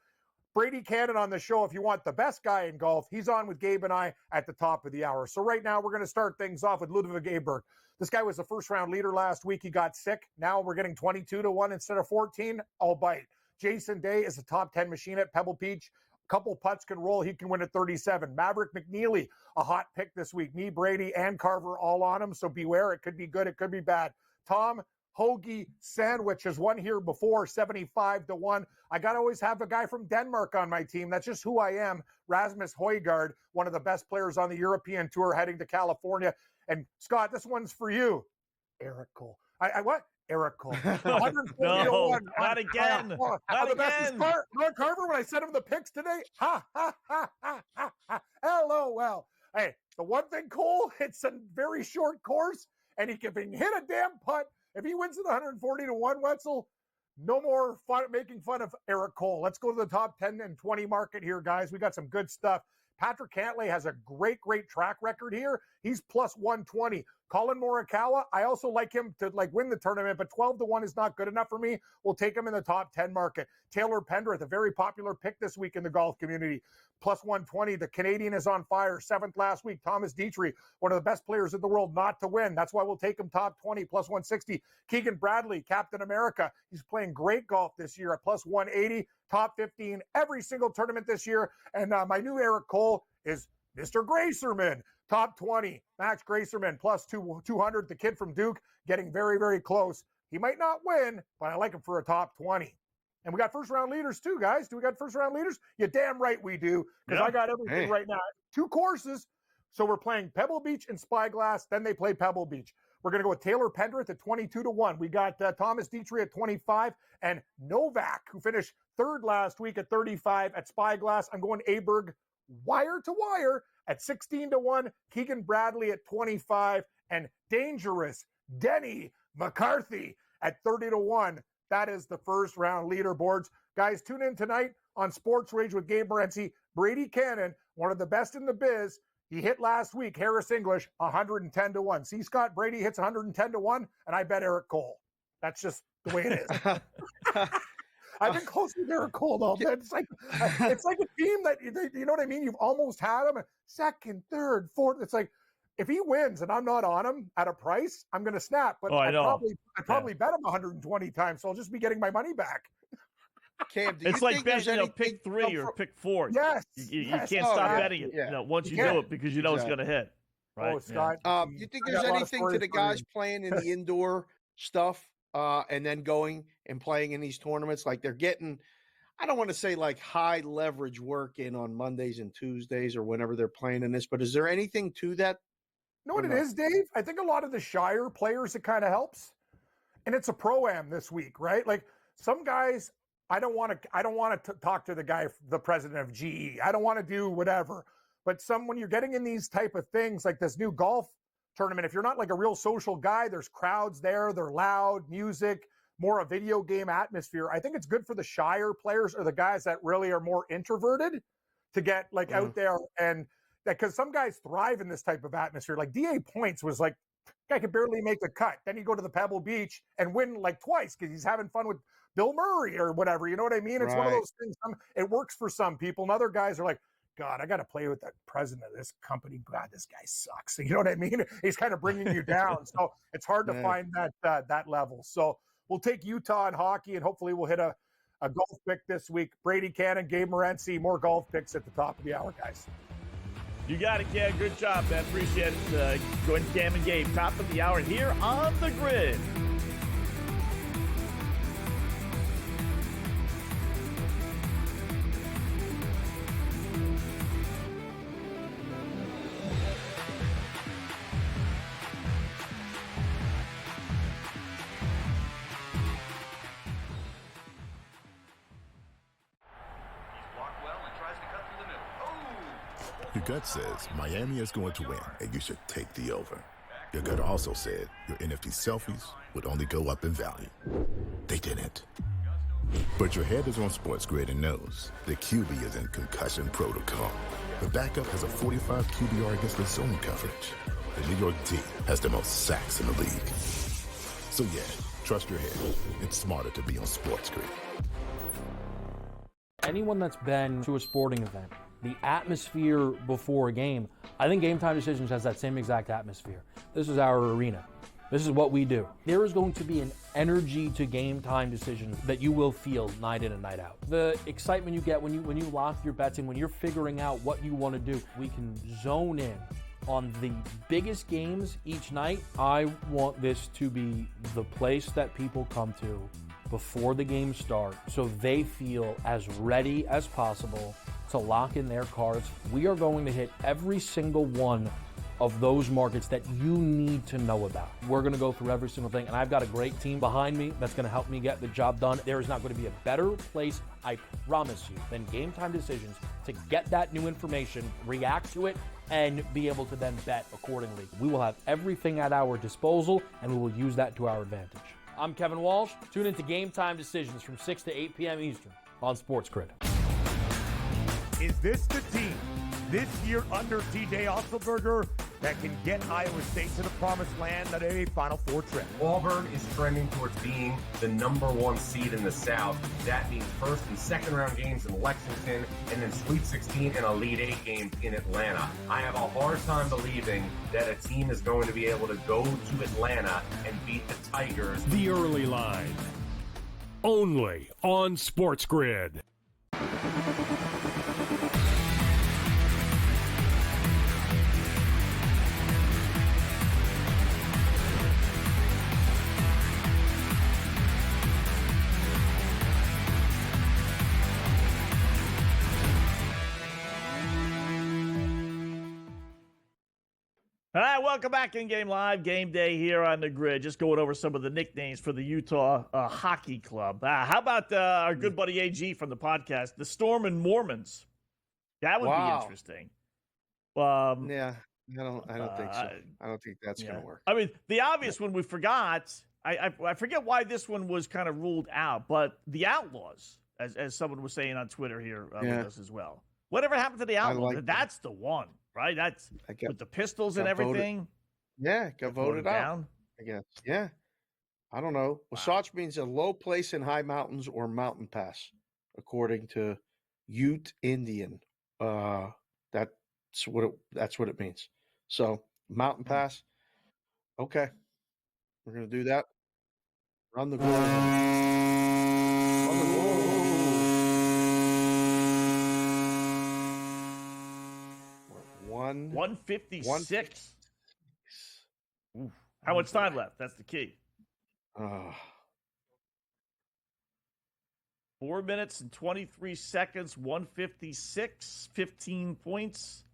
Speaker 20: Brady Cannon on the show. If you want the best guy in golf, he's on with Gabe and I at the top of the hour. So right now we're going to start things off with Ludwig Aberg. This guy was the first-round leader last week. He got sick. Now we're getting 22-1 instead of 14. I'll bite. Jason Day is a top 10 machine at Pebble Beach. Couple putts can roll. He can win at 37. Maverick McNeely, a hot pick this week. Me, Brady, and Carver all on him. So beware. It could be good. It could be bad. Tom Hoagie Sandwich has won here before, 75-1. I got to always have a guy from Denmark on my team. That's just who I am. Rasmus Højgaard, one of the best players on the European Tour, heading to California. And Scott, this one's for you. Eric Cole. What? Eric Cole. 140
Speaker 7: no,
Speaker 20: to 1.
Speaker 7: not again. Not again.
Speaker 20: Mark Carver, when I sent him the picks today, LOL. Hey, the one thing, Cole, it's a very short course, and he can hit a damn putt. If he wins at 140 to 1, Wetzel, no more making fun of Eric Cole. Let's go to the top 10 and 20 market here, guys. We got some good stuff. Patrick Cantlay has a great track record here. He's plus 120. Colin Morikawa, I also like him to win the tournament, but 12-1 is not good enough for me. We'll take him in the top 10 market. Taylor Pendrith, a very popular pick this week in the golf community, plus 120. The Canadian is on fire, 7th last week. Thomas Dietrich, one of the best players in the world not to win. That's why we'll take him top 20, plus 160. Keegan Bradley, Captain America. He's playing great golf this year at plus 180, top 15 every single tournament this year. And my new Eric Cole is Mr. Gracerman, top 20. Max Gracerman, plus 200. The kid from Duke, getting very, very close. He might not win, but I like him for a top 20. And we got first-round leaders too, guys. Do we got first-round leaders? You're damn right we do, because I got everything right now. 2 courses. So we're playing Pebble Beach and Spyglass. Then they play Pebble Beach. We're going to go with Taylor Pendrith at 22-1. We got Thomas Dietrich at 25 and Novak, who finished 3rd last week at 35 at Spyglass. I'm going Aberg wire to wire at 16-1. Keegan Bradley at 25 and Dangerous Denny McCarthy at 30-1. That is the first round leaderboards. Guys, tune in tonight on Sports Rage with Gabe Morency. Brady Cannon, one of the best in the biz. He hit last week, Harris English, 110 to 1. See, Scott Brady hits 110 to 1, and I bet Eric Cole. That's just the way it is. I've been close with Eric Cole, though. It's like a team that, you know what I mean? You've almost had him second, third, fourth. It's like, if he wins and I'm not on him at a price, I'm going to snap. But I probably bet him 120 times, so I'll just be getting my money back.
Speaker 8: Cam,
Speaker 7: it's like betting, pick 3 or pick 4.
Speaker 20: Yes.
Speaker 7: You can't stop betting it once you do it because you know it's going to hit. Right?
Speaker 20: Oh, Scott.
Speaker 8: You think there's anything to the guys playing in the indoor stuff and then going and playing in these tournaments? Like they're getting, I don't want to say like high leverage work in on Mondays and Tuesdays or whenever they're playing in this, but is there anything to that?
Speaker 20: You know what it is, Dave? I think a lot of the Shire players, it kind of helps. And it's a pro-am this week, right? Like some guys, I don't want to talk to the guy, the president of GE. I don't want to do whatever. But when you're getting in these type of things, like this new golf tournament, if you're not like a real social guy, there's crowds there, they're loud, music, more a video game atmosphere. I think it's good for the Shire players or the guys that really are more introverted to get like out there and because some guys thrive in this type of atmosphere. Like DA Points was like, guy could barely make the cut. Then you go to the Pebble Beach and win like twice because he's having fun with Bill Murray or whatever. You know what I mean? It's one of those things. It works for some people. And other guys are like, God, I got to play with the president of this company. God, this guy sucks. You know what I mean? He's kind of bringing you down. So it's hard to find that level. So we'll take Utah in hockey and hopefully we'll hit a golf pick this week. Brady Cannon, Gabe Morency, more golf picks at the top of the hour, guys.
Speaker 7: You got it, Cam. Good job, man. Appreciate it. Join Cam and Gabe, top of the hour here on the Grid.
Speaker 11: Your gut says Miami is going to win, and you should take the over. Your gut also said your NFT selfies would only go up in value. They didn't. But your head is on SportsGrid and knows the QB is in concussion protocol. The backup has a 45 QBR against the zone coverage. The New York D has the most sacks in the league. So yeah, trust your head. It's smarter to be on SportsGrid.
Speaker 3: Anyone that's been to a sporting event, the atmosphere before a game, I think Game Time Decisions has that same exact atmosphere. This is our arena. This is what we do. There is going to be an energy to Game Time Decisions that you will feel night in and night out. The excitement you get when you lock your bets in, when you're figuring out what you want to do, we can zone in on the biggest games each night. I want this to be the place that people come to before the games start so they feel as ready as possible to lock in their cards. We are going to hit every single one of those markets that you need to know about. We're going to go through every single thing, and I've got a great team behind me that's going to help me get the job done. There is not going to be a better place, I promise you, than Game Time Decisions to get that new information, react to it, and be able to then bet accordingly. We will have everything at our disposal, and we will use that to our advantage. I'm Kevin Walsh. Tune into Game Time Decisions from 6 to 8 p.m. Eastern on SportsGrid.
Speaker 4: Is this the team this year under TJ Otzelberger that can get Iowa State to the promised land at a Final Four trip?
Speaker 6: Auburn is trending towards being the number 1 seed in the South. That means first and second round games in Lexington, and then Sweet 16 and Elite 8 games in Atlanta. I have a hard time believing that a team is going to be able to go to Atlanta and beat the Tigers.
Speaker 2: The Early Line. Only on SportsGrid.
Speaker 7: All right, welcome back in Game Live. Game Day here on the Grid. Just going over some of the nicknames for the Utah Hockey Club. How about our good buddy AG from the podcast, the Storm and Mormons? That would be interesting.
Speaker 8: Yeah, I don't think so. I don't think that's going to work.
Speaker 7: I mean, the obvious one we forgot. I forget why this one was kind of ruled out, but the Outlaws, as someone was saying on Twitter here with us as well. Whatever happened to the Outlaws? That's the one. right? That's with the pistols and
Speaker 8: got voted-
Speaker 7: everything.
Speaker 8: Yeah, got voted out.
Speaker 7: down.
Speaker 8: I guess. Yeah. I don't know. Wasatch means a low place in high mountains or mountain pass, according to Ute Indian. That's what it means. So mountain pass. Okay. We're gonna do that. Run the goal. Run the goal.
Speaker 7: 156. Oof. How much time left? That's the key. 4 minutes and 23 seconds, 156, 15 points.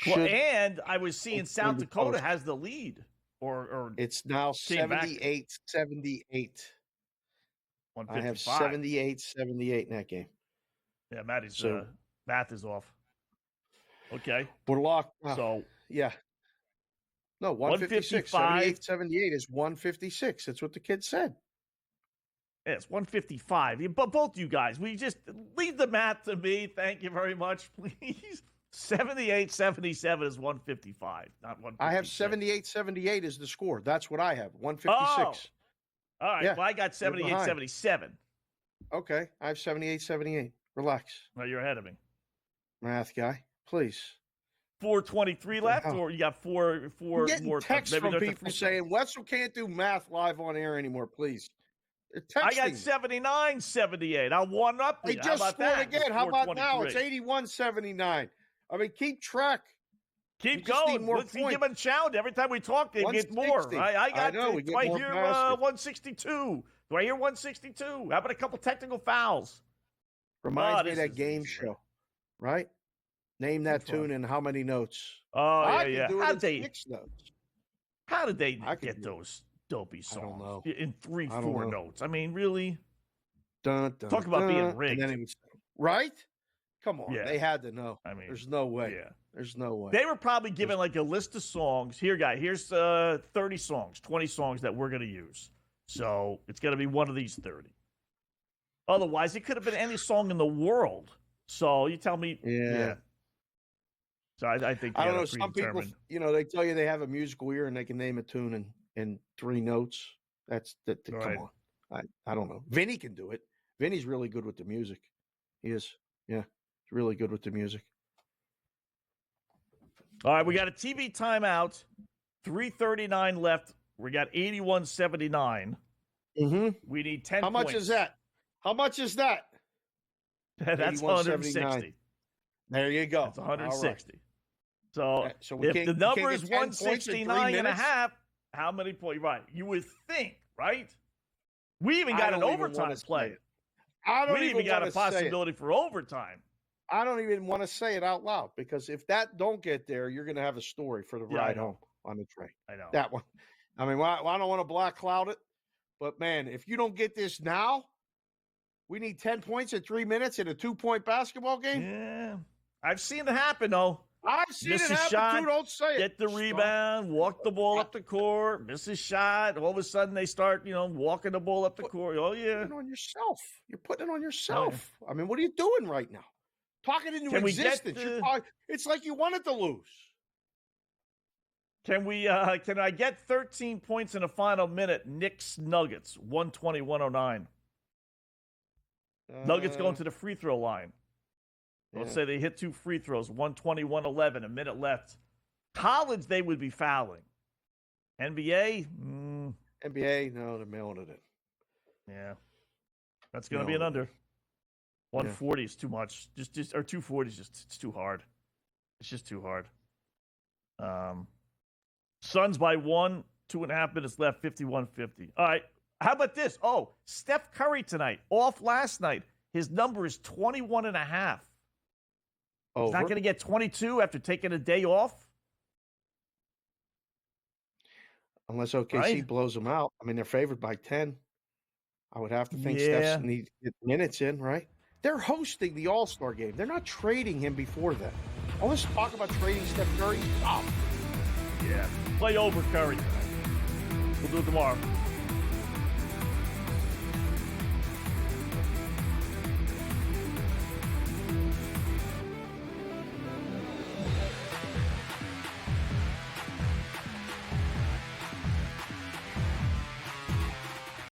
Speaker 7: And I was seeing South Dakota has the lead. Or
Speaker 8: it's now 78-78. I have 78-78 in that game.
Speaker 7: Yeah, Maddie's math is off. Okay.
Speaker 8: We're locked.
Speaker 7: So
Speaker 8: yeah. No, 156. 78-78 is 156. That's what the kid said.
Speaker 7: Yeah, it's 155. But both you guys, we just leave the math to me. Thank you very much, please. 78-77 is 155, not 156.
Speaker 8: I have 78-78 is the score. That's what I have. 156.
Speaker 7: All right.
Speaker 8: Yeah,
Speaker 7: well, I got 78-77.
Speaker 8: Okay. I have 78-78. Relax.
Speaker 7: No, you're ahead of me.
Speaker 8: Math guy, please.
Speaker 7: 4:23 left, or you got four
Speaker 8: I'm getting
Speaker 7: more
Speaker 8: texts from people saying Wetzel can't do math live on air anymore, please.
Speaker 7: I got 79-78. I'll one up.
Speaker 8: They just scored again. How about now? It's 81-79. I mean, keep track.
Speaker 7: Keep going. Let's give them a challenge. Every time we talk, they get more. I got
Speaker 8: do I hear
Speaker 7: 162? Do I hear 162? How about a couple technical fouls?
Speaker 8: Reminds me of that game show, right? Name that tune and how many notes?
Speaker 7: Oh, yeah.
Speaker 8: How did they 6 notes?
Speaker 7: How did they get those dopey songs? I don't know. In 3-4 notes. I mean, really? Talk about being rigged.
Speaker 8: And then right? Come on.
Speaker 7: Yeah.
Speaker 8: They had to know. I mean, there's no way.
Speaker 7: Yeah.
Speaker 8: There's no way.
Speaker 7: They were probably given like a list of songs. Here, guy, here's 30 songs, 20 songs that we're going to use. So it's going to be one of these 30. Otherwise, it could have been any song in the world. So you tell me.
Speaker 8: Yeah.
Speaker 7: So I think
Speaker 8: I don't know. Some people, they tell you they have a musical ear and they can name a tune in 3 notes. That's that.
Speaker 7: Right.
Speaker 8: Come on. I don't know. Vinny can do it. Vinny's really good with the music. He is. Yeah. He's really good with the music.
Speaker 7: All right, we got a TV timeout. 3:39 left. We got 81-79.
Speaker 8: Mm-hmm.
Speaker 7: We need 10
Speaker 8: How much
Speaker 7: points.
Speaker 8: is that? How much is that?
Speaker 7: That's 160.
Speaker 8: There you go.
Speaker 7: That's 160.
Speaker 8: Right.
Speaker 7: So if the number is 169 and a half, how many points? Right. You would think, right? We even got an overtime play. We even got a possibility for overtime.
Speaker 8: I don't even want to say it out loud because if that don't get there, you're going to have a story for the ride home on the train.
Speaker 7: I know.
Speaker 8: That one. I mean, I don't want to black cloud it, but man, if you don't get this now, we need 10 points in 3 minutes in a 2-point basketball game.
Speaker 7: Yeah. I've seen it happen, though.
Speaker 8: I've seen
Speaker 7: miss
Speaker 8: it happen,
Speaker 7: shot,
Speaker 8: too. Don't say it.
Speaker 7: Get the rebound, walk the ball up the court, miss a shot. All of a sudden, they start, walking the ball up the court. Oh, yeah.
Speaker 8: You're putting it on yourself. You're putting it on yourself. Oh, yeah. I mean, what are you doing right now? Talking into existence. It's like you wanted to lose.
Speaker 7: Can I get 13 points in the final minute? Knicks Nuggets 120-109. Nuggets going to the free throw line. Let's say they hit 2 free throws, 120-111, a minute left. College, they would be fouling. NBA?
Speaker 8: NBA, no, they're mailing it in.
Speaker 7: Yeah. That's going to be an under. 140 is too much. Or 240 is it's too hard. It's just too hard. Suns by 1, 2.5 minutes left, 51-50. All right. How about this? Oh, Steph Curry tonight, off last night. His number is 21.5. He's not going to get 22 after taking a day off?
Speaker 8: Unless OKC blows them out. I mean, they're favored by 10. I would have to think Steph's needs to get minutes in, right? They're hosting the All-Star game. They're not trading him before that. All this talk about trading Steph Curry, stop.
Speaker 7: Yeah. Play over Curry tonight. We'll do it tomorrow.